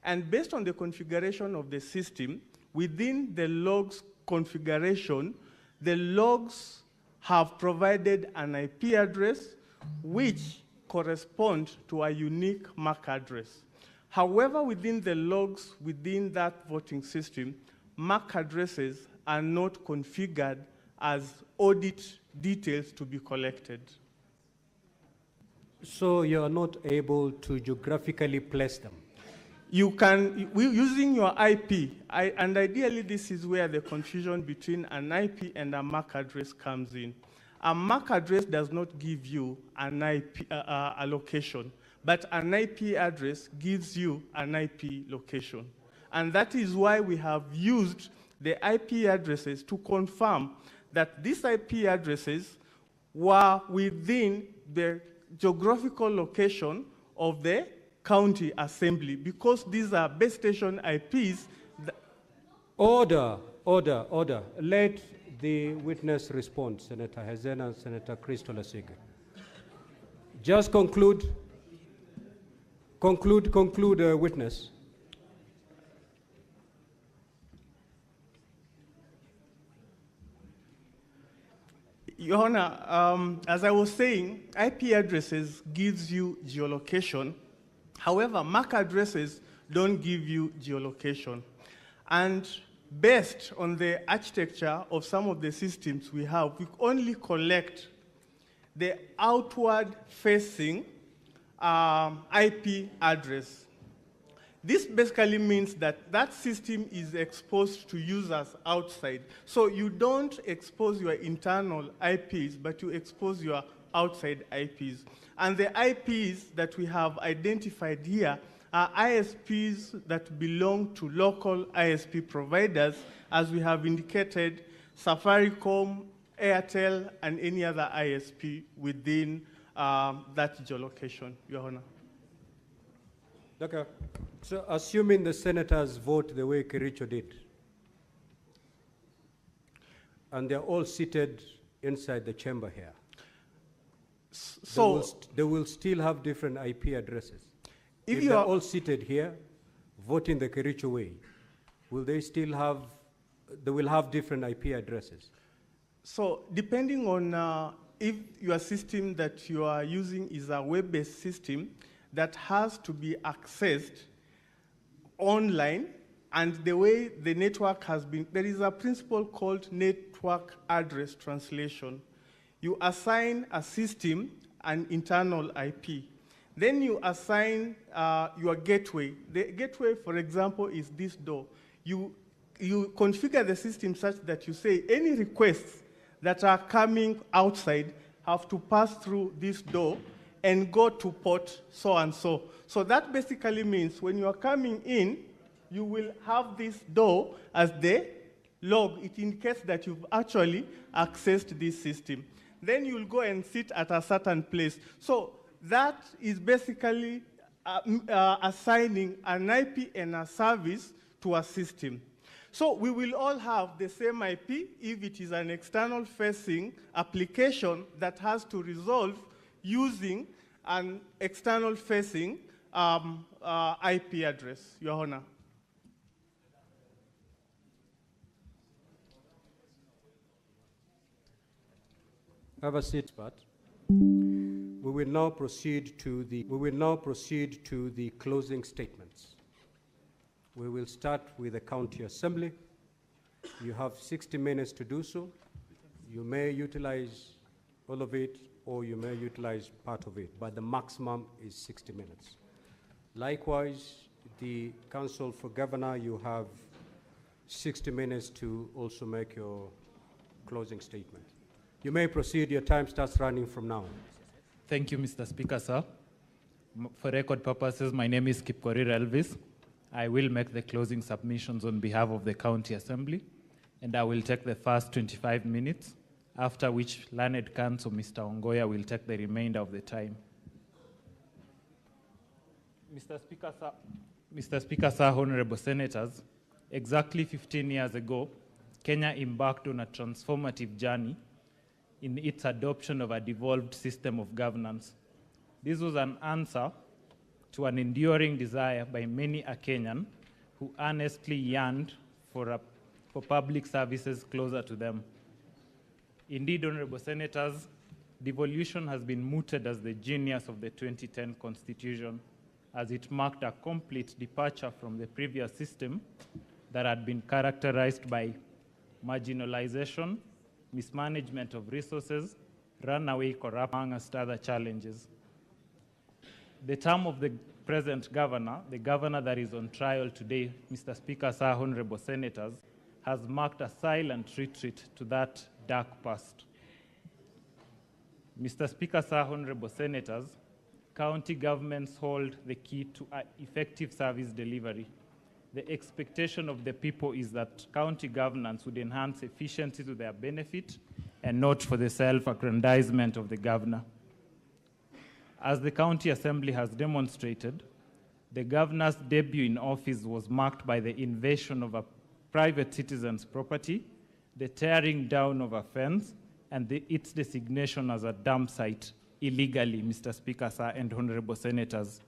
And based on the configuration of the system, within the logs configuration, the logs have provided an IP address which corresponds to a unique MAC address. However, within the logs within that voting system, MAC addresses are not configured as audit details to be collected. So you are not able to geographically place them? You can, using your IP, and ideally this is where the confusion between an IP and a MAC address comes in. A MAC address does not give you an IP a location, but an IP address gives you an IP location. And that is why we have used the IP addresses to confirm that these IP addresses were within the geographical location of the county assembly, because these are base station IPs. Order. Let the witness respond, Senator Hezena and Senator Crystal Asigi. Just conclude, witness. Your Honor, as I was saying, IP addresses gives you geolocation. However, MAC addresses don't give you geolocation. And based on the architecture of some of the systems we have, we only collect the outward facing IP address. This basically means that that system is exposed to users outside. So you don't expose your internal IPs, but you expose your outside IPs. And the IPs that we have identified here are ISPs that belong to local ISP providers, as we have indicated, Safaricom, Airtel, and any other ISP within that geolocation, Your Honor. Okay. So assuming the senators vote the way Kericho did, and they're all seated inside the chamber here, so they will still have different IP addresses. If they're all seated here, voting the Kericho way, will they still have, they will have different IP addresses? So depending on if your system that you are using is a web-based system that has to be accessed online, and the way the network has been, there is a principle called network address translation. You assign a system an internal IP. Then you assign your gateway. The gateway, for example, is this door. You configure the system such that you say any requests that are coming outside have to pass through this door and go to port so and so. So that basically means when you are coming in, you will have this door as the log. It indicates that you've actually accessed this system. Then you'll go and sit at a certain place. So that is basically assigning an IP and a service to a system. So we will all have the same IP if it is an external facing application that has to resolve using an external facing IP address, Your Honor. Have a seat, but we will now proceed to the closing statements. We will start with the county assembly. You have 60 minutes to do so. You may utilize all of it, or you may utilize part of it, but the maximum is 60 minutes. Likewise, the Council for Governor, you have 60 minutes to also make your closing statement. You may proceed. Your time starts running from now. Thank you, Mr. Speaker, sir. For record purposes, my name is Kipkorir Elvis. I will make the closing submissions on behalf of the County Assembly, and I will take the first 25 minutes, after which Learned Counsel Mr. Ongoya will take the remainder of the time. Mr. Speaker, sir, honorable senators, exactly 15 years ago, Kenya embarked on a transformative journey in its adoption of a devolved system of governance. This was an answer to an enduring desire by many a Kenyan who earnestly yearned for public services closer to them. Indeed, honorable senators, devolution has been mooted as the genius of the 2010 Constitution, as it marked a complete departure from the previous system that had been characterized by marginalization, mismanagement of resources, runaway corruption, amongst other challenges. The term of the present governor, the governor that is on trial today, Mr. Speaker, sir, honorable senators, has marked a silent retreat to that dark past. Mr. Speaker, sir, honorable senators, county governments hold the key to effective service delivery. The expectation of the people is that county governance would enhance efficiency to their benefit and not for the self-aggrandizement of the governor. As the County Assembly has demonstrated, the governor's debut in office was marked by the invasion of a private citizen's property, the tearing down of a fence, and its designation as a dump site illegally, Mr. Speaker, sir, and honorable senators.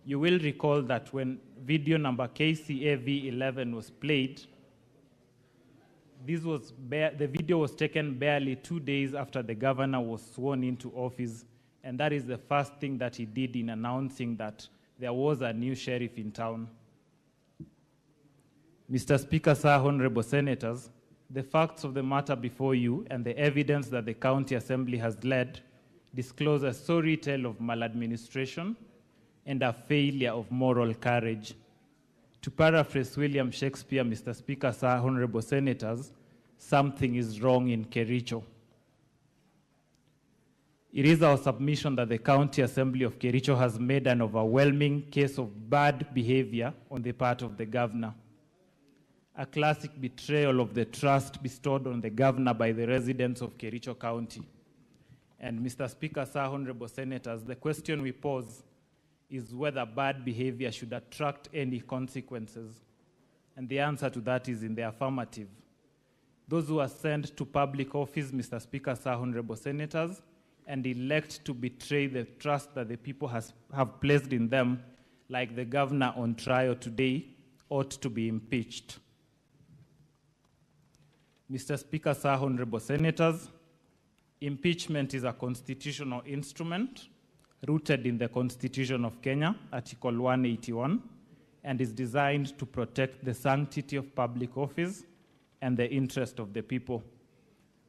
You will recall that when video number KCAV11 was played, the video was taken barely 2 days after the governor was sworn into office, and that is the first thing that he did in announcing that there was a new sheriff in town. Mr. Speaker, sir, honorable senators, the facts of the matter before you and the evidence that the County Assembly has led disclose a sorry tale of maladministration and a failure of moral courage. To paraphrase William Shakespeare, Mr. Speaker, sir, honorable senators, something is wrong in Kericho. It is our submission that the County Assembly of Kericho has made an overwhelming case of bad behavior on the part of the governor. A classic betrayal of the trust bestowed on the governor by the residents of Kericho County. And Mr. Speaker, sir, honorable senators, the question we pose is whether bad behavior should attract any consequences. And the answer to that is in the affirmative. Those who are sent to public office, Mr. Speaker, sir, honorable senators, and elect to betray the trust that the people have placed in them, like the governor on trial today, ought to be impeached. Mr. Speaker, sir, honorable senators, impeachment is a constitutional instrument rooted in the Constitution of Kenya, Article 181, and is designed to protect the sanctity of public office and the interest of the people.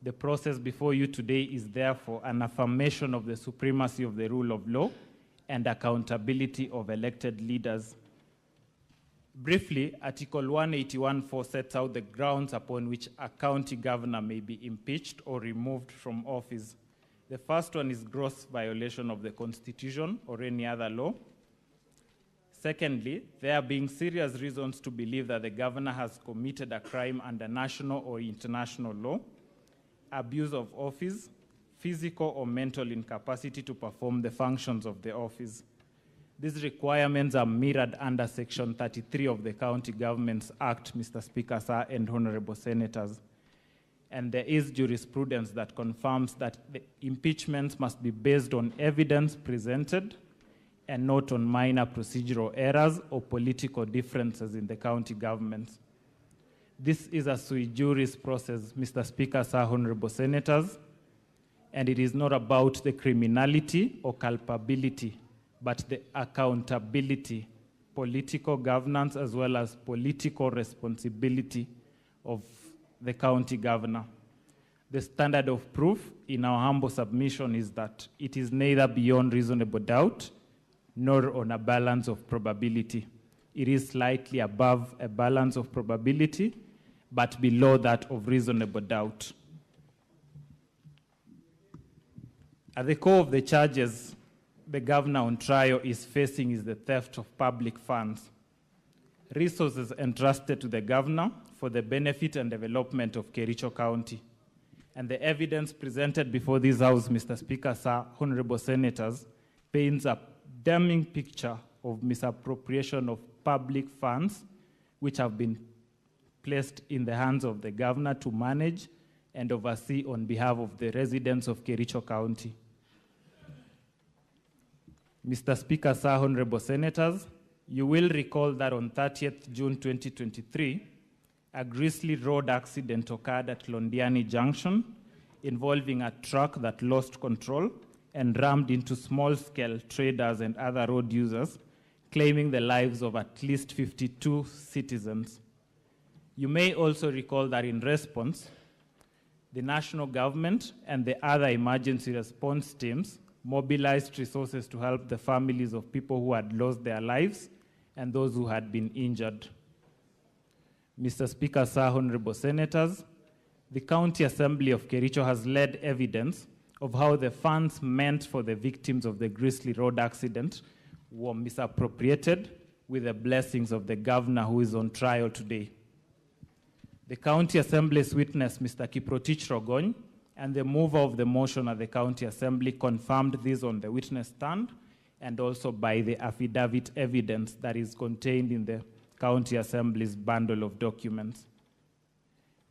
The process before you today is therefore an affirmation of the supremacy of the rule of law and accountability of elected leaders. Briefly, Article 181(4) sets out the grounds upon which a county governor may be impeached or removed from office. The first one is gross violation of the Constitution or any other law. Secondly, there being serious reasons to believe that the governor has committed a crime under national or international law, abuse of office, physical or mental incapacity to perform the functions of the office. These requirements are mirrored under Section 33 of the County Governments Act, Mr. Speaker, sir, and honorable senators. And there is jurisprudence that confirms that the impeachments must be based on evidence presented and not on minor procedural errors or political differences in the county governments. This is a sui juris process, Mr. Speaker, sir, honorable senators, and it is not about the criminality or culpability, but the accountability, political governance, as well as political responsibility of the county governor. The standard of proof in our humble submission is that it is neither beyond reasonable doubt nor on a balance of probability. It is slightly above a balance of probability, but below that of reasonable doubt. At the core of the charges the governor on trial is facing is the theft of public funds, resources entrusted to the governor for the benefit and development of Kericho County. And the evidence presented before this House, Mr. Speaker, sir, honorable senators, paints a damning picture of misappropriation of public funds which have been placed in the hands of the governor to manage and oversee on behalf of the residents of Kericho County. Mr. Speaker, sir, honorable senators, you will recall that on 30th June 2023, a grisly road accident occurred at Londiani Junction involving a truck that lost control and rammed into small-scale traders and other road users, claiming the lives of at least 52 citizens. You may also recall that in response, the national government and the other emergency response teams mobilized resources to help the families of people who had lost their lives and those who had been injured. Mr. Speaker, sir, honorable senators, the County Assembly of Kericho has led evidence of how the funds meant for the victims of the grisly road accident were misappropriated with the blessings of the governor who is on trial today. The County Assembly's witness, Mr. Kiprotich Rogony, and the mover of the motion at the County Assembly confirmed this on the witness stand and also by the affidavit evidence that is contained in the County Assembly's bundle of documents.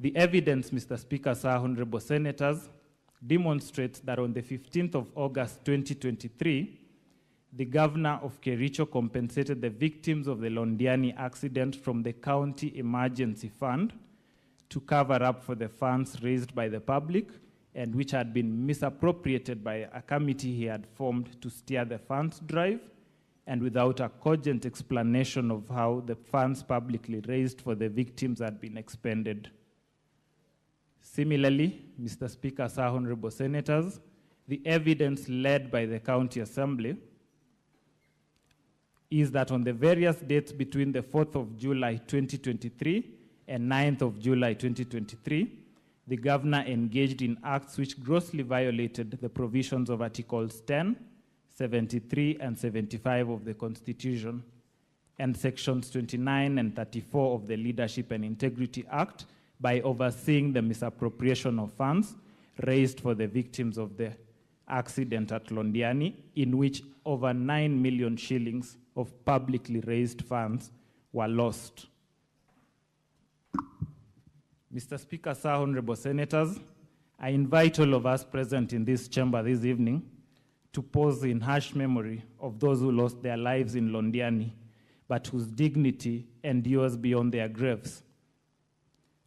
The evidence, Mr. Speaker, sir, honorable senators, demonstrates that on the 15th of August 2023, the governor of Kericho compensated the victims of the Londiani accident from the county emergency fund to cover up for the funds raised by the public and which had been misappropriated by a committee he had formed to steer the funds drive, and without a cogent explanation of how the funds publicly raised for the victims had been expended. Similarly, Mr. Speaker, sir, honorable senators, the evidence led by the County Assembly is that on the various dates between the 4th of July 2023 and 9th of July 2023, the governor engaged in acts which grossly violated the provisions of Articles 10, 73, and 75 of the Constitution, and Sections 29 and 34 of the Leadership and Integrity Act by overseeing the misappropriation of funds raised for the victims of the accident at Londiani, in which over 9 million shillings of publicly raised funds were lost. Mr. Speaker, sir, honorable senators, I invite all of us present in this chamber this evening to pause in harsh memory of those who lost their lives in Londiani, but whose dignity endures beyond their graves.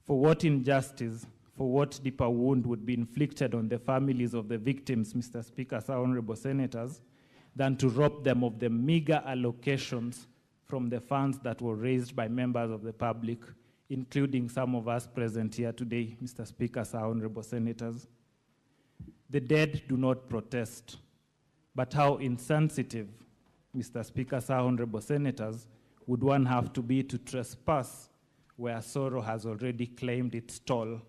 For what injustice, for what deeper wound would be inflicted on the families of the victims, Mr. Speaker, sir, honorable senators, than to rob them of the meager allocations from the funds that were raised by members of the public, including some of us present here today, Mr. Speaker, sir, honorable senators. The dead do not protest, but how insensitive, Mr. Speaker, sir, honorable senators, would one have to be to trespass where sorrow has already claimed its toll?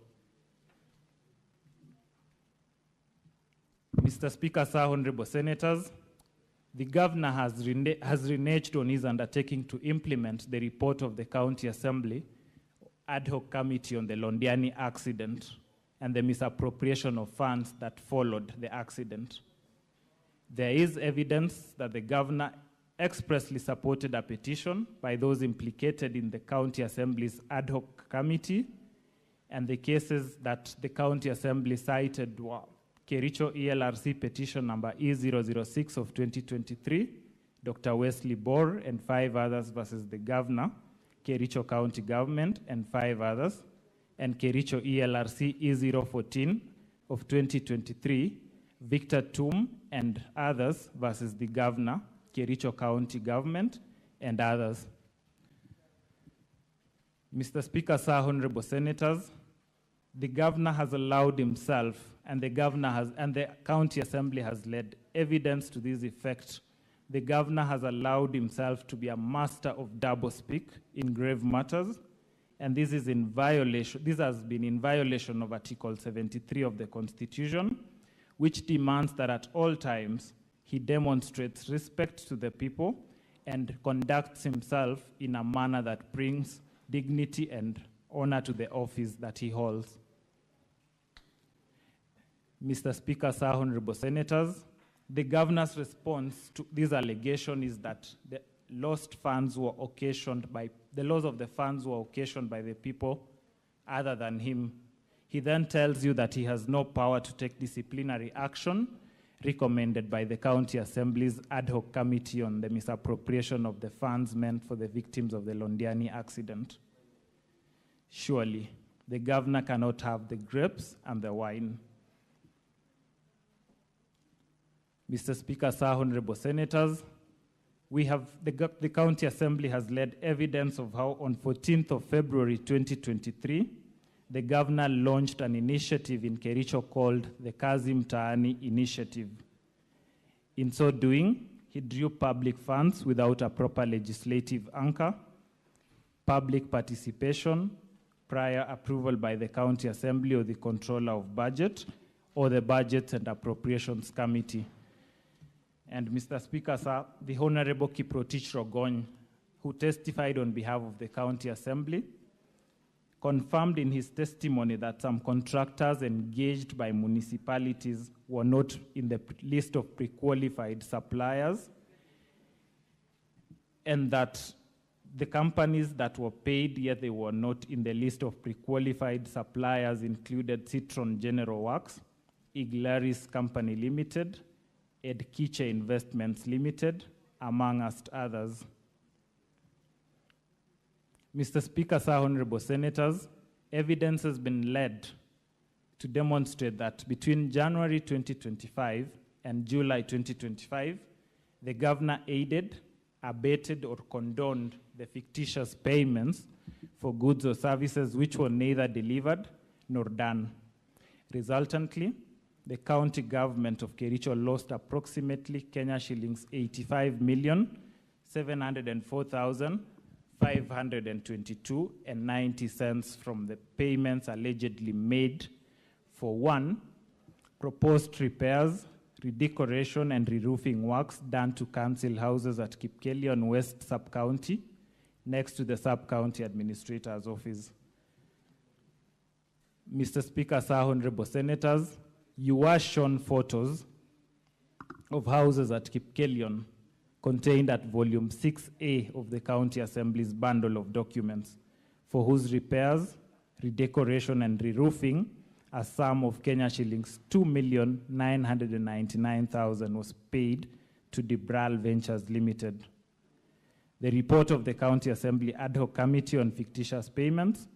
Mr. Speaker, sir, honorable senators, the governor has reneged on his undertaking to implement the report of the County Assembly ad hoc committee on the Londiani accident and the misappropriation of funds that followed the accident. There is evidence that the governor expressly supported a petition by those implicated in the County Assembly's ad hoc committee, and the cases that the County Assembly cited were Kericho ELRC petition number E006 of 2023, Dr. Wesley Bor and 5 others versus the governor, Kericho County Government and 5 others, and Kericho ELRC E014 of 2023, Victor Tum and others versus the governor, Kericho County Government and others. Mr. Speaker, sir, honorable senators, the governor has allowed himself, and the County Assembly has led evidence to this effect. The governor has allowed himself to be a master of doublespeak in grave matters, and this is in violation. This has been in violation of Article 73 of the Constitution, which demands that at all times he demonstrates respect to the people and conducts himself in a manner that brings dignity and honor to the office that he holds. Mr. Speaker, sir, honorable senators, the governor's response to this allegation is that the lost funds were occasioned by, the loss of the funds were occasioned by the people other than him. He then tells you that he has no power to take disciplinary action recommended by the County Assembly's ad hoc committee on the misappropriation of the funds meant for the victims of the Londiani accident. Surely, the governor cannot have the grapes and the wine. Mr. Speaker, sir, honorable senators, the County Assembly has led evidence of how on 14th of February 2023, the governor launched an initiative in Kericho called the Kazi Mtaani Initiative. In so doing, he drew public funds without a proper legislative anchor, public participation, prior approval by the County Assembly or the Controller of Budget, or the Budgets and Appropriations Committee. And Mr. Speaker, sir, the Honorable Kiprotich Rogony, who testified on behalf of the County Assembly, confirmed in his testimony that some contractors engaged by municipalities were not in the list of pre-qualified suppliers, and that the companies that were paid, yet they were not in the list of pre-qualified suppliers, included Citron General Works, Iglaris Company Limited, Edkiche Investments Limited, amongst others. Mr. Speaker, sir, honorable senators, evidence has been led to demonstrate that between January 2025 and July 2025, the governor aided, abated, or condoned the fictitious payments for goods or services which were neither delivered nor done. Resultantly, the county government of Kericho lost approximately Kenya shillings 85,704,522.90 from the payments allegedly made for 1, proposed repairs, redecoration and re-roofing works done to council houses at Kipkelion West Sub-County, next to the Sub-County Administrator's Office. Mr. Speaker, sir, honorable senators, you were shown photos of houses at Kipkelion contained at volume 6A of the County Assembly's bundle of documents, for whose repairs, redecoration and re-roofing a sum of Kenya shillings 2,999,000 was paid to Debral Ventures Limited. The report of the County Assembly Ad hoc Committee on Fictitious Payments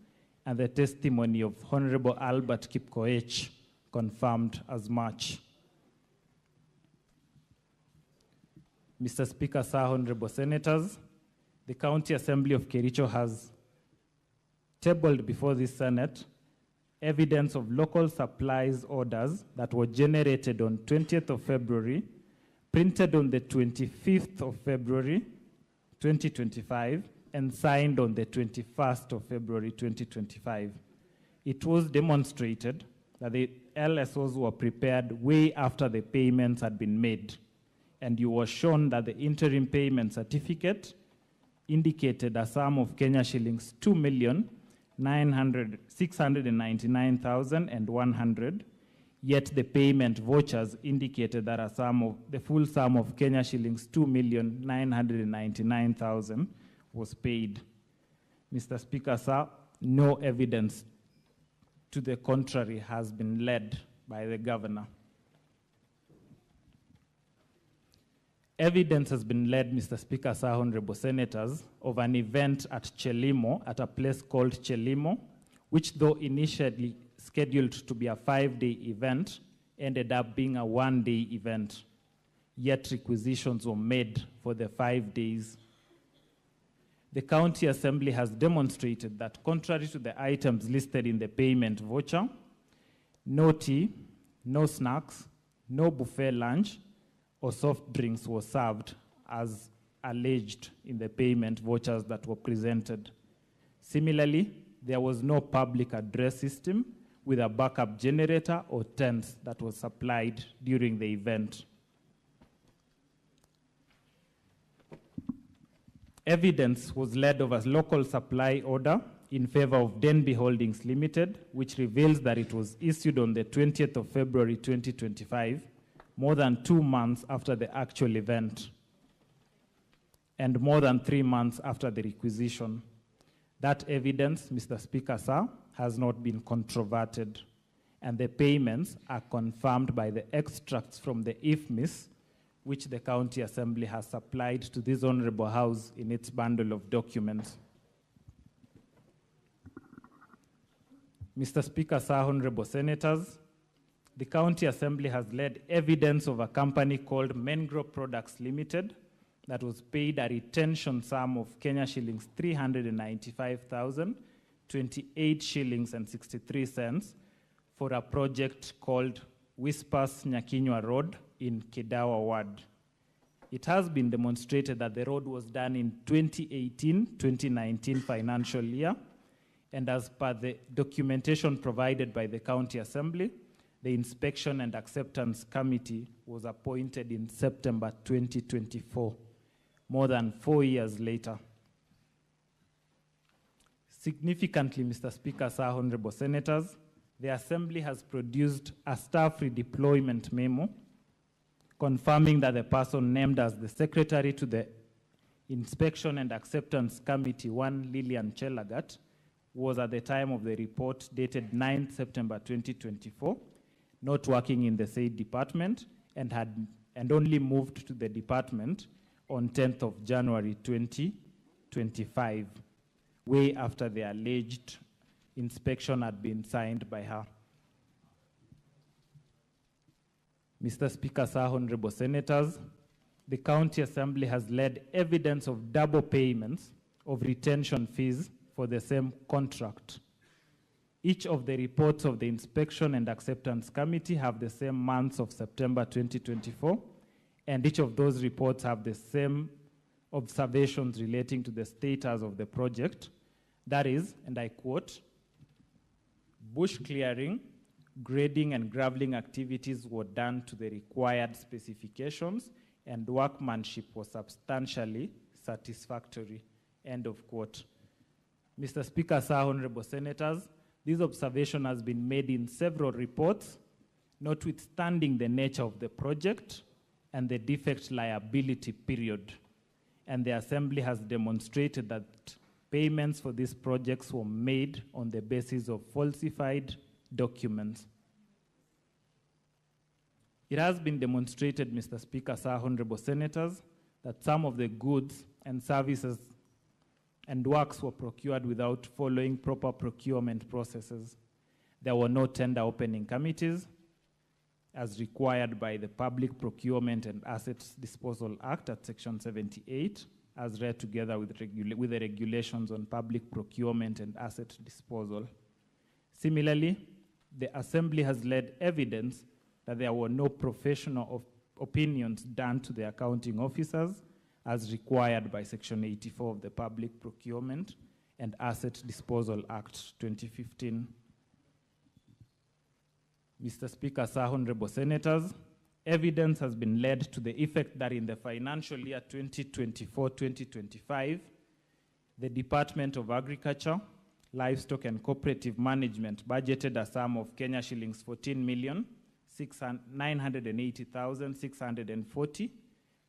and the testimony of Honorable Albert Kipkoech confirmed as much. Mr. Speaker, sir, honorable senators, the County Assembly of Kericho has tabled before the Senate evidence of local supplies orders that were generated on 20th of February, printed on the 25th of February, 2025, and signed on the 21st of February, 2025. It was demonstrated that the LSOs were prepared way after the payments had been made, and you were shown that the interim payment certificate indicated a sum of Kenya shillings 2,699,100, yet the payment vouchers indicated that the full sum of Kenya shillings 2,999,000 was paid. Mr. Speaker, sir, no evidence to the contrary has been led by the governor. Evidence has been led, Mr. Speaker, sir, honorable senators, of an event at Chelimo, at a place called Chelimo, which though initially scheduled to be a 5-day event, ended up being a 1-day event. Yet requisitions were made for the 5 days. The County Assembly has demonstrated that contrary to the items listed in the payment voucher, no tea, no snacks, no buffet lunch, or soft drinks were served as alleged in the payment vouchers that were presented. Similarly, there was no public address system with a backup generator or tents that was supplied during the event. Evidence was led of a local supply order in favor of Denby Holdings Limited, which reveals that it was issued on the 20th of February 2025, more than 2 months after the actual event, and more than 3 months after the requisition. That evidence, Mr. Speaker, sir, has not been controverted, and the payments are confirmed by the extracts from the IFMIS, which the County Assembly has supplied to this Honorable House in its bundle of documents. Mr. Speaker, sir, Honorable Senators, the County Assembly has led evidence of a company called Mengro Products Limited that was paid a retention sum of Kenya shillings 395,028 shillings and 63 cents for a project called Whispers Nyakinywa Road in Kidawa Ward. It has been demonstrated that the road was done in 2018-2019 financial year, and as per the documentation provided by the County Assembly, the Inspection and Acceptance Committee was appointed in September 2024, more than 4 years later. Significantly, Mr. Speaker, sir, Honorable Senators, the Assembly has produced a staff redeployment memo confirming that the person named as the Secretary to the Inspection and Acceptance Committee, one Lillian Chelagat, was at the time of the report dated 9th September 2024, not working in the said department and only moved to the department on 10th of January 2025, way after the alleged inspection had been signed by her. Mr. Speaker, sir, Honorable Senators, the County Assembly has led evidence of double payments of retention fees for the same contract. Each of the reports of the Inspection and Acceptance Committee have the same months of September 2024, and each of those reports have the same observations relating to the status of the project. That is, and I quote, bush clearing, grading and graveling activities were done to the required specifications and workmanship was substantially satisfactory, end of quote. Mr. Speaker, sir, Honorable Senators, this observation has been made in several reports, notwithstanding the nature of the project and the defect liability period. And the Assembly has demonstrated that payments for these projects were made on the basis of falsified documents. It has been demonstrated, Mr. Speaker, sir, Honorable Senators, that some of the goods and services and works were procured without following proper procurement processes. There were no tender opening committees, as required by the Public Procurement and Assets Disposal Act at Section 78, as read together with the regulations on public procurement and asset disposal. Similarly, the Assembly has led evidence that there were no professional opinions done to the accounting officers as required by Section 84 of the Public Procurement and Asset Disposal Act 2015. Mr. Speaker, sir, Honorable Senators, evidence has been led to the effect that in the financial year 2024-2025, the Department of Agriculture, Livestock and Cooperative Management budgeted a sum of Kenya shillings 14,980,640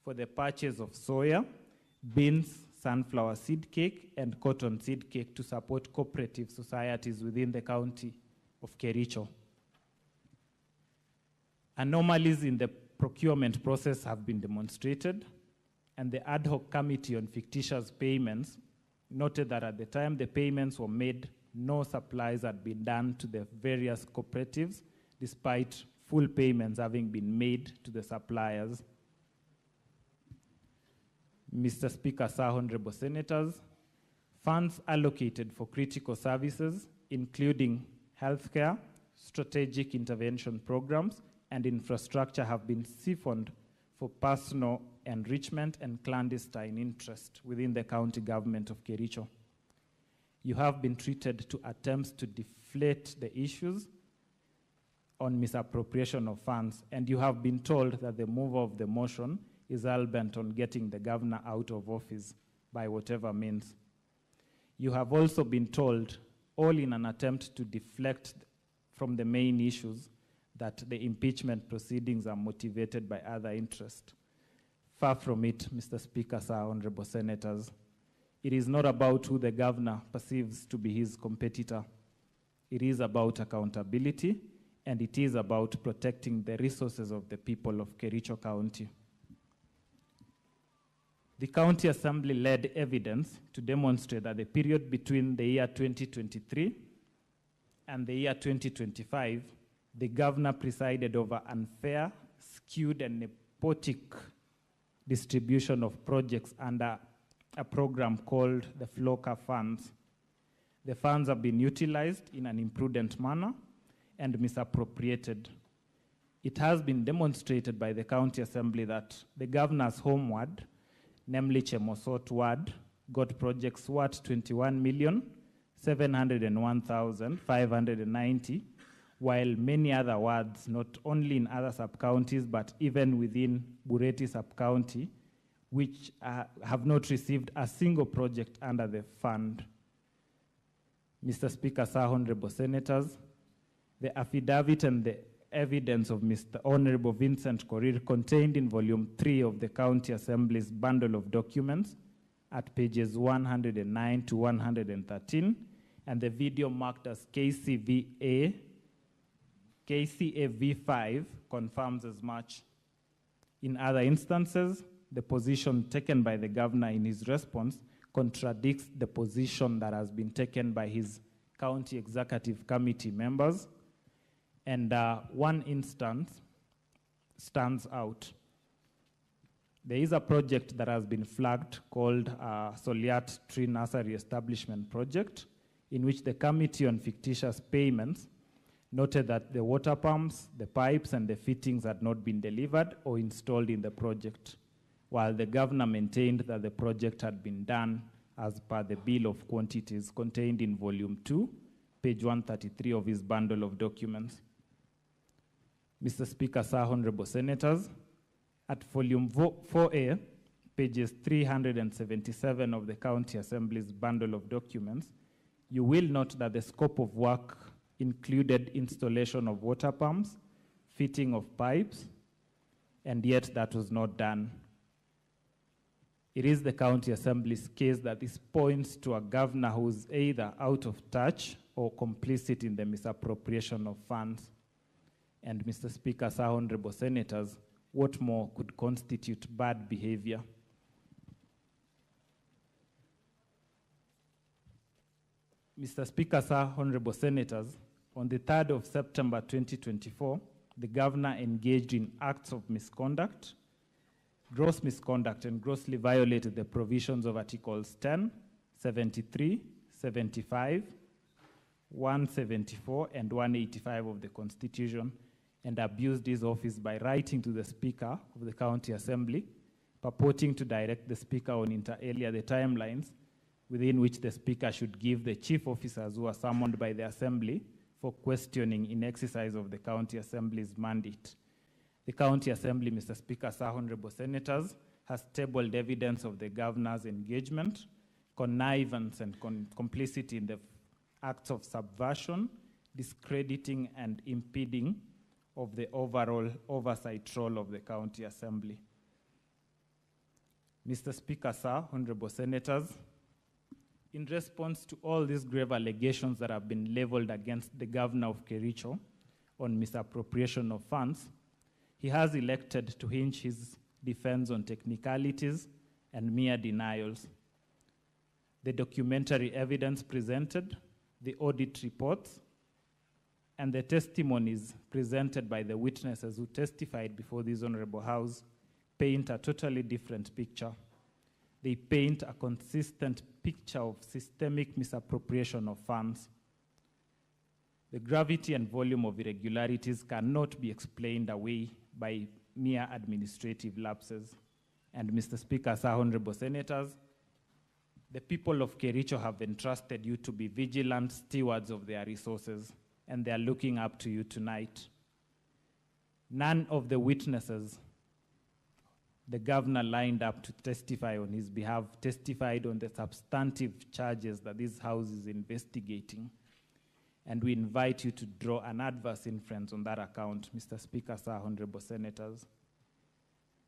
for the purchase of soya, beans, sunflower seed cake, and cotton seed cake to support cooperative societies within the county of Kericho. Anomalies in the procurement process have been demonstrated, and the ad hoc committee on fictitious payments noted that at the time the payments were made, no supplies had been done to the various cooperatives, despite full payments having been made to the suppliers. Mr. Speaker, sir, Honorable Senators, funds allocated for critical services, including healthcare, strategic intervention programs, and infrastructure have been siphoned for personal enrichment and clandestine interest within the county government of Kericho. You have been treated to attempts to deflate the issues on misappropriation of funds, and you have been told that the mover of the motion is hell-bent on getting the governor out of office by whatever means. You have also been told, all in an attempt to deflect from the main issues, that the impeachment proceedings are motivated by other interests. Far from it, Mr. Speaker, sir, honorable senators. It is not about who the governor perceives to be his competitor. It is about accountability, and it is about protecting the resources of the people of Kericho County. The County Assembly led evidence to demonstrate that the period between the year 2023 and the year 2025, the governor presided over unfair, skewed, and nepotic distribution of projects under a program called the FLOCA funds. The funds have been utilized in an imprudent manner and misappropriated. It has been demonstrated by the County Assembly that the governor's home ward, namely Chemosot ward, got projects worth 21,701,590, while many other wards, not only in other sub-counties, but even within Bureti sub-county, which have not received a single project under the fund. Mr. Speaker, sir, honorable senators, the affidavit and the evidence of Mr. Honorable Vincent Korir contained in volume 3 of the County Assembly's bundle of documents at pages 109 to 113, and the video marked as KCAV5 confirms as much. In other instances, the position taken by the governor in his response contradicts the position that has been taken by his county executive committee members, and one instance stands out. There is a project that has been flagged called Soliat Tree Nursery Establishment Project, in which the Committee on Fictitious Payments noted that the water pumps, the pipes, and the fittings had not been delivered or installed in the project, while the governor maintained that the project had been done as per the bill of quantities contained in volume 2, page 133 of his bundle of documents. Mr. Speaker, sir, honorable senators, at volume 4A, pages 377 of the County Assembly's bundle of documents, you will note that the scope of work included installation of water pumps, fitting of pipes, and yet that was not done. It is the County Assembly's case that this points to a governor who is either out of touch or complicit in the misappropriation of funds. And Mr. Speaker, sir, honorable senators, what more could constitute bad behavior? Mr. Speaker, sir, honorable senators, on the 3rd of September 2024, the governor engaged in acts of misconduct, gross misconduct, and grossly violated the provisions of Articles 10, 73, 75, 174, and 185 of the Constitution, and abused his office by writing to the Speaker of the County Assembly, purporting to direct the Speaker on inter alia the timelines within which the Speaker should give the chief officers who are summoned by the Assembly for questioning in exercise of the County Assembly's mandate. The County Assembly, Mr. Speaker, sir, honorable senators, has tabled evidence of the governor's engagement, connivance, and complicity in the acts of subversion, discrediting, and impeding of the overall oversight role of the County Assembly. Mr. Speaker, sir, honorable senators, in response to all these grave allegations that have been leveled against the governor of Kericho on misappropriation of funds, he has elected to hinge his defense on technicalities and mere denials. The documentary evidence presented, the audit reports, and the testimonies presented by the witnesses who testified before this Honorable House paint a totally different picture. They paint a consistent picture of systemic misappropriation of funds. The gravity and volume of irregularities cannot be explained away by mere administrative lapses. And Mr. Speaker, sir, honorable senators, The people of Kericho have entrusted you to be vigilant stewards of their resources, and they are looking up to you tonight. None of the witnesses the governor lined up to testify on his behalf testified on the substantive charges that this House is investigating. And we invite you to draw an adverse inference on that account, Mr. Speaker, sir, honorable senators.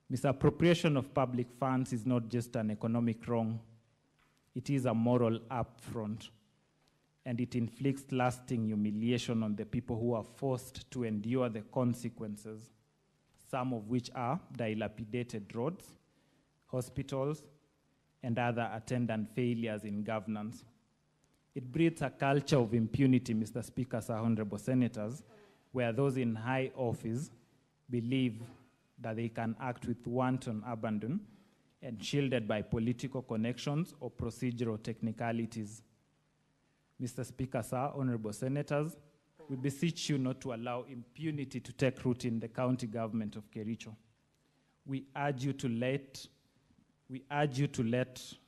Misappropriation of public funds is not just an economic wrong, it is a moral affront, and it inflicts lasting humiliation on the people who are forced to endure the consequences, some of which are dilapidated roads, hospitals, and other attendant failures in governance. It breeds a culture of impunity, Mr. Speaker, sir, honorable senators, where those in high office believe that they can act with wanton abandon and shielded by political connections or procedural technicalities. Mr. Speaker, sir, honorable senators, we beseech you not to allow impunity to take root in the county government of Kericho. We urge you to let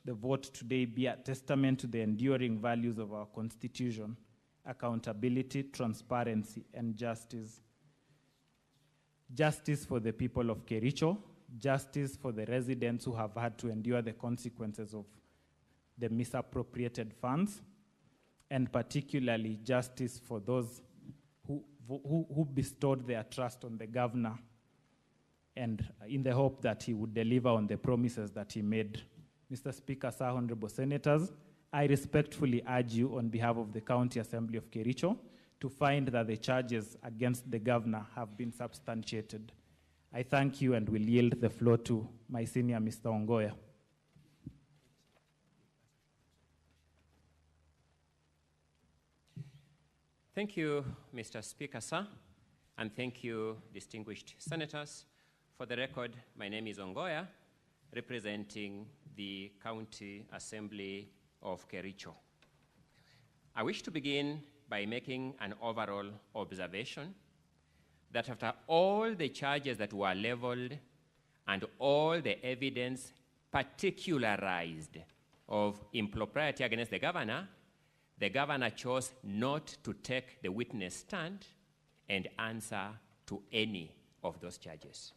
the vote today be a testament to the enduring values of our Constitution: accountability, transparency, and justice. Justice for the people of Kericho, justice for the residents who have had to endure the consequences of the misappropriated funds, and particularly justice for those who bestowed their trust on the governor and in the hope that he would deliver on the promises that he made. Mr. Speaker, sir, honorable senators, I respectfully urge you on behalf of the County Assembly of Kericho to find that the charges against the governor have been substantiated. I thank you and will yield the floor to my senior, Mr. Ongoya. Thank you, Mr. Speaker, sir, and thank you, distinguished senators. For the record, my name is Ongoya, representing the County Assembly of Kericho. I wish to begin by making an overall observation that after all the charges that were leveled and all the evidence particularized of impropriety against the governor chose not to take the witness stand and answer to any of those charges.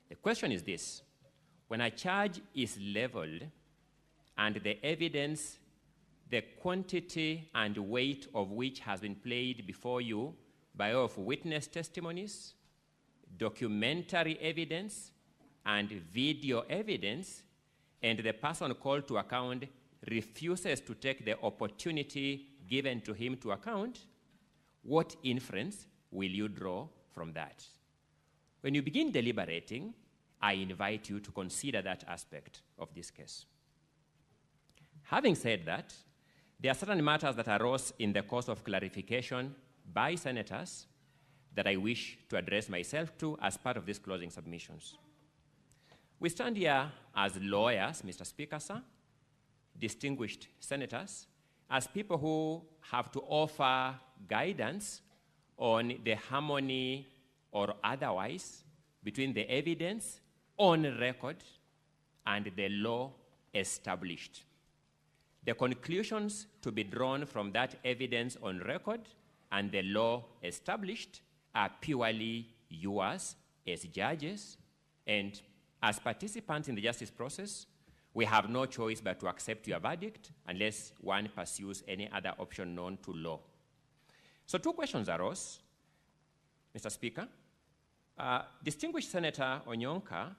The question is this: when a charge is leveled and the evidence, the quantity and weight of which has been played before you by way of witness testimonies, documentary evidence, and video evidence, and the person called to account refuses to take the opportunity given to him to account, what inference will you draw from that? When you begin deliberating, I invite you to consider that aspect of this case. Having said that, there are certain matters that arose in the course of clarification by senators that I wish to address myself to as part of these closing submissions. We stand here as lawyers, Mr. Speaker, sir, distinguished senators, as people who have to offer guidance on the harmony or otherwise between the evidence on record and the law established. The conclusions to be drawn from that evidence on record and the law established are purely yours as judges, and as participants in the justice process, we have no choice but to accept your verdict unless one pursues any other option known to law. So two questions arose, Mr. Speaker. Distinguished Senator Onyonka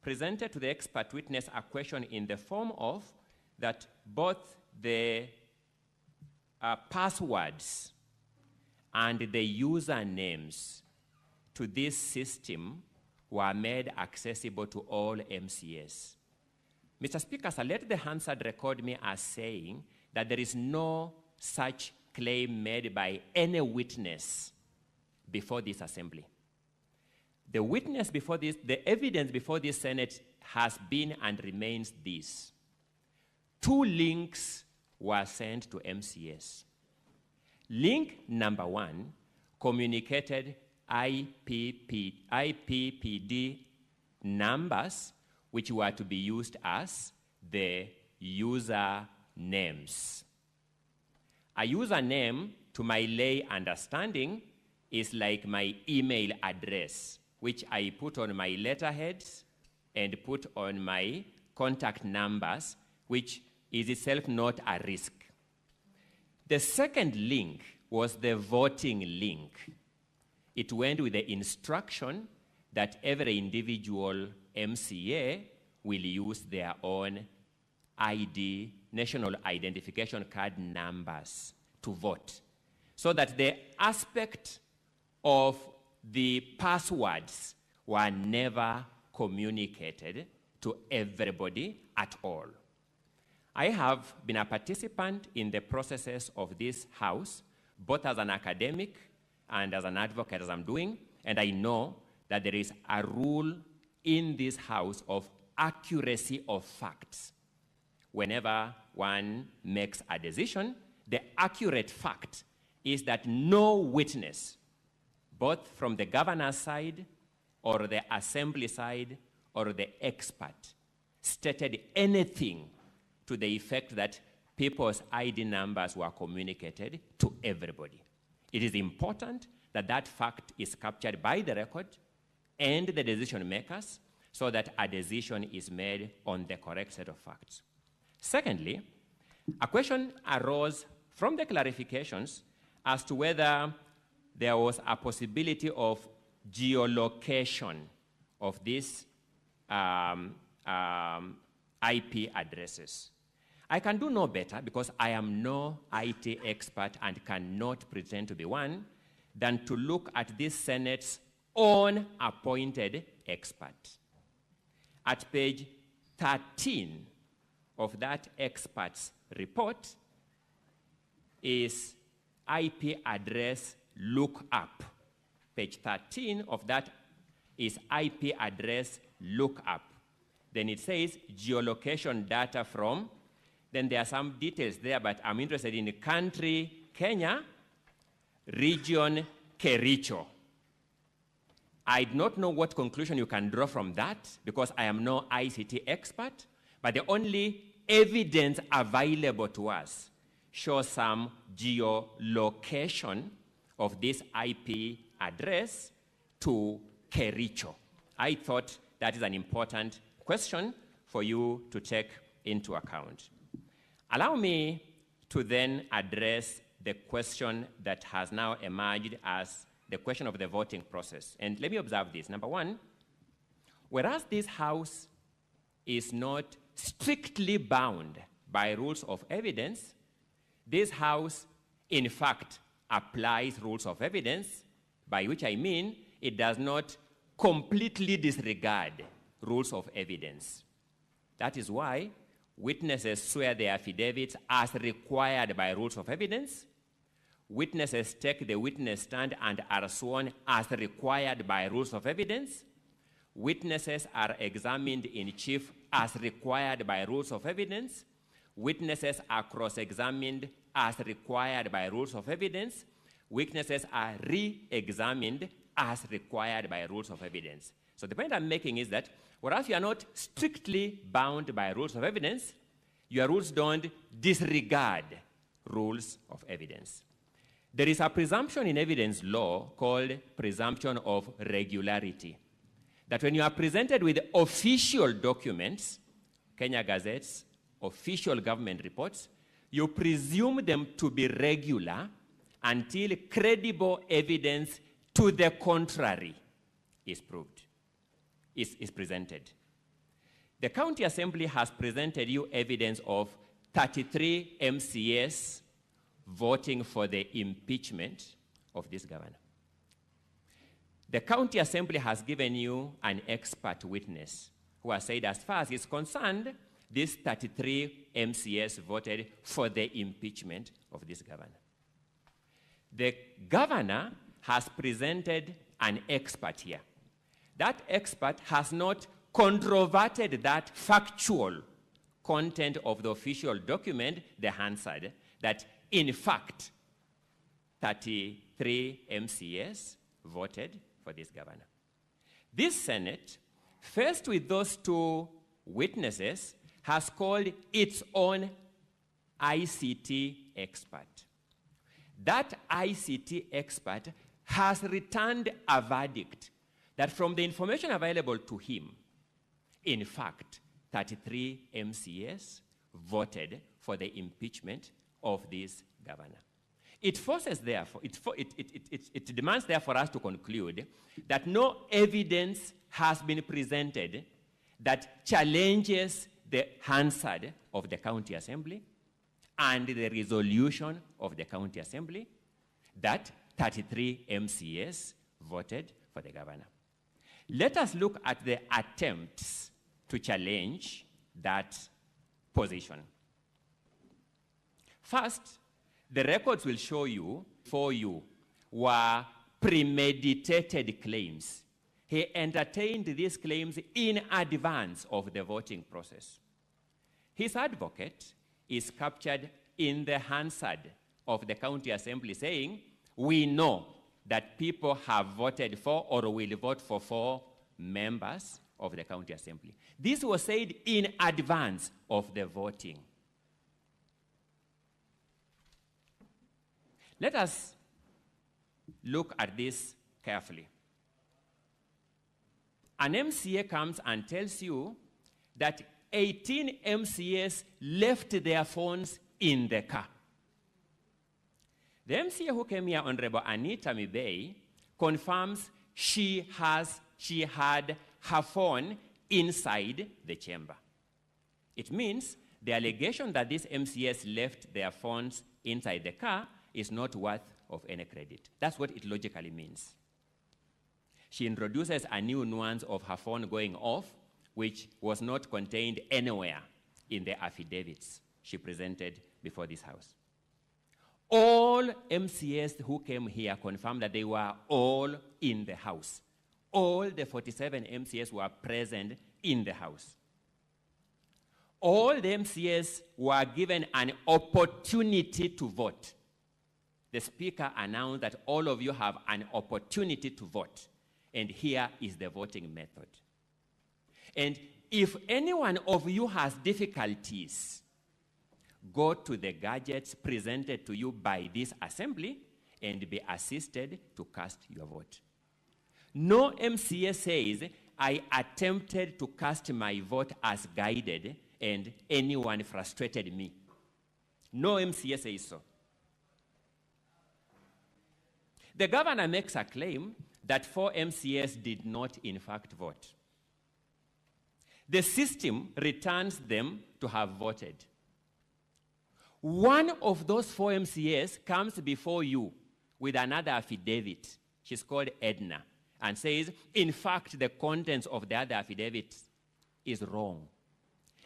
presented to the expert witness a question in the form of that both the passwords and the usernames to this system were made accessible to all MCAs. Mr. Speaker, sir, let the Hansard record me as saying that there is no such claim made by any witness before this assembly. The witness before this, the evidence before this Senate has been and remains this. 2 links were sent to MCAs. Link number 1 communicated IPPD numbers which were to be used as the user names. A username, to my lay understanding, is like my email address, which I put on my letterheads and put on my contact numbers, which is itself not a risk. The second link was the voting link. It went with the instruction that every individual MCA will use their own ID, national identification card numbers, to vote, so that the aspect of the passwords were never communicated to everybody at all. I have been a participant in the processes of this House, both as an academic and as an advocate, as I'm doing, and I know that there is a rule in this House of accuracy of facts. Whenever one makes a decision, the accurate fact is that no witness, both from the governor's side or the assembly side or the expert, stated anything to the effect that people's ID numbers were communicated to everybody. It is important that that fact is captured by the record and the decision makers so that a decision is made on the correct set of facts. Secondly, a question arose from the clarifications as to whether there was a possibility of geolocation of these IP addresses. I can do no better, because I am no IT expert and cannot pretend to be one, than to look at this Senate's own appointed expert. At page 13 of that expert's report is IP address lookup. Page 13 of that is IP address lookup. Then it says geolocation data from, then there are some details there, but I'm interested in the country, Kenya, region, Kericho. I do not know what conclusion you can draw from that, because I am no ICT expert, but the only evidence available to us shows some geolocation of this IP address to Kericho. I thought that is an important question for you to take into account. Allow me to then address the question that has now emerged as the question of the voting process. And let me observe this. Number one, whereas this House is not strictly bound by rules of evidence, this House, in fact, applies rules of evidence, by which I mean it does not completely disregard rules of evidence. That is why witnesses swear their affidavits as required by rules of evidence. Witnesses take the witness stand and are sworn as required by rules of evidence. Witnesses are examined in chief as required by rules of evidence. Witnesses are cross-examined as required by rules of evidence. Witnesses are re-examined as required by rules of evidence. So the point I'm making is that whereas you are not strictly bound by rules of evidence, your rules don't disregard rules of evidence. There is a presumption in evidence law called presumption of regularity, that when you are presented with official documents, Kenya Gazette's official government reports, you presume them to be regular until credible evidence to the contrary is proved, is presented. The County Assembly has presented you evidence of 33 MCAs voting for the impeachment of this governor. The County Assembly has given you an expert witness who has said, as far as is concerned, these 33 MCAs voted for the impeachment of this governor. The governor has presented an expert here. That expert has not controverted that factual content of the official document, the Hansard, that in fact 33 MCAs voted for this governor. This Senate, faced with those two witnesses, has called its own ICT expert. That ICT expert has returned a verdict that from the information available to him, in fact, 33 MCAs voted for the impeachment of this governor. It forces, therefore, it demands, therefore, us to conclude that no evidence has been presented that challenges the Hansard of the County Assembly and the resolution of the County Assembly that 33 MCAs voted for the governor. Let us look at the attempts to challenge that position. First, the records will show you, for you, were premeditated claims. He entertained these claims in advance of the voting process. His advocate is captured in the Hansard of the County Assembly saying, we know that people have voted for or will vote for 4 members of the County Assembly. This was said in advance of the voting. Let us look at this carefully. An MCA comes and tells you that 18 MCAs left their phones in the car. The MCA who came here, Honorable Anita Mibei, confirms she had her phone inside the chamber. It means the allegation that these MCAs left their phones inside the car is not worth of any credit. That's what it logically means. She introduces a new nuance of her phone going off, which was not contained anywhere in the affidavits she presented before this House. All MCAs who came here confirmed that they were all in the House. All the 47 MCAs were present in the House. All the MCAs were given an opportunity to vote. The Speaker announced that all of you have an opportunity to vote, and here is the voting method. And if any one of you has difficulties, go to the gadgets presented to you by this assembly and be assisted to cast your vote. No MCA says, I attempted to cast my vote as guided and anyone frustrated me. No MCA says so. The governor makes a claim that 4 MCAs did not in fact vote. The system returns them to have voted. One of those 4 MCAs comes before you with another affidavit. She's called Edna, and says, in fact, the contents of the other affidavit is wrong.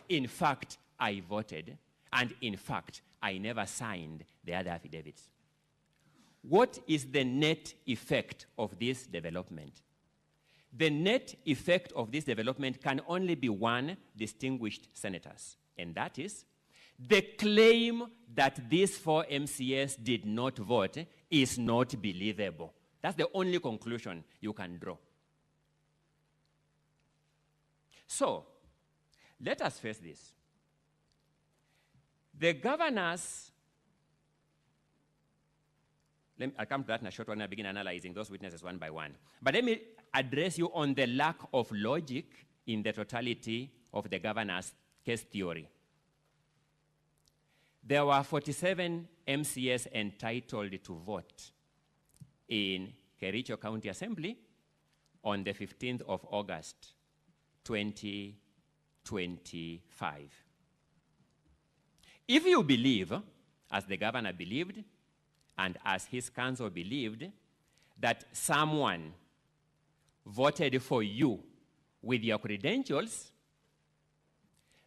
In fact, I voted, and in fact, I never signed the other affidavits. What is the net effect of this development? The net effect of this development can only be one distinguished senators, and that is the claim that these 4 MCAs did not vote is not believable. That's the only conclusion you can draw. So, let us face this. The governors, I'll come to that in a short while and I'll begin analyzing those witnesses one by one. But let me address you on the lack of logic in the totality of the governor's case theory. There were 47 MCAs entitled to vote in Kericho County Assembly on the 15th of August, 2025. If you believe, as the governor believed, and as his council believed, that someone voted for you with your credentials,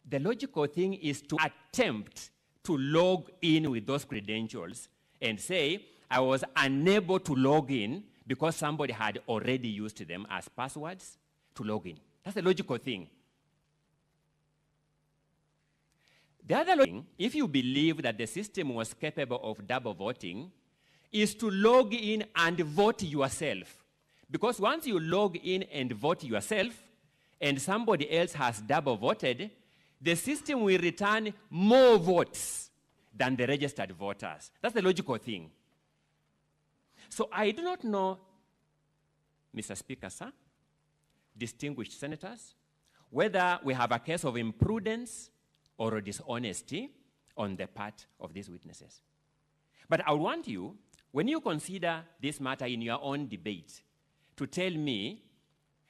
the logical thing is to attempt to log in with those credentials and say, I was unable to log in because somebody had already used them as passwords to log in. That's the logical thing. The other thing, if you believe that the system was capable of double voting, is to log in and vote yourself. Because once you log in and vote yourself, and somebody else has double voted, the system will return more votes than the registered voters. That's the logical thing. So I do not know, Mr. Speaker, sir, distinguished senators, whether we have a case of imprudence or dishonesty on the part of these witnesses. But I want you, when you consider this matter in your own debate, to tell me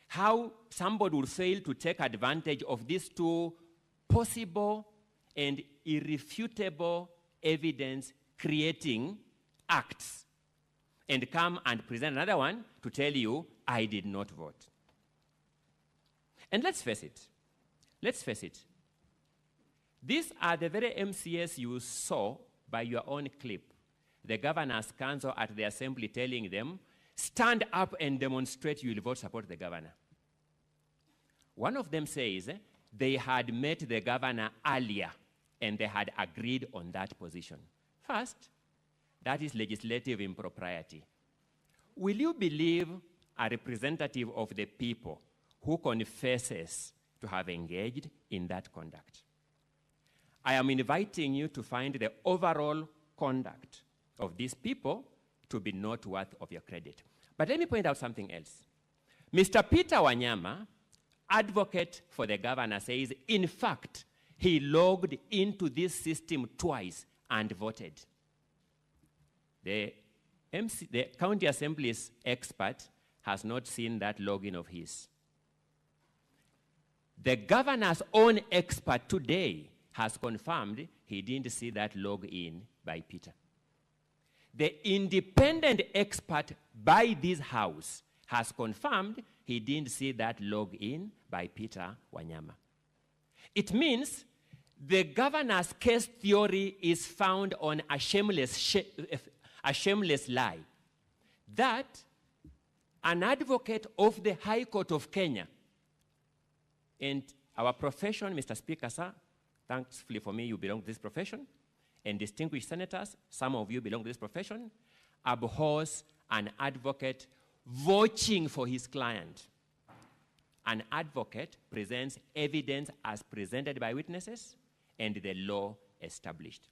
how somebody will fail to take advantage of these two possible and irrefutable evidence creating acts and come and present another one to tell you, I did not vote. And let's face it, these are the very MCAs you saw by your own clip, the governor's council at the assembly telling them, stand up and demonstrate you will vote support the governor. One of them says they had met the governor earlier and they had agreed on that position. First, that is legislative impropriety. Will you believe a representative of the people who confesses to have engaged in that conduct? I am inviting you to find the overall conduct of these people to be not worth of your credit. But let me point out something else. Mr. Peter Wanyama, advocate for the governor, says, in fact, he logged into this system twice and voted. The county assembly's expert has not seen that login of his. The governor's own expert today has confirmed he didn't see that login by Peter. The independent expert by this house has confirmed he didn't see that login by Peter Wanyama. It means the governor's case theory is found on a shameless lie that an advocate of the High Court of Kenya, and our profession, Mr. Speaker, sir, thankfully for me, you belong to this profession, and distinguished senators, some of you belong to this profession, abhors an advocate vouching for his client. An advocate presents evidence as presented by witnesses and the law established.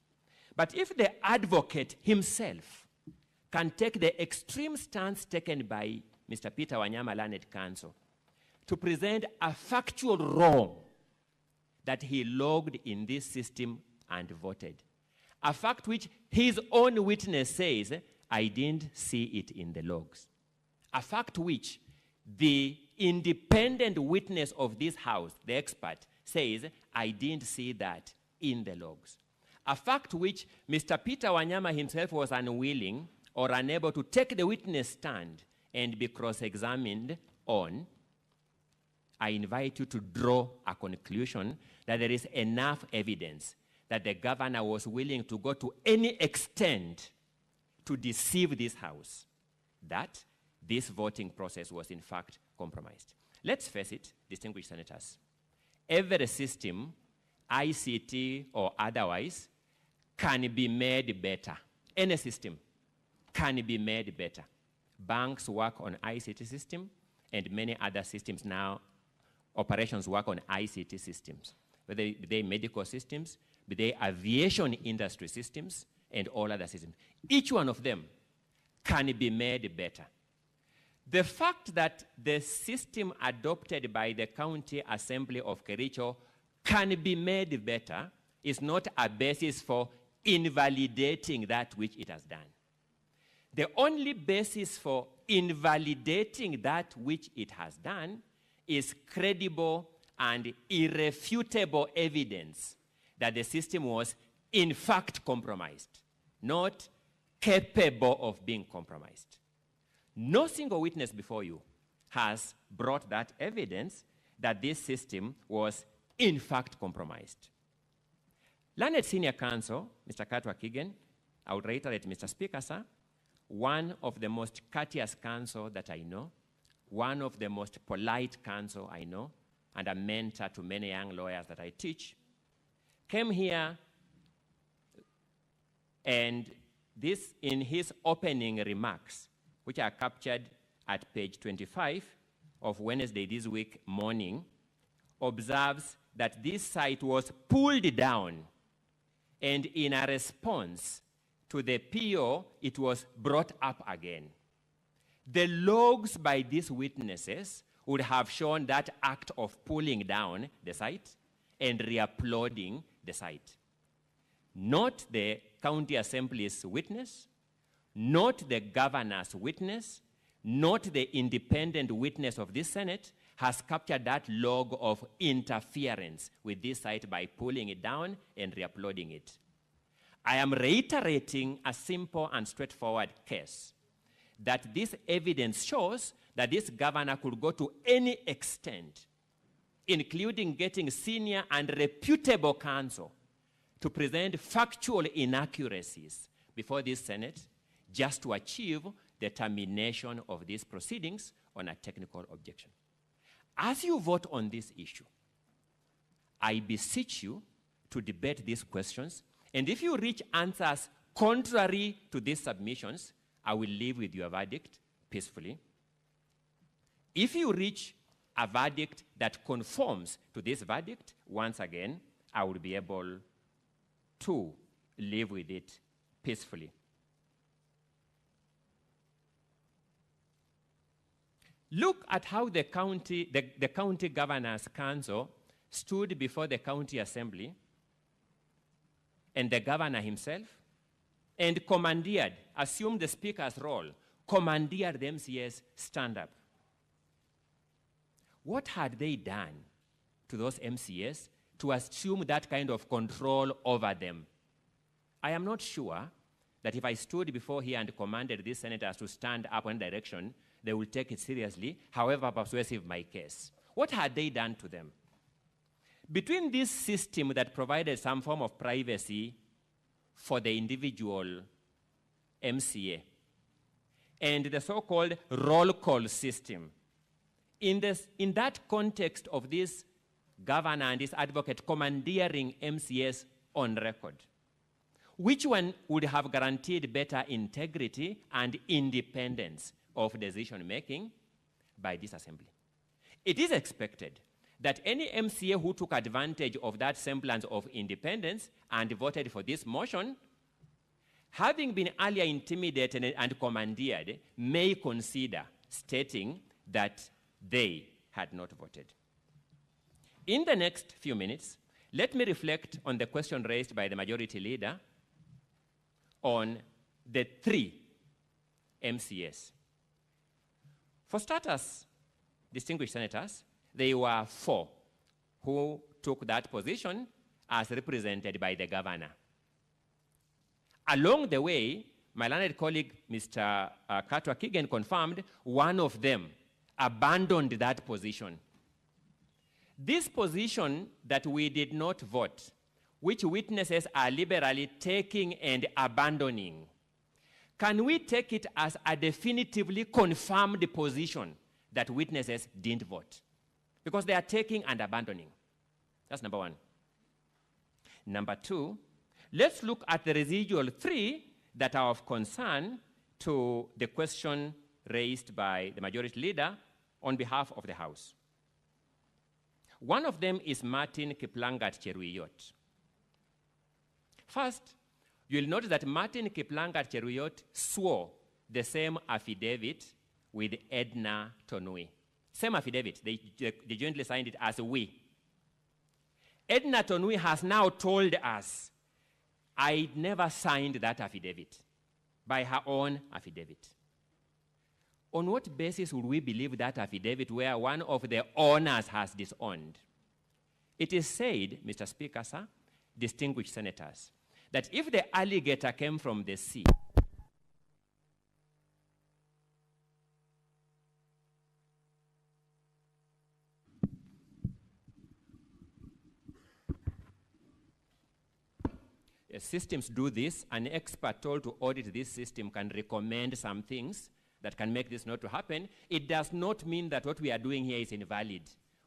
But if the advocate himself can take the extreme stance taken by Mr. Peter Wanyama Learned Counsel to present a factual wrong that he logged in this system and voted, a fact which his own witness says, I didn't see it in the logs. A fact which the independent witness of this house, the expert, says, I didn't see that in the logs. A fact which Mr. Peter Wanyama himself was unwilling or unable to take the witness stand and be cross-examined on. I invite you to draw a conclusion that there is enough evidence that the governor was willing to go to any extent to deceive this house, that this voting process was in fact compromised. Let's face it, distinguished senators, every system, ICT or otherwise, can be made better. Any system can be made better. Banks work on ICT system, and many other systems now, operations work on ICT systems, whether they medical systems, be they aviation industry systems, and all other systems. Each one of them can be made better. The fact that the system adopted by the County Assembly of Kericho can be made better is not a basis for invalidating that which it has done. The only basis for invalidating that which it has done is credible and irrefutable evidence that the system was in fact compromised, not capable of being compromised. No single witness before you has brought that evidence that this system was in fact compromised. Learned Senior Counsel, Mr. Katwa Kigen, I would reiterate, Mr. Speaker, sir, one of the most courteous counsel that I know, one of the most polite counsel I know, and a mentor to many young lawyers that I teach, came here and this, in his opening remarks, which are captured at page 25 of Wednesday this week morning, observes that this site was pulled down, and in a response to the PO, it was brought up again. The logs by these witnesses would have shown that act of pulling down the site and re-uploading the site. Not the county assembly's witness, not the governor's witness, not the independent witness of this Senate has captured that log of interference with this site by pulling it down and re-uploading it. I am reiterating a simple and straightforward case that this evidence shows that this governor could go to any extent, including getting senior and reputable counsel to present factual inaccuracies before this Senate just to achieve the termination of these proceedings on a technical objection. As you vote on this issue, I beseech you to debate these questions, and if you reach answers contrary to these submissions, I will leave with your verdict peacefully. If you reach a verdict that conforms to this verdict, once again, I will be able to live with it peacefully. Look at how the county governor's council stood before the county assembly and the governor himself and commandeered, assumed the speaker's role, commandeered the MCAs stand up. What had they done to those MCAs to assume that kind of control over them? I am not sure that if I stood before here and commanded these senators to stand up in direction, they will take it seriously, however persuasive my case. What had they done to them? Between this system that provided some form of privacy for the individual MCA and the so-called roll call system, in that context of this governor and this advocate commandeering MCAs on record, which one would have guaranteed better integrity and independence of decision-making by this assembly? It is expected that any MCA who took advantage of that semblance of independence and voted for this motion, having been earlier intimidated and commandeered, may consider stating that they had not voted. In the next few minutes, let me reflect on the question raised by the majority leader on the 3 MCAs. For starters, distinguished senators, there were 4 who took that position as represented by the governor. Along the way, my learned colleague, Mr. Katwa Kigen, confirmed one of them abandoned that position. This position that we did not vote, which witnesses are liberally taking and abandoning, can we take it as a definitively confirmed position that witnesses didn't vote? Because they are taking and abandoning. That's number 1. Number 2, let's look at the residual 3 that are of concern to the question raised by the majority leader on behalf of the House. One of them is Martin Kiplangat Cheruyot. First, you'll notice that Martin Kiplangat Cheruyot swore the same affidavit with Edna Tonui. Same affidavit, they jointly signed it as we. Edna Tonui has now told us, I never signed that affidavit, by her own affidavit. On what basis would we believe that affidavit where one of the owners has disowned? It is said, Mr. Speaker, sir, distinguished senators, that if the alligator came from the sea, systems do this, an expert told to audit this system can recommend some things that can make this not to happen. It does not mean that what we are doing here is invalid.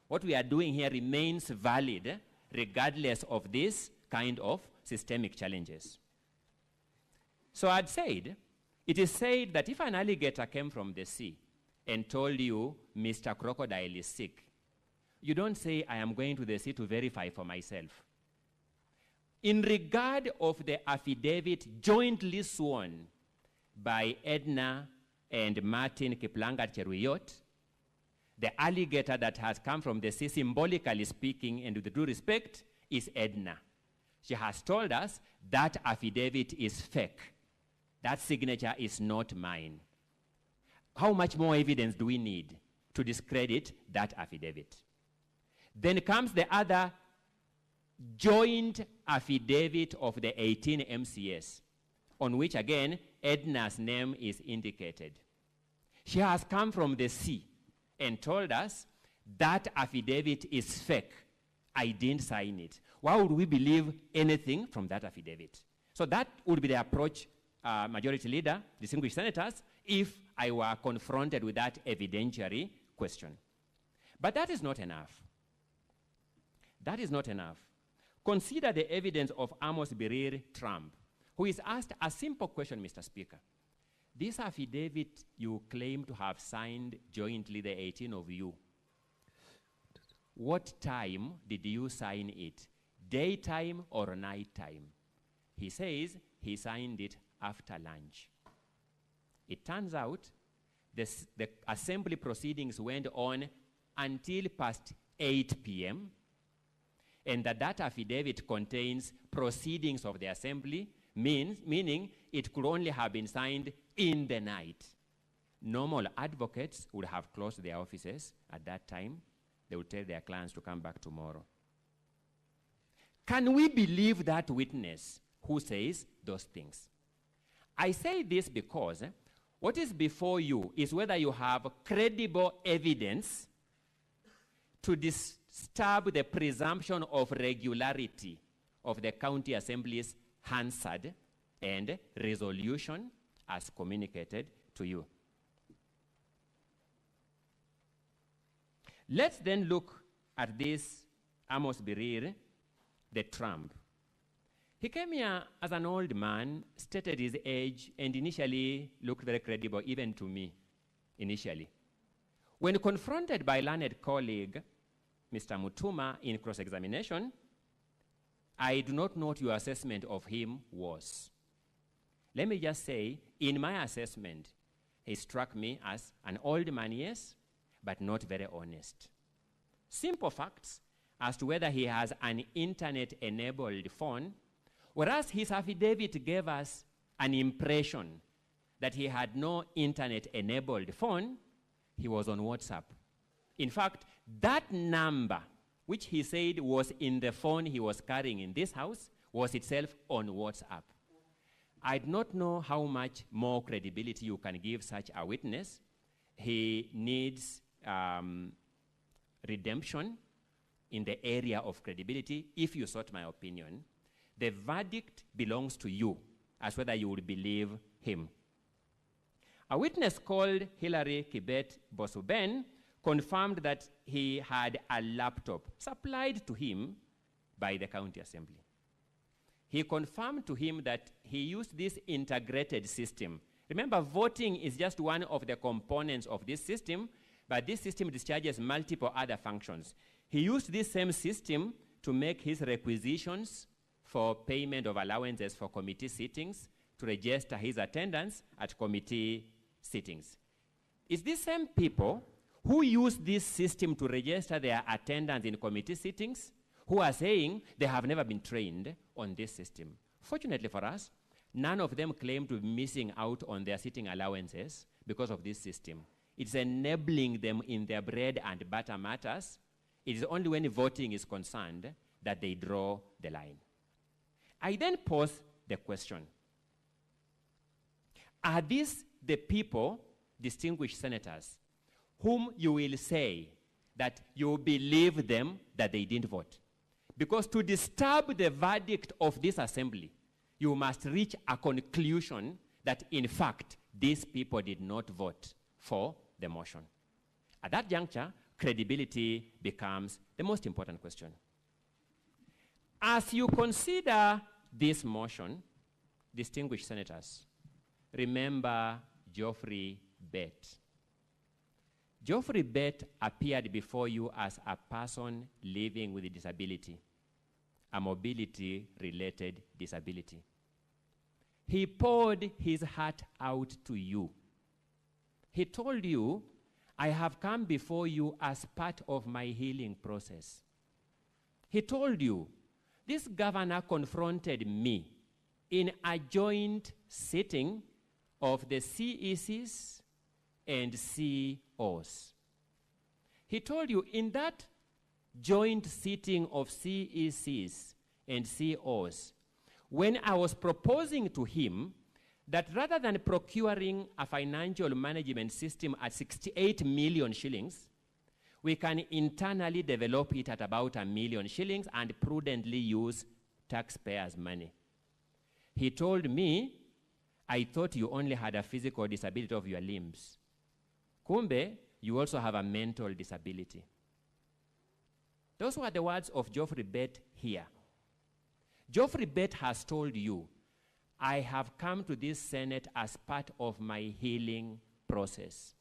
What we are doing here remains valid regardless of this kind of systemic challenges. So I'd said, it is said that if an alligator came from the sea and told you Mr. Crocodile is sick, you don't say, I am going to the sea to verify for myself. In regard of the affidavit jointly sworn by Edna and Martin Kiplangat Cheruyot, the alligator that has come from the sea, symbolically speaking, and with due respect, is Edna. She has told us that affidavit is fake. That signature is not mine. How much more evidence do we need to discredit that affidavit? Then comes the other joint affidavit of the 18 MCS, on which again Edna's name is indicated. She has come from the sea and told us that affidavit is fake. I didn't sign it. Why would we believe anything from that affidavit? So that would be the approach, Majority Leader, distinguished senators, if I were confronted with that evidentiary question. But that is not enough. That is not enough. Consider the evidence of Amos Birir Trump, who is asked a simple question, Mr. Speaker. This affidavit you claim to have signed jointly, the 18 of you, what time did you sign it? Daytime or nighttime? He says he signed it after lunch. It turns out the assembly proceedings went on until past 8 p.m., and that affidavit contains proceedings of the assembly, meaning it could only have been signed in the night. Normal advocates would have closed their offices at that time. They would tell their clients to come back tomorrow. Can we believe that witness who says those things? I say this because what is before you is whether you have credible evidence to disturb the presumption of regularity of the county assembly's Hansard and resolution as communicated to you. Let's then look at this Amos Birir, the Trump. He came here as an old man, stated his age, and initially looked very credible, even to me, initially. When confronted by learned colleague, Mr. Mutuma, in cross-examination, I do not know what your assessment of him was. Let me just say, in my assessment, he struck me as an old man, yes, but not very honest. Simple facts as to whether he has an internet-enabled phone, whereas his affidavit gave us an impression that he had no internet-enabled phone, he was on WhatsApp. In fact, that number, which he said was in the phone he was carrying in this house, was itself on WhatsApp. I do not know how much more credibility you can give such a witness. He needs redemption in the area of credibility. If you sought my opinion, the verdict belongs to you as whether you would believe him. A witness called Hilary Kibet Bosuben confirmed that he had a laptop supplied to him by the county assembly. He confirmed to him that he used this integrated system. Remember, voting is just one of the components of this system, but this system discharges multiple other functions. He used this same system to make his requisitions for payment of allowances for committee sittings, to register his attendance at committee sittings. It's these same people who use this system to register their attendance in committee sittings who are saying they have never been trained on this system. Fortunately for us, none of them claim to be missing out on their sitting allowances because of this system. It's enabling them in their bread and butter matters. It is only when voting is concerned that they draw the line. I then pose the question, are these the people, distinguished senators, whom you will say that you believe them that they didn't vote? Because to disturb the verdict of this assembly, you must reach a conclusion that, in fact, these people did not vote for the motion. At that juncture, credibility becomes the most important question. As you consider this motion, distinguished senators, remember Geoffrey Bett. Geoffrey Bett appeared before you as a person living with a disability, a mobility-related disability. He poured his heart out to you. He told you, I have come before you as part of my healing process. He told you, this governor confronted me in a joint sitting of the CECs and COs. He told you in that joint sitting of CECs and COs, when I was proposing to him that rather than procuring a financial management system at 68 million shillings, we can internally develop it at about 1 million shillings and prudently use taxpayers' money. He told me, I thought you only had a physical disability of your limbs. Kumbe, you also have a mental disability. Those were the words of Geoffrey Bett here. Geoffrey Bett has told you, I have come to this Senate as part of my healing process.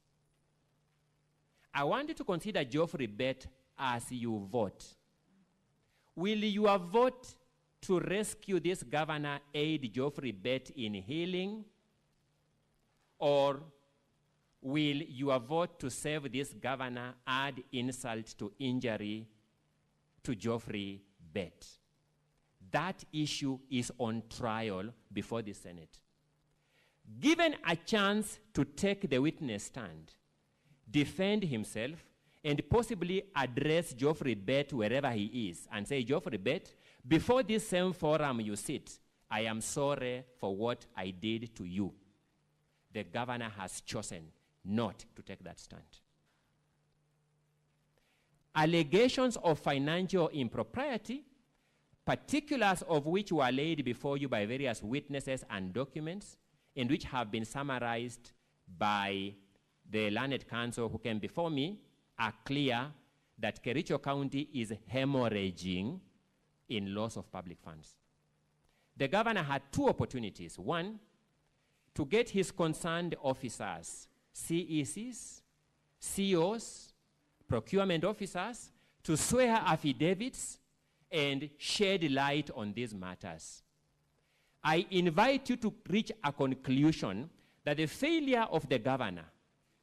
I want you to consider Geoffrey Bett as you vote. Will your vote to rescue this governor aid Geoffrey Bett in healing? Or will your vote to save this governor add insult to injury to Geoffrey Bett? That issue is on trial before the Senate. Given a chance to take the witness stand, defend himself, and possibly address Geoffrey Bett wherever he is and say, Geoffrey Bett, before this same forum you sit, I am sorry for what I did to you. The governor has chosen not to take that stand. Allegations of financial impropriety, particulars of which were laid before you by various witnesses and documents, and which have been summarized by the learned counsel who came before me, are clear that Kericho County is hemorrhaging in loss of public funds. The governor had two opportunities. One, to get his concerned officers, CECs, COs, procurement officers, to swear affidavits and shed light on these matters. I invite you to reach a conclusion that the failure of the governor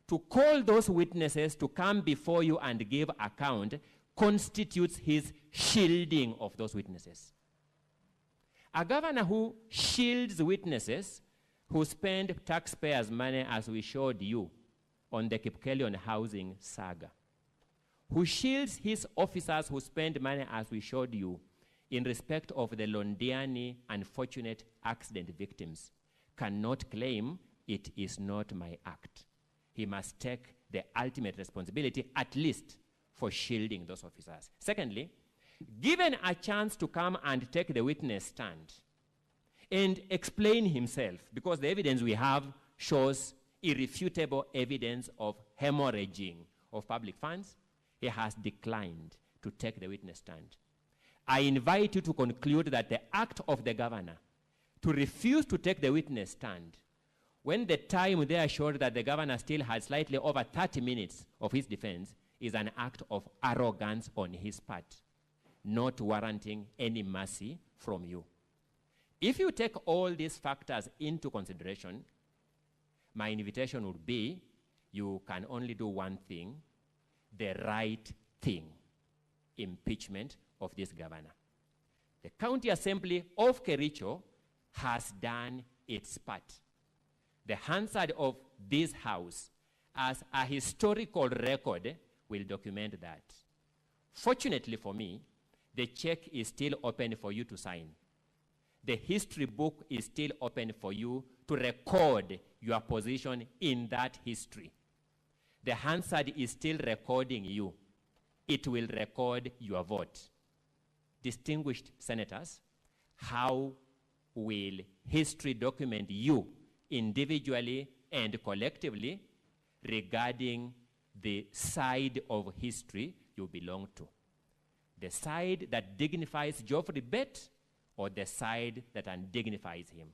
to call those witnesses to come before you and give account constitutes his shielding of those witnesses. A governor who shields witnesses who spend taxpayers' money, as we showed you on the Kipkelion housing saga, who shields his officers who spend money, as we showed you, in respect of the Londiani unfortunate accident victims, cannot claim it is not my act. He must take the ultimate responsibility, at least, for shielding those officers. Secondly, given a chance to come and take the witness stand and explain himself, because the evidence we have shows irrefutable evidence of hemorrhaging of public funds, he has declined to take the witness stand. I invite you to conclude that the act of the governor to refuse to take the witness stand, when the time there showed that the governor still had slightly over 30 minutes of his defense, is an act of arrogance on his part, not warranting any mercy from you. If you take all these factors into consideration, my invitation would be, you can only do one thing, the right thing: impeachment of this governor. The County Assembly of Kericho has done its part. The Hansard of this house, as a historical record, will document that. Fortunately for me, the check is still open for you to sign. The history book is still open for you to record your position in that history. The Hansard is still recording you. It will record your vote. Distinguished senators, how will history document you individually and collectively regarding the side of history you belong to? The side that dignifies Geoffrey Bett, or the side that undignifies him?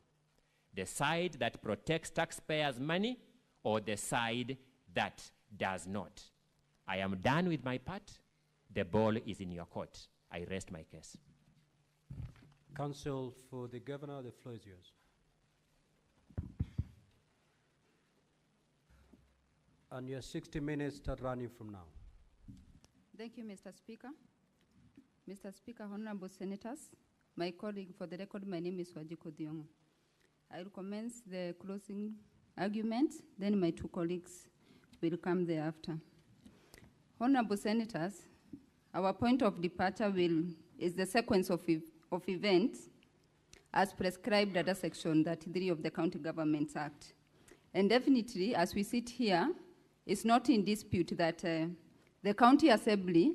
The side that protects taxpayers' money, or the side that does not. I am done with my part. The ball is in your court. I rest my case. Counsel for the Governor, the floor is yours. And your 60 minutes start running from now. Thank you, Mr. Speaker. Mr. Speaker, honorable senators, my colleague, for the record, my name is Wajiko Diongo. I will commence the closing argument, then my two colleagues will come thereafter. Honorable senators, our point of departure is the sequence of events as prescribed under Section 33 of the County Governments Act. And definitely, as we sit here, it's not in dispute that the County Assembly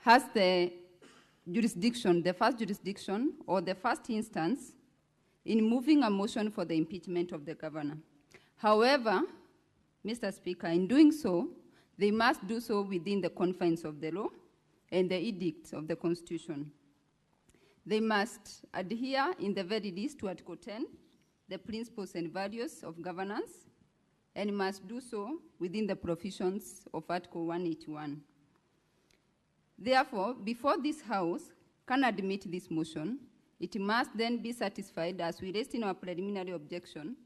has the jurisdiction, the first jurisdiction or the first instance in moving a motion for the impeachment of the governor. However, Mr. Speaker, in doing so, they must do so within the confines of the law and the edicts of the Constitution. They must adhere in the very least to Article 10, the principles and values of governance, and must do so within the provisions of Article 181. Therefore, before this House can admit this motion, it must then be satisfied, as we raised in our preliminary objection,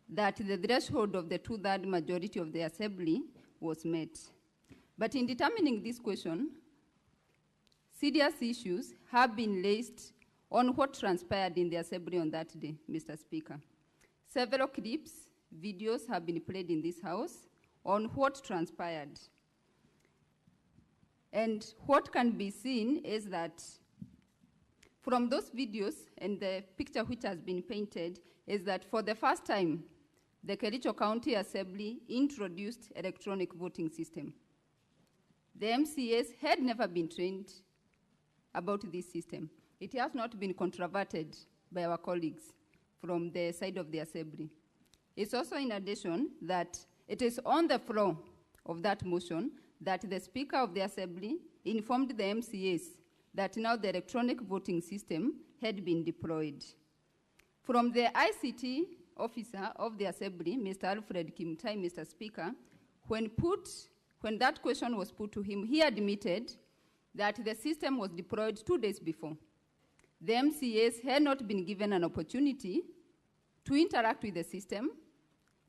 that the threshold of the 2/3 majority of the Assembly was met. But in determining this question, serious issues have been raised on what transpired in the Assembly on that day, Mr. Speaker. Several clips, videos have been played in this House on what transpired. And what can be seen is that from those videos and the picture which has been painted is that for the first time, the Kericho County Assembly introduced electronic voting system. The MCAs had never been trained about this system. It has not been controverted by our colleagues from the side of the Assembly. It's also in addition that it is on the floor of that motion that the Speaker of the Assembly informed the MCAs that now the electronic voting system had been deployed. From the ICT officer of the Assembly, Mr. Alfred Kimtai, Mr. Speaker, when that question was put to him, he admitted that the system was deployed 2 days before. The MCAs had not been given an opportunity to interact with the system,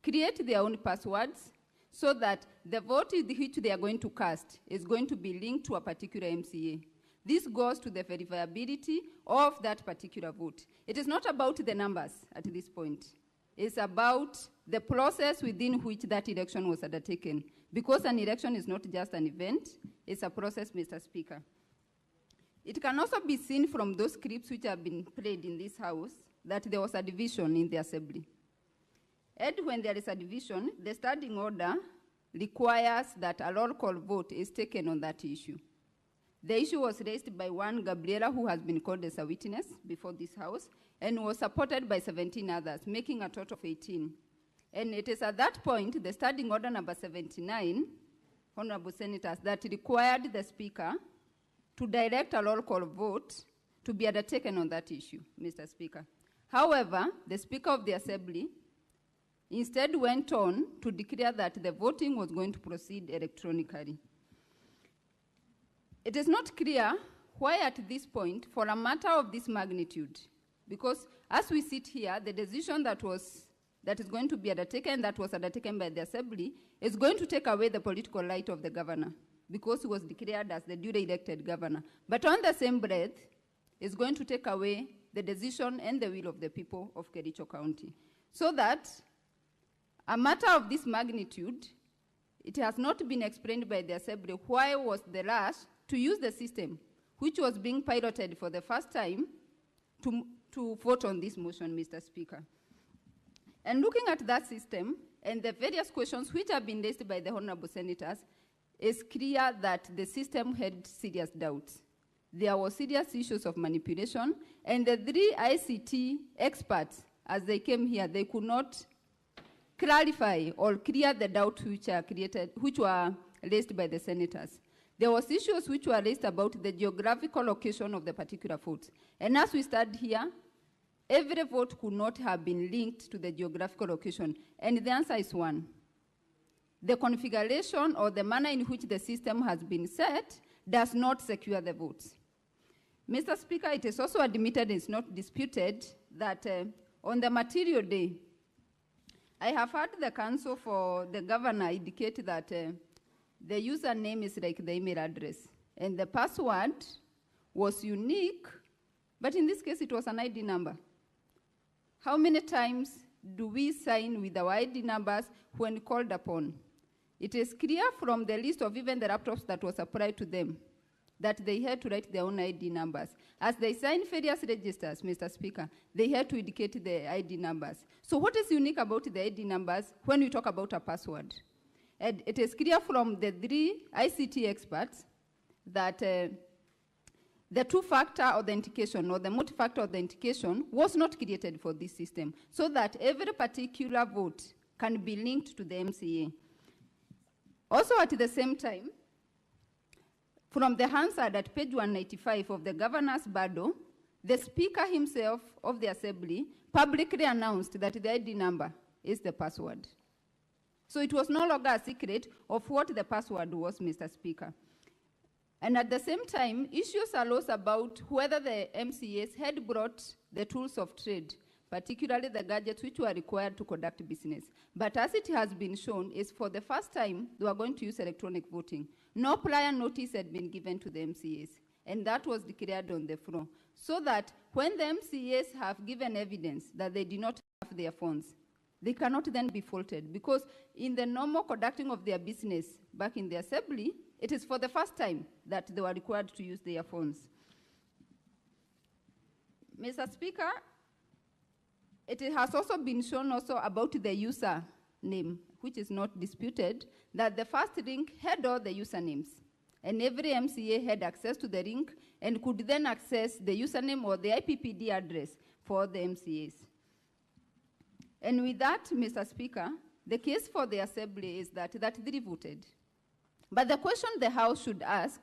create their own passwords, so that the vote which they are going to cast is going to be linked to a particular MCA. This goes to the verifiability of that particular vote. It is not about the numbers at this point. It's about the process within which that election was undertaken. Because an election is not just an event, it's a process, Mr. Speaker. It can also be seen from those clips which have been played in this House that there was a division in the Assembly. And when there is a division, the standing order requires that a roll call vote is taken on that issue. The issue was raised by one Gabriela, who has been called as a witness before this House, and was supported by 17 others, making a total of 18. And it is at that point, the standing order number 79, honorable senators, that required the Speaker to direct a roll call vote to be undertaken on that issue, Mr. Speaker. However, the Speaker of the Assembly instead went on to declare that the voting was going to proceed electronically. It is not clear why at this point, for a matter of this magnitude, because as we sit here, the decision that is going to be undertaken, that was undertaken by the Assembly, is going to take away the political right of the governor, because he was declared as the duly elected governor. But on the same breath, it's going to take away the decision and the will of the people of Kericho County. So that a matter of this magnitude, it has not been explained by the Assembly why was the rush to use the system, which was being piloted for the first time, to vote on this motion, Mr. Speaker. And looking at that system and the various questions which have been raised by the honorable senators, it's clear that the system had serious doubts. There were serious issues of manipulation, and the 3 ICT experts, as they came here, they could not clarify or clear the doubts which were raised by the senators. There was issues which were raised about the geographical location of the particular votes. And as we stand here, every vote could not have been linked to the geographical location. And the answer is one. the configuration or the manner in which the system has been set does not secure the votes. Mr. Speaker, it is also admitted, it's not disputed, that on the material day, I have heard the counsel for the governor indicate that the username is like the email address, and the password was unique, but in this case, it was an ID number. How many times do we sign with our ID numbers when called upon? It is clear from the list of even the laptops that was applied to them that they had to write their own ID numbers. As they sign various registers, Mr. Speaker, they had to indicate the ID numbers. So what is unique about the ID numbers when we talk about a password? And it is clear from the 3 ICT experts that the two-factor authentication or the multi-factor authentication was not created for this system, so that every particular vote can be linked to the MCA. Also at the same time, from the Hansard at page 195 of the governor's Bado, the Speaker himself of the Assembly publicly announced that the ID number is the password. So it was no longer a secret of what the password was, Mr. Speaker. And at the same time, issues arose about whether the MCAs had brought the tools of trade, particularly the gadgets which were required to conduct business. But as it has been shown, is for the first time they were going to use electronic voting. No prior notice had been given to the MCAs, and that was declared on the floor. So that when the MCAs have given evidence that they did not have their phones, they cannot then be faulted, because in the normal conducting of their business back in the Assembly, it is for the first time that they were required to use their phones. Mr. Speaker, it has also been shown also about the user name, which is not disputed, that the first link had all the usernames. And every MCA had access to the link and could then access the username or the IPPD address for the MCAs. And with that, Mr. Speaker, the case for the Assembly is that 3 voted. But the question the House should ask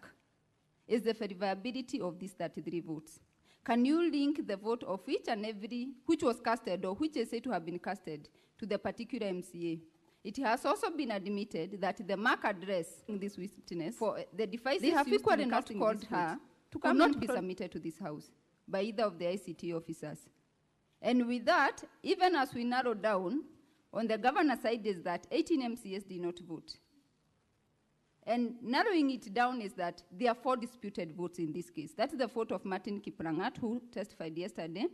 is the verifiability of these 33 votes. Can you link the vote of each and every which was casted or which is said to have been casted to the particular MCA? It has also been admitted that the MAC address in this witness for the devices they have equally not called her to could not be submitted to this House by either of the ICT officers. And with that, even as we narrow down, on the governor's side is that 18 MCAs did not vote. And narrowing it down is that there are 4 disputed votes in this case. That's the vote of Martin Kiprangat, who testified yesterday.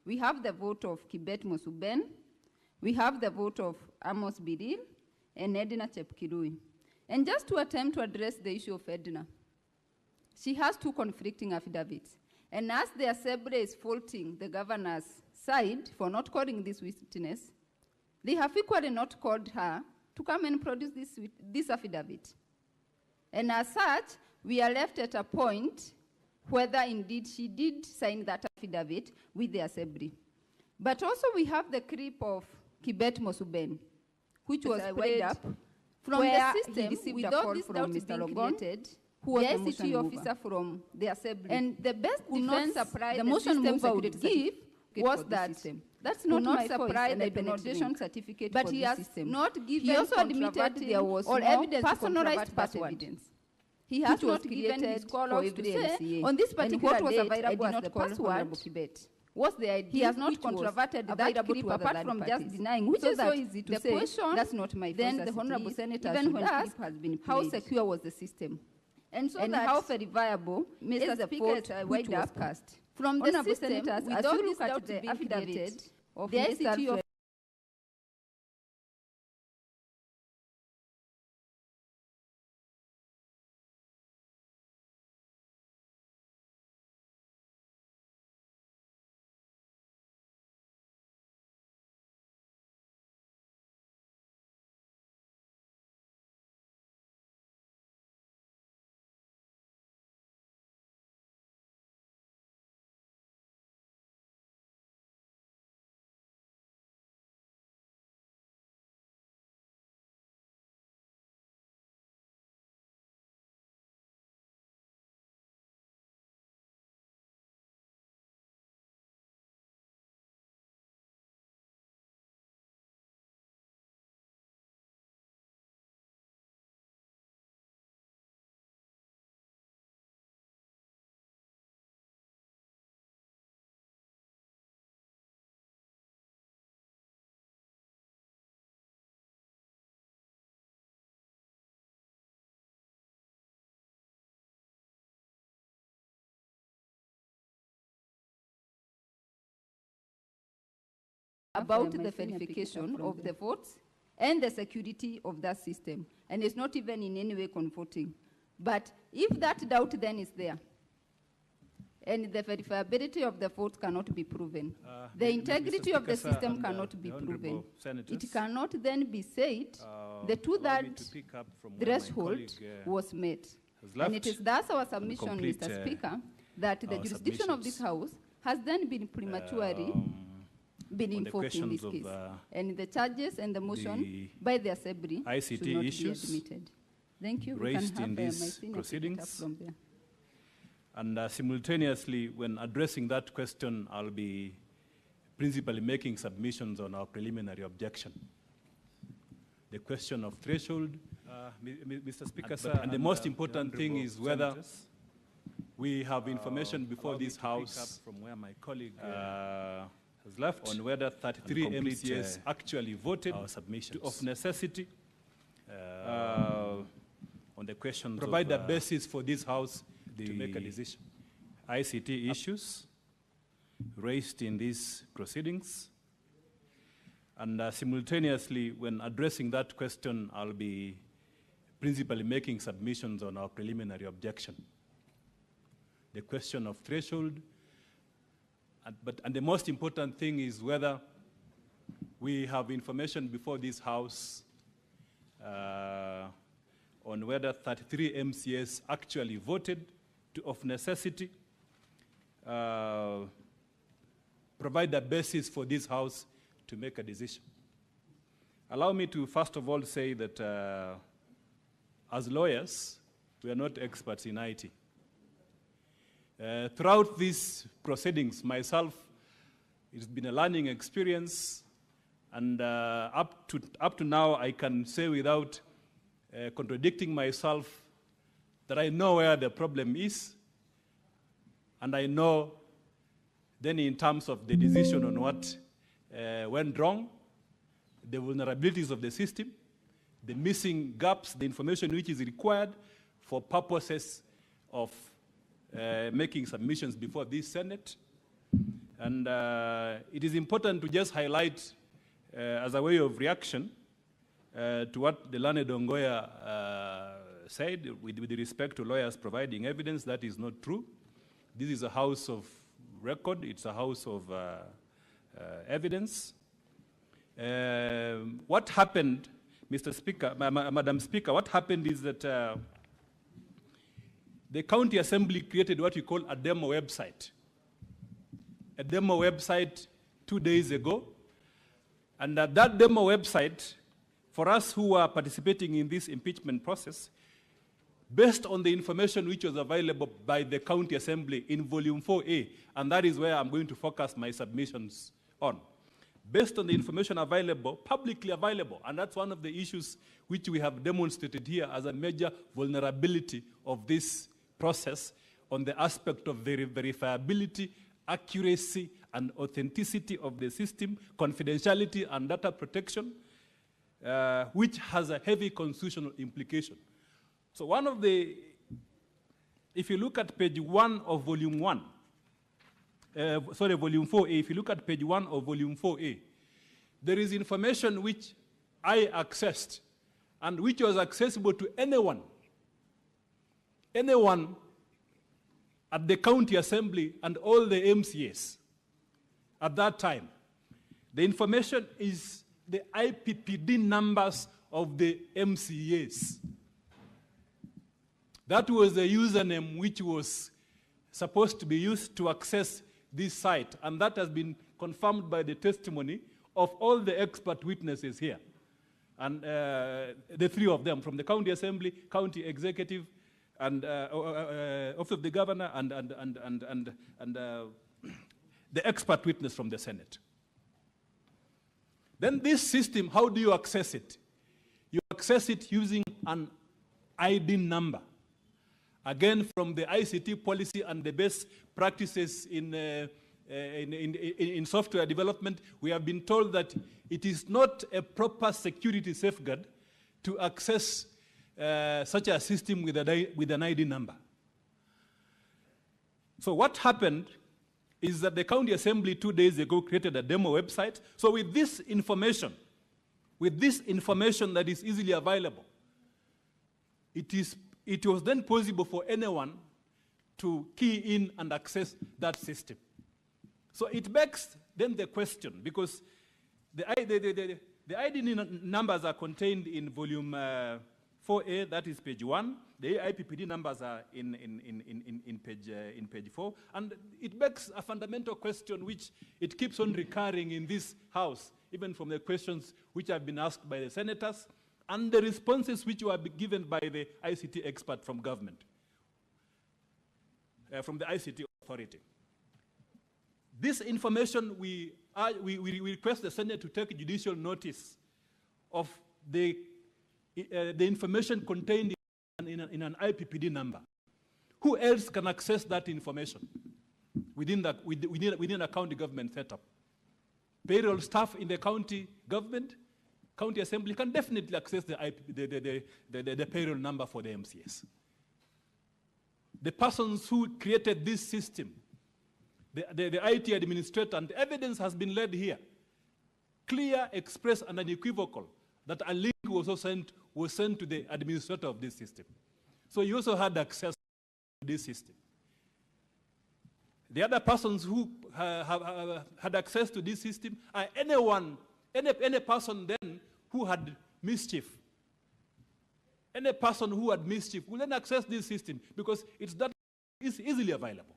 We have the vote of Kibet Mosuben. We have the vote of Amos Biril and Edna Chepkirui. And just to attempt to address the issue of Edna, she has 2 conflicting affidavits. And as the Assembly is faulting the governor's side for not calling this witness, they have equally not called her to come and produce this affidavit. And as such, we are left at a point whether indeed she did sign that affidavit with the Assembly. But also we have the clip of Kibet Mosuben, which was played up from the system with all this doubt Mr. Logon, who was the ICT officer from the Assembly. And the best defense the motion mover would give was that that's not my voice, and I do not drink. Certificate but he has not given. He also admitted there was all evidence personalized password evidence. He has not given his call-outs to say on this particular date I did not call Honorable Kibet. What's the idea? He has not controverted that clip apart from just denying, which is so easy to say. That's not my voice. Then the Honorable Senator even when ask has been how secure was the system, and so how verifiable Mr. Speaker which was cast from the system. With all this doubt the affidavit of the ICT about the verification of the votes and the security of that system. And it's not even in any way comforting. But if that doubt then is there, and the verifiability of the votes cannot be proven, the integrity of the system cannot be proven, it cannot then be said the two-thirds threshold was met. And it is thus our submission, Mr. Speaker, that the jurisdiction of this House has then been prematurely been invoked in this case. And the charges and the motion by the Assembly ICT should not issues be admitted. Thank you. Raised in these proceedings. From there. And simultaneously, when addressing that question, I'll be principally making submissions on our preliminary objection. The question of threshold, Mr. Speaker, and the most important thing is whether we have information before this House from where my colleague has left on whether 33 MCAs actually voted of necessity on the questions provide a basis for this House to make a decision. ICT issues raised in these proceedings. And simultaneously, when addressing that question, I'll be principally making submissions on our preliminary objection. The question of threshold, and the most important thing is whether we have information before this House on whether 33 MCAs actually voted of necessity, provide a basis for this House to make a decision. Allow me to first of all say that as lawyers, we are not experts in IT. Throughout these proceedings, myself, it's been a learning experience, and up to now, I can say without contradicting myself that I know where the problem is, and I know then in terms of the decision on what went wrong, the vulnerabilities of the system, the missing gaps, the information which is required for purposes of making submissions before this Senate. And it is important to just highlight as a way of reaction to what the learned Ongoya said with respect to lawyers providing evidence. That is not true. This is a house of record. It's a house of evidence. What happened, Mr. Speaker, Madam Speaker, what happened is that the County Assembly created what we call a demo website. A demo website 2 days ago. And that demo website, for us who are participating in this impeachment process, based on the information which was available by the County Assembly in Volume 4A, and that is where I'm going to focus my submissions on. Based on the information available, publicly available, and that's one of the issues which we have demonstrated here as a major vulnerability of this process on the aspect of verifiability, accuracy, and authenticity of the system, confidentiality and data protection, which has a heavy constitutional implication. So one of the, if you look at page 1 of volume 1, volume 4A, if you look at page 1 of volume 4A, there is information which I accessed and which was accessible to anyone at the County Assembly and all the MCAs at that time. The information is the IPPD numbers of the MCAs. That was the username which was supposed to be used to access this site, and that has been confirmed by the testimony of all the expert witnesses here. And the three of them, from the County Assembly, County Executive, and Office of the Governor, and the expert witness from the Senate. Then this system, how do you access it? You access it using an ID number. Again, from the ICT policy and the best practices in software development, we have been told that it is not a proper security safeguard to access such a system with an ID number. So what happened is that the county assembly 2 days ago created a demo website. So with this information that is easily available, it was then possible for anyone to key in and access that system. So it begs then the question, because the ID numbers are contained in volume 4A, that is page 1. The IPPD numbers are in page 4. And it begs a fundamental question which it keeps on recurring in this House, even from the questions which have been asked by the senators and the responses which were given by the ICT expert from government, from the ICT authority. This information, we request the Senate to take judicial notice of the information contained in an IPPD number. Who else can access that information within a county government setup? Payroll staff in the county government, county assembly can definitely access the payroll number for the MCS. The persons who created this system, the IT administrator, and the evidence has been laid here, clear, express, and unequivocal, that a link was sent to the administrator of this system. So he also had access to this system. The other persons who had access to this system are any person then who had mischief. Any person who had mischief will then access this system because it's easily available.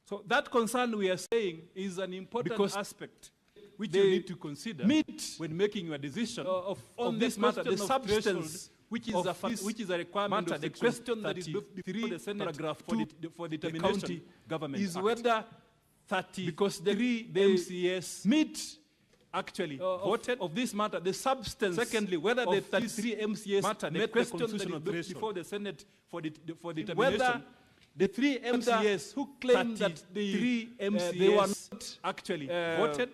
So that concern, we are saying, is an important aspect which you need to consider when making your decision on this matter, the substance which is a requirement of the question that is before the Senate paragraph for determination the county government is Act. Whether 30 because the MCS meet actually voted of this matter, the substance. Secondly, whether the 33 MCS matter, the question that is before the Senate for determination. Whether the 3 MCS who claim that the 3 MCS they were not actually voted.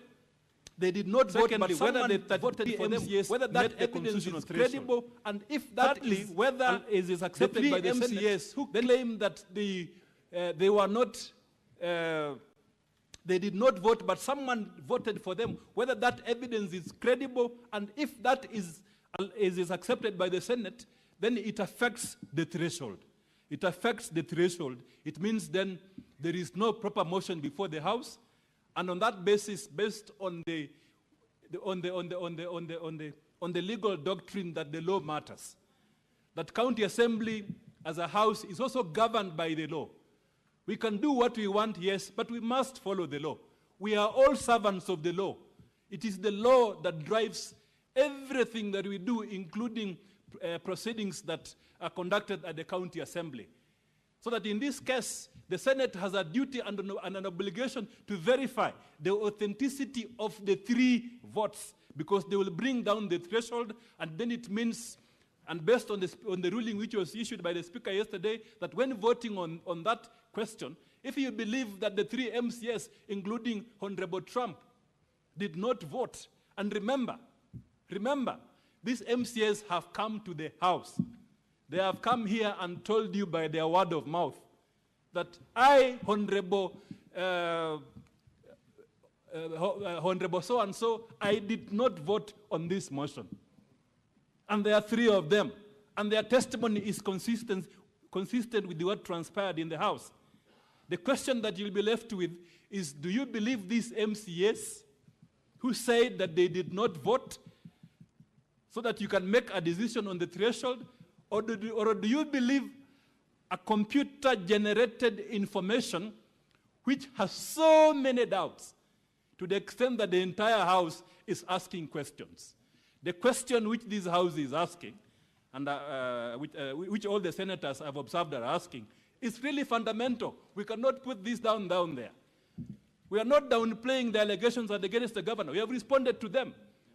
They did not vote, but whether they voted for them, whether that evidence is credible, and if that is whether it is accepted by the MCS who claim that they were not, they did not vote, but someone voted for them, whether that evidence is credible, and if that is accepted by the Senate, then it affects the threshold. It affects the threshold. It means then there is no proper motion before the House. And on that basis, based on the legal doctrine that the law matters, that county assembly as a house is also governed by the law. We can do what we want, yes, but we must follow the law. We are all servants of the law. It is the law that drives everything that we do, including proceedings that are conducted at the county assembly. So that in this case, the Senate has a duty and an obligation to verify the authenticity of the 3 votes, because they will bring down the threshold, and then it means, and based on the ruling which was issued by the Speaker yesterday, that when voting on that question, if you believe that the 3 MCS, including Honorable Trump, did not vote, and remember, these MCS have come to the House. They have come here and told you by their word of mouth that I, Honorable so-and-so, I did not vote on this motion. And there are 3 of them. And their testimony is consistent with what transpired in the House. The question that you'll be left with is, do you believe these MCS who said that they did not vote so that you can make a decision on the threshold? Or do you believe a computer-generated information which has so many doubts to the extent that the entire House is asking questions? The question which this House is asking, and which all the senators have observed are asking, is really fundamental. We cannot put this down there. We are not downplaying the allegations against the governor. We have responded to them.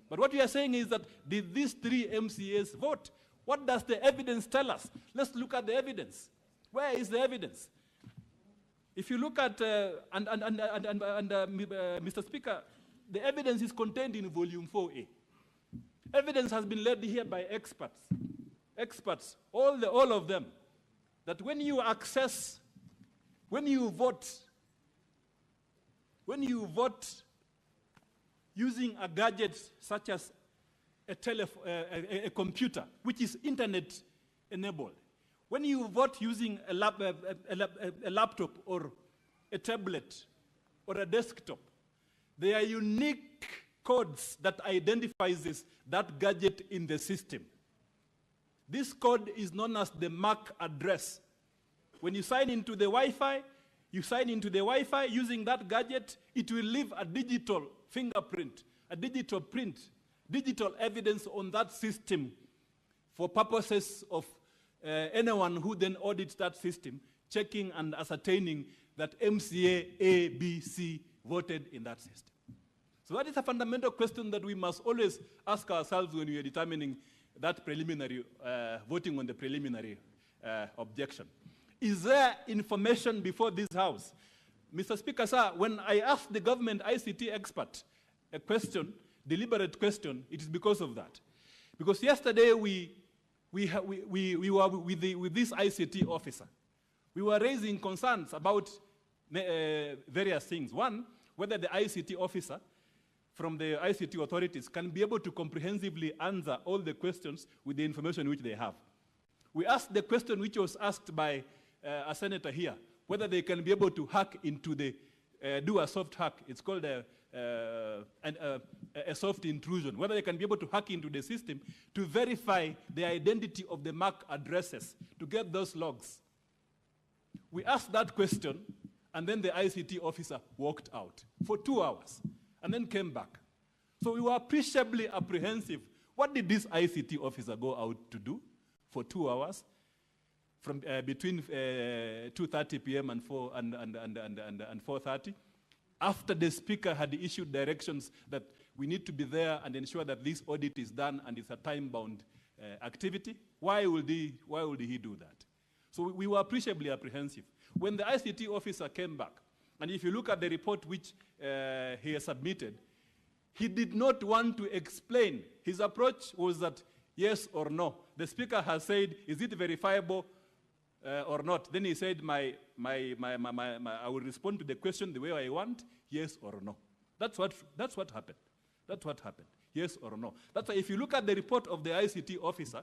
But what we are saying is that, did these 3 MCAs vote? What does the evidence tell us? Let's look at the evidence. Where is the evidence? If you look at, Mr. Speaker, the evidence is contained in volume 4A. Evidence has been laid here by experts, all of them, that when you vote when you vote using a gadget such as a computer, which is internet enabled, when you vote using a laptop or a tablet or a desktop, there are unique codes that identifies that gadget in the system. This code is known as the MAC address. When you sign into the Wi-Fi, using that gadget, it will leave a digital fingerprint, a digital print, digital evidence on that system for purposes of anyone who then audits that system, checking and ascertaining that MCA A, B, C voted in that system. So that is a fundamental question that we must always ask ourselves when we are determining that preliminary, voting on the preliminary objection. Is there information before this House? Mr. Speaker, sir, when I asked the government ICT expert a question, deliberate question, it is because of that. Because yesterday we were with this ICT officer. We were raising concerns about various things. One, whether the ICT officer from the ICT authorities can be able to comprehensively answer all the questions with the information which they have. We asked the question which was asked by a senator here, whether they can be able to hack into the, do a soft hack. It's called a soft intrusion, whether they can be able to hack into the system to verify the identity of the MAC addresses, to get those logs. We asked that question, and then the ICT officer walked out for 2 hours, and then came back. So we were appreciably apprehensive. What did this ICT officer go out to do for 2 hours? From between 2:30 p.m. and 4:30, after the speaker had issued directions that we need to be there and ensure that this audit is done and it's a time-bound activity. Why would he do that? So we were appreciably apprehensive. When the ICT officer came back, and if you look at the report which he has submitted, he did not want to explain. His approach was that yes or no. The speaker has said, is it verifiable or not? Then he said, I will respond to the question the way I want, yes or no. That's what happened. That's what happened, yes or no. That's why if you look at the report of the ICT officer,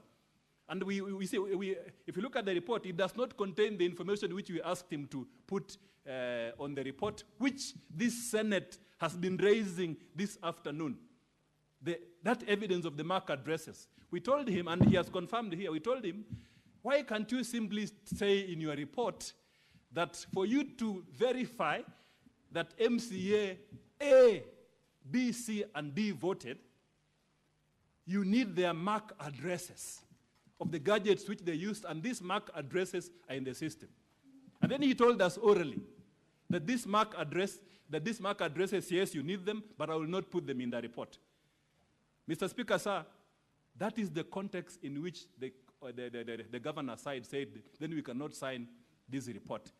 and if you look at the report, it does not contain the information which we asked him to put on the report, which this Senate has been raising this afternoon. That evidence of the MAC addresses. We told him, and he has confirmed here, we told him, why can't you simply say in your report that for you to verify that MCA A, B, C, and D voted, you need their MAC addresses of the gadgets which they used, and these MAC addresses are in the system. And then he told us orally that this MAC addresses, yes, you need them, but I will not put them in the report. Mr. Speaker, sir, that is the context in which the governor side said, then we cannot sign this report.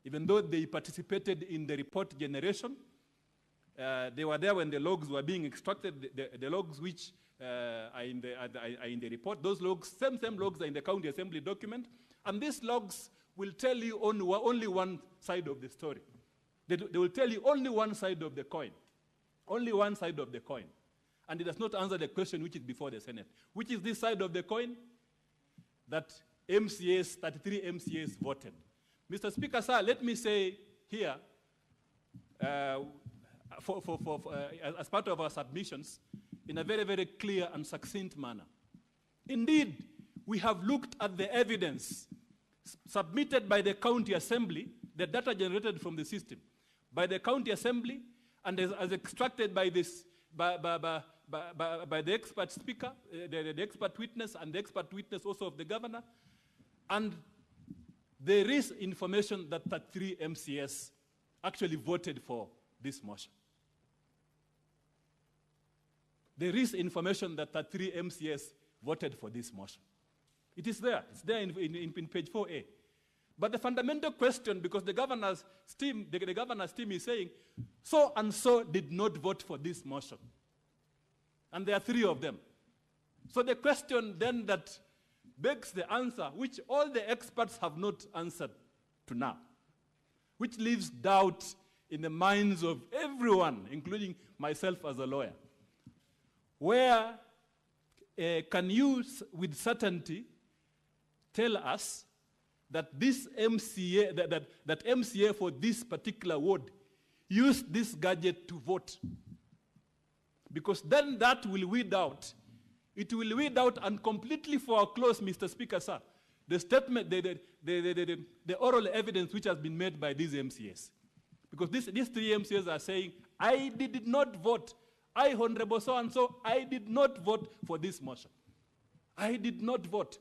Even though they participated in the report generation, they were there when the logs were being extracted, the logs which are in the report. Those logs, same logs are in the county assembly document, and these logs will tell you only one side of the story. They will tell you only one side of the coin. Only one side of the coin. And it does not answer the question which is before the Senate. Which is this side of the coin? That 33 MCAs voted. Mr. Speaker, sir, let me say here, as part of our submissions, in a very, very clear and succinct manner. Indeed, we have looked at the evidence submitted by the county assembly, the data generated from the system, by the county assembly, and as extracted by this, by the expert speaker, the expert witness, and the expert witness also of the governor. And there is information that 33 MCS actually voted for this motion. There is information that 33 MCS voted for this motion. It is there. It's there in page 4A. But the fundamental question, because the governor's team is saying, so and so did not vote for this motion. And there are 3 of them. So the question then that begs the answer, which all the experts have not answered to now, which leaves doubt in the minds of everyone, including myself as a lawyer. Where can you, with certainty, tell us that this MCA, that MCA for this particular ward used this gadget to vote? Because then that will weed out. It will weed out and completely foreclose, Mr. Speaker, sir, the statement, the oral evidence which has been made by these MCAs. Because these three MCAs are saying, I did not vote. I, Honorable so-and-so, I did not vote for this motion. I did not vote.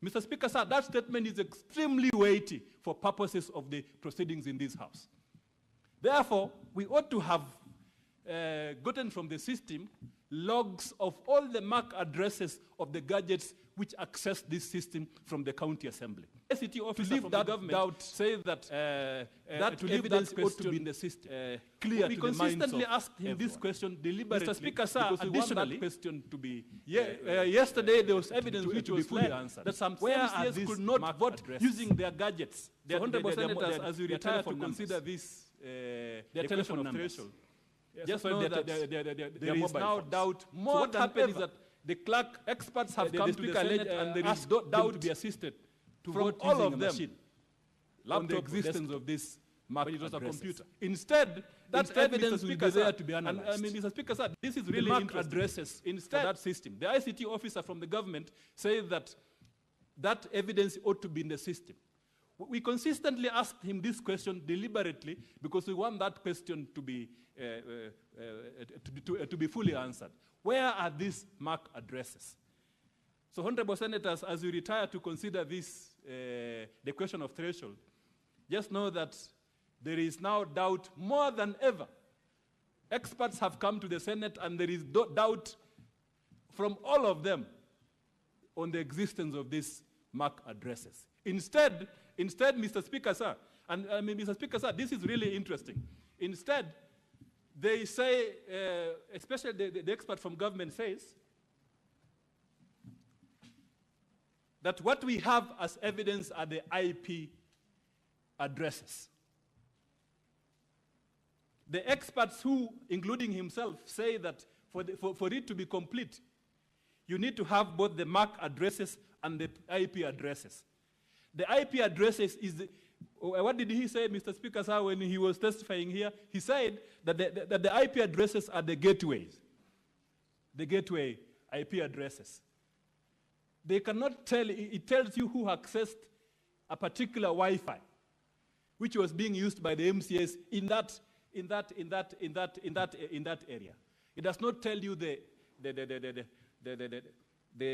Mr. Speaker, sir, that statement is extremely weighty for purposes of the proceedings in this House. Therefore, we ought to have gotten from the system logs of all the MAC addresses of the gadgets which access this system from the county assembly. ICT officer from the government say that that evidence ought to be in the system. Clear we to consistently the asked him everyone. This question deliberately. Mr. Speaker, sir, additionally, that question to be yesterday there was evidence which was fully answered that some MCAs could not vote using their gadgets. The honorable senators, as you retire to consider this the question of threshold. Just know that there is now doubt. More than ever, is that the clerk experts have come to the Senate and there is doubt to be assisted to vote all of them on the existence of this mark when it was a computer. Instead, that evidence will be there to be analyzed. And, Mr. Speaker, sir, this is really interesting. Addresses instead that system. The ICT officer from the government says that that evidence ought to be in the system. We consistently asked him this question deliberately because we want that question to be fully answered. Where are these MAC addresses? So, honorable senators, as you retire to consider this, the question of threshold, just know that there is now doubt more than ever. Experts have come to the Senate and there is doubt from all of them on the existence of these MAC addresses. Instead, Mr. Speaker, sir, and Mr. Speaker, sir, this is really interesting. Instead, they say, especially the expert from government says, that what we have as evidence are the IP addresses. The experts who, including himself, say that for it to be complete, you need to have both the MAC addresses and the IP addresses. The IP addresses is, what did he say, Mr. Speaker, sir, when he was testifying here? He said that the IP addresses are the gateways, the gateway IP addresses. They cannot tell, it tells you who accessed a particular Wi-Fi, which was being used by the MCAs in that area. It does not tell you the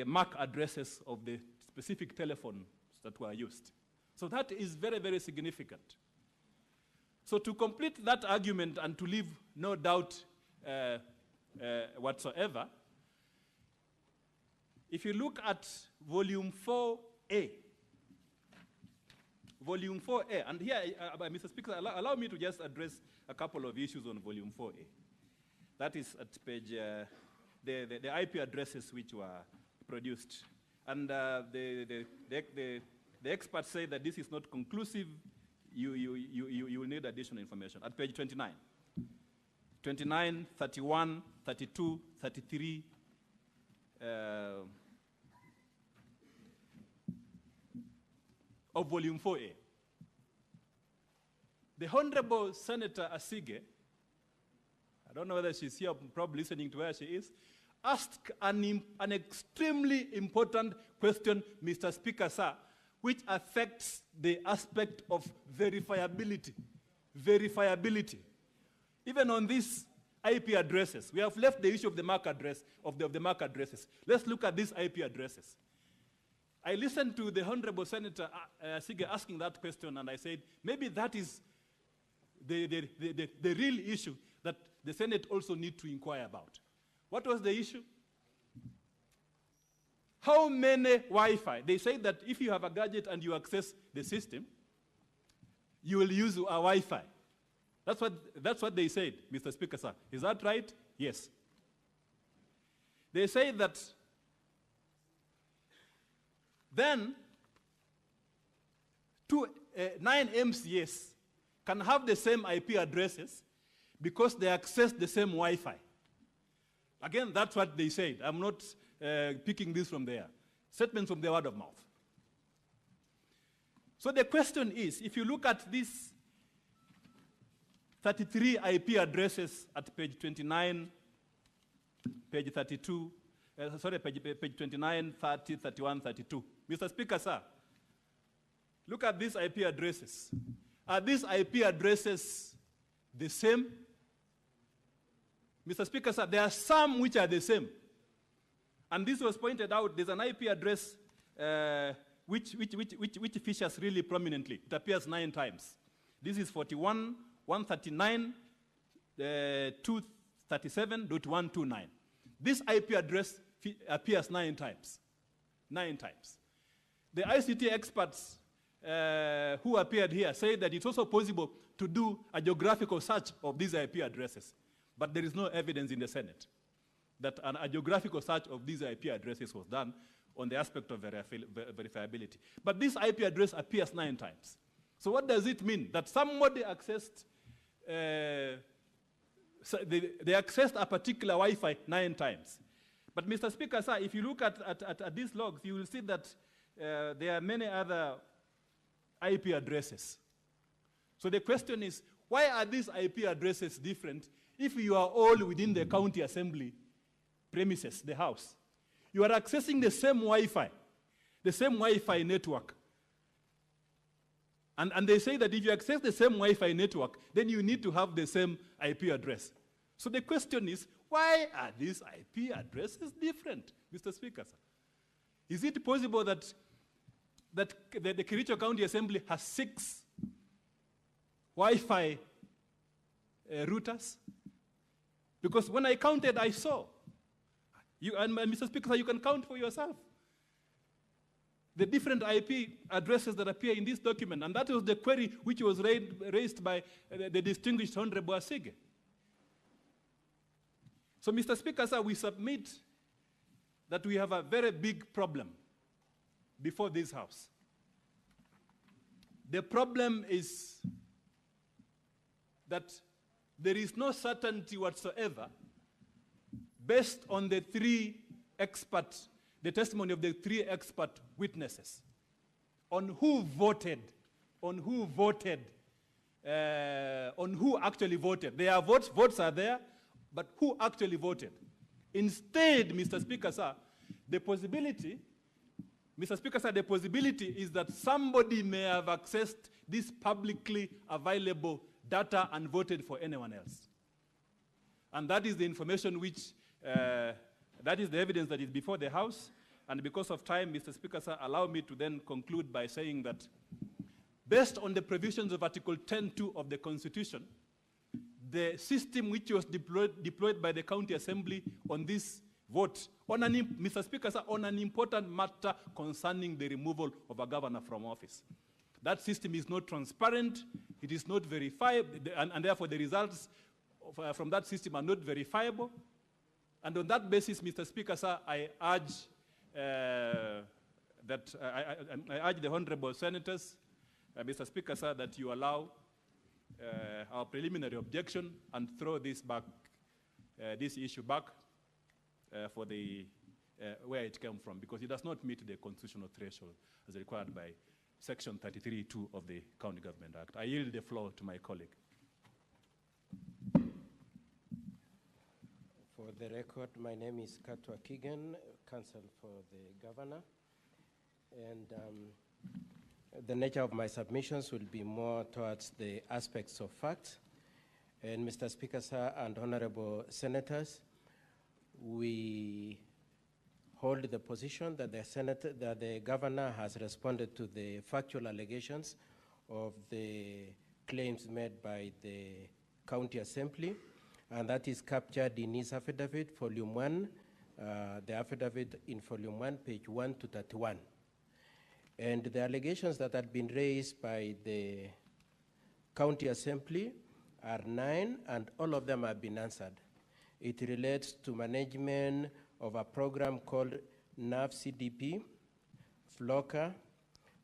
MAC addresses of the specific telephones that were used. So that is very, very significant. So to complete that argument and to leave no doubt whatsoever, if you look at volume 4A, and here, Mr. Speaker, allow me to just address a couple of issues on volume 4A. That is at page, the IP addresses which were produced. And the experts say that this is not conclusive. You will need additional information. At page 29, 31, 32, 33, of volume 4A. The Honorable Senator Asige, I don't know whether she's here, probably listening to where she is, asked an extremely important question, Mr. Speaker, sir, which affects the aspect of verifiability. Verifiability. Even on these IP addresses, we have left the issue of the MAC address, of the MAC addresses. Let's look at these IP addresses. I listened to the Honorable Senator Asige asking that question, and I said, maybe that is the real issue that the Senate also need to inquire about. What was the issue? How many Wi-Fi? They say that if you have a gadget and you access the system, you will use a Wi-Fi. That's what they said, Mr. Speaker, sir. Is that right? Yes. They say that then 9 MCAs can have the same IP addresses because they access the same Wi-Fi. Again, that's what they said. I'm not picking this from there. Statements from the word of mouth. So the question is, if you look at these 33 IP addresses at page 29, page 32, page 29, 30, 31, 32. Mr. Speaker, sir, look at these IP addresses. Are these IP addresses the same? Mr. Speaker, sir, there are some which are the same. And this was pointed out. There's an IP address which features really prominently. It appears 9 times. This is 41, 139, 237.129. This IP address appears 9 times. 9 times. The ICT experts who appeared here say that it's also possible to do a geographical search of these IP addresses. But there is no evidence in the Senate that a geographical search of these IP addresses was done on the aspect of verifiability. But this IP address appears 9 times. So what does it mean? That somebody accessed, they accessed a particular Wi-Fi 9 times. But Mr. Speaker, sir, if you look at these logs, you will see that there are many other IP addresses. So the question is, why are these IP addresses different if you are all within the county assembly premises, the house? You are accessing the same Wi-Fi network. And they say that if you access the same Wi-Fi network, then you need to have the same IP address. So the question is, why are these IP addresses different, Mr. Speaker, sir? Is it possible that the Kericho County Assembly has 6 Wi-Fi routers? Because when I counted, I saw. And Mr. Speaker, you can count for yourself the different IP addresses that appear in this document. And that was the query which was raised by the distinguished Honorable Asige. So, Mr. Speaker, sir, we submit that we have a very big problem before this House. The problem is that there is no certainty whatsoever based on the testimony of the 3 expert witnesses on who actually voted. Their votes are there, but who actually voted? Instead, Mr. Speaker, sir, the possibility is that somebody may have accessed this publicly available data and voted for anyone else. And that is the information which, that is the evidence that is before the House. And because of time, Mr. Speaker, sir, allow me to then conclude by saying that based on the provisions of Article 10.2 of the Constitution, the system which was deployed by the County Assembly on this vote, Mr. Speaker, sir, on an important matter concerning the removal of a governor from office. That system is not transparent, it is not verifiable, and therefore the results from that system are not verifiable. And on that basis, Mr. Speaker, sir, I urge I urge the honorable senators, Mr. Speaker, sir, that you allow our preliminary objection and throw this back, this issue back for the where it came from, because it does not meet the constitutional threshold as required by Section 33(2) of the County Government Act. I yield the floor to my colleague. For the record, my name is Katwa Kigen, counsel for the governor. And the nature of my submissions will be more towards the aspects of fact. And Mr. Speaker, sir, and honorable senators, we hold the position that the governor has responded to the factual allegations of the claims made by the County Assembly, and that is captured in his affidavit, volume 1, the affidavit in volume 1, page 1 to 31. And the allegations that had been raised by the County Assembly are 9, and all of them have been answered. It relates to management of a program called NAV-CDP, FLOCA,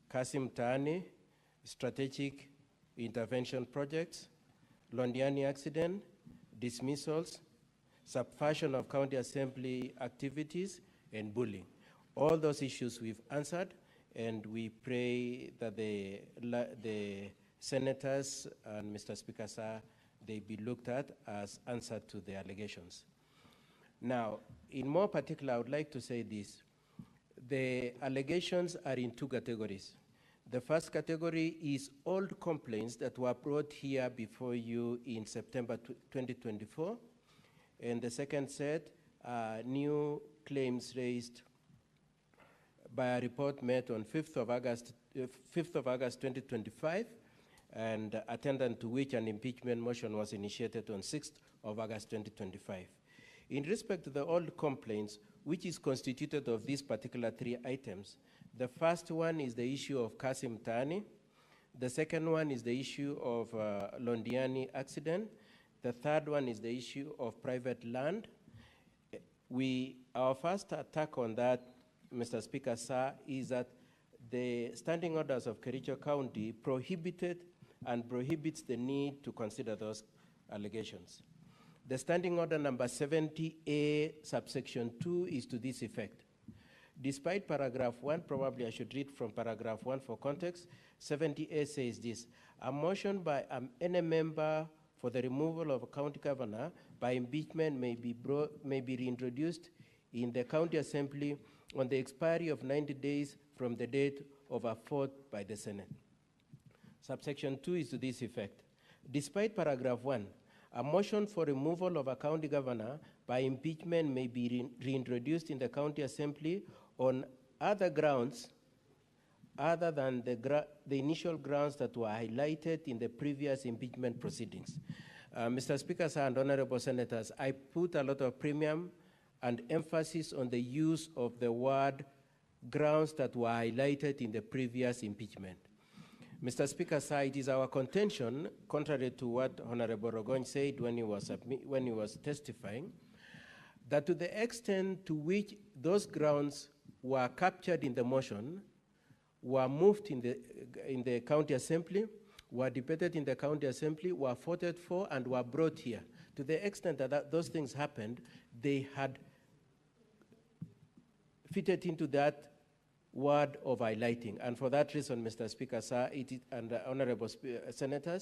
Kasim Tani, Strategic intervention projects, Londiani accident, dismissals, subversion of county assembly activities, and bullying. All those issues we've answered, and we pray that the senators and Mr. Speaker, sir, they be looked at as answer to the allegations. Now, in more particular, I would like to say this. The allegations are in two categories. The first category is old complaints that were brought here before you in September 2024. And the second set are new claims raised by a report made on 5th of August 2025, and attendant to which an impeachment motion was initiated on 6th of August 2025. In respect to the old complaints, which is constituted of these particular three items, the first one is the issue of Kasim Tani. The second one is the issue of Londiani accident. The third one is the issue of private land. Our first attack on that, Mr. Speaker, sir, is that the standing orders of Kericho County prohibited and prohibits the need to consider those allegations. The standing order number 70A subsection 2 is to this effect. Despite paragraph 1, probably I should read from paragraph 1 for context, 70A says this: a motion by any member for the removal of a county governor by impeachment may be reintroduced in the county assembly on the expiry of 90 days from the date of a vote by the Senate. Subsection 2 is to this effect. Despite paragraph 1, a motion for removal of a county governor by impeachment may be reintroduced in the county assembly on other grounds other than the initial grounds that were highlighted in the previous impeachment proceedings. Mr. Speaker, sir, and honorable senators, I put a lot of premium and emphasis on the use of the word grounds that were highlighted in the previous impeachment. Mr. Speaker, sir, it is our contention, contrary to what Honorable Rogony said when he was testifying, that to the extent to which those grounds were captured in the motion, were moved in the county assembly, were debated in the county assembly, were voted for, and were brought here. To the extent that those things happened, they had fitted into that word of highlighting. And for that reason, Mr. Speaker, sir, and honorable senators,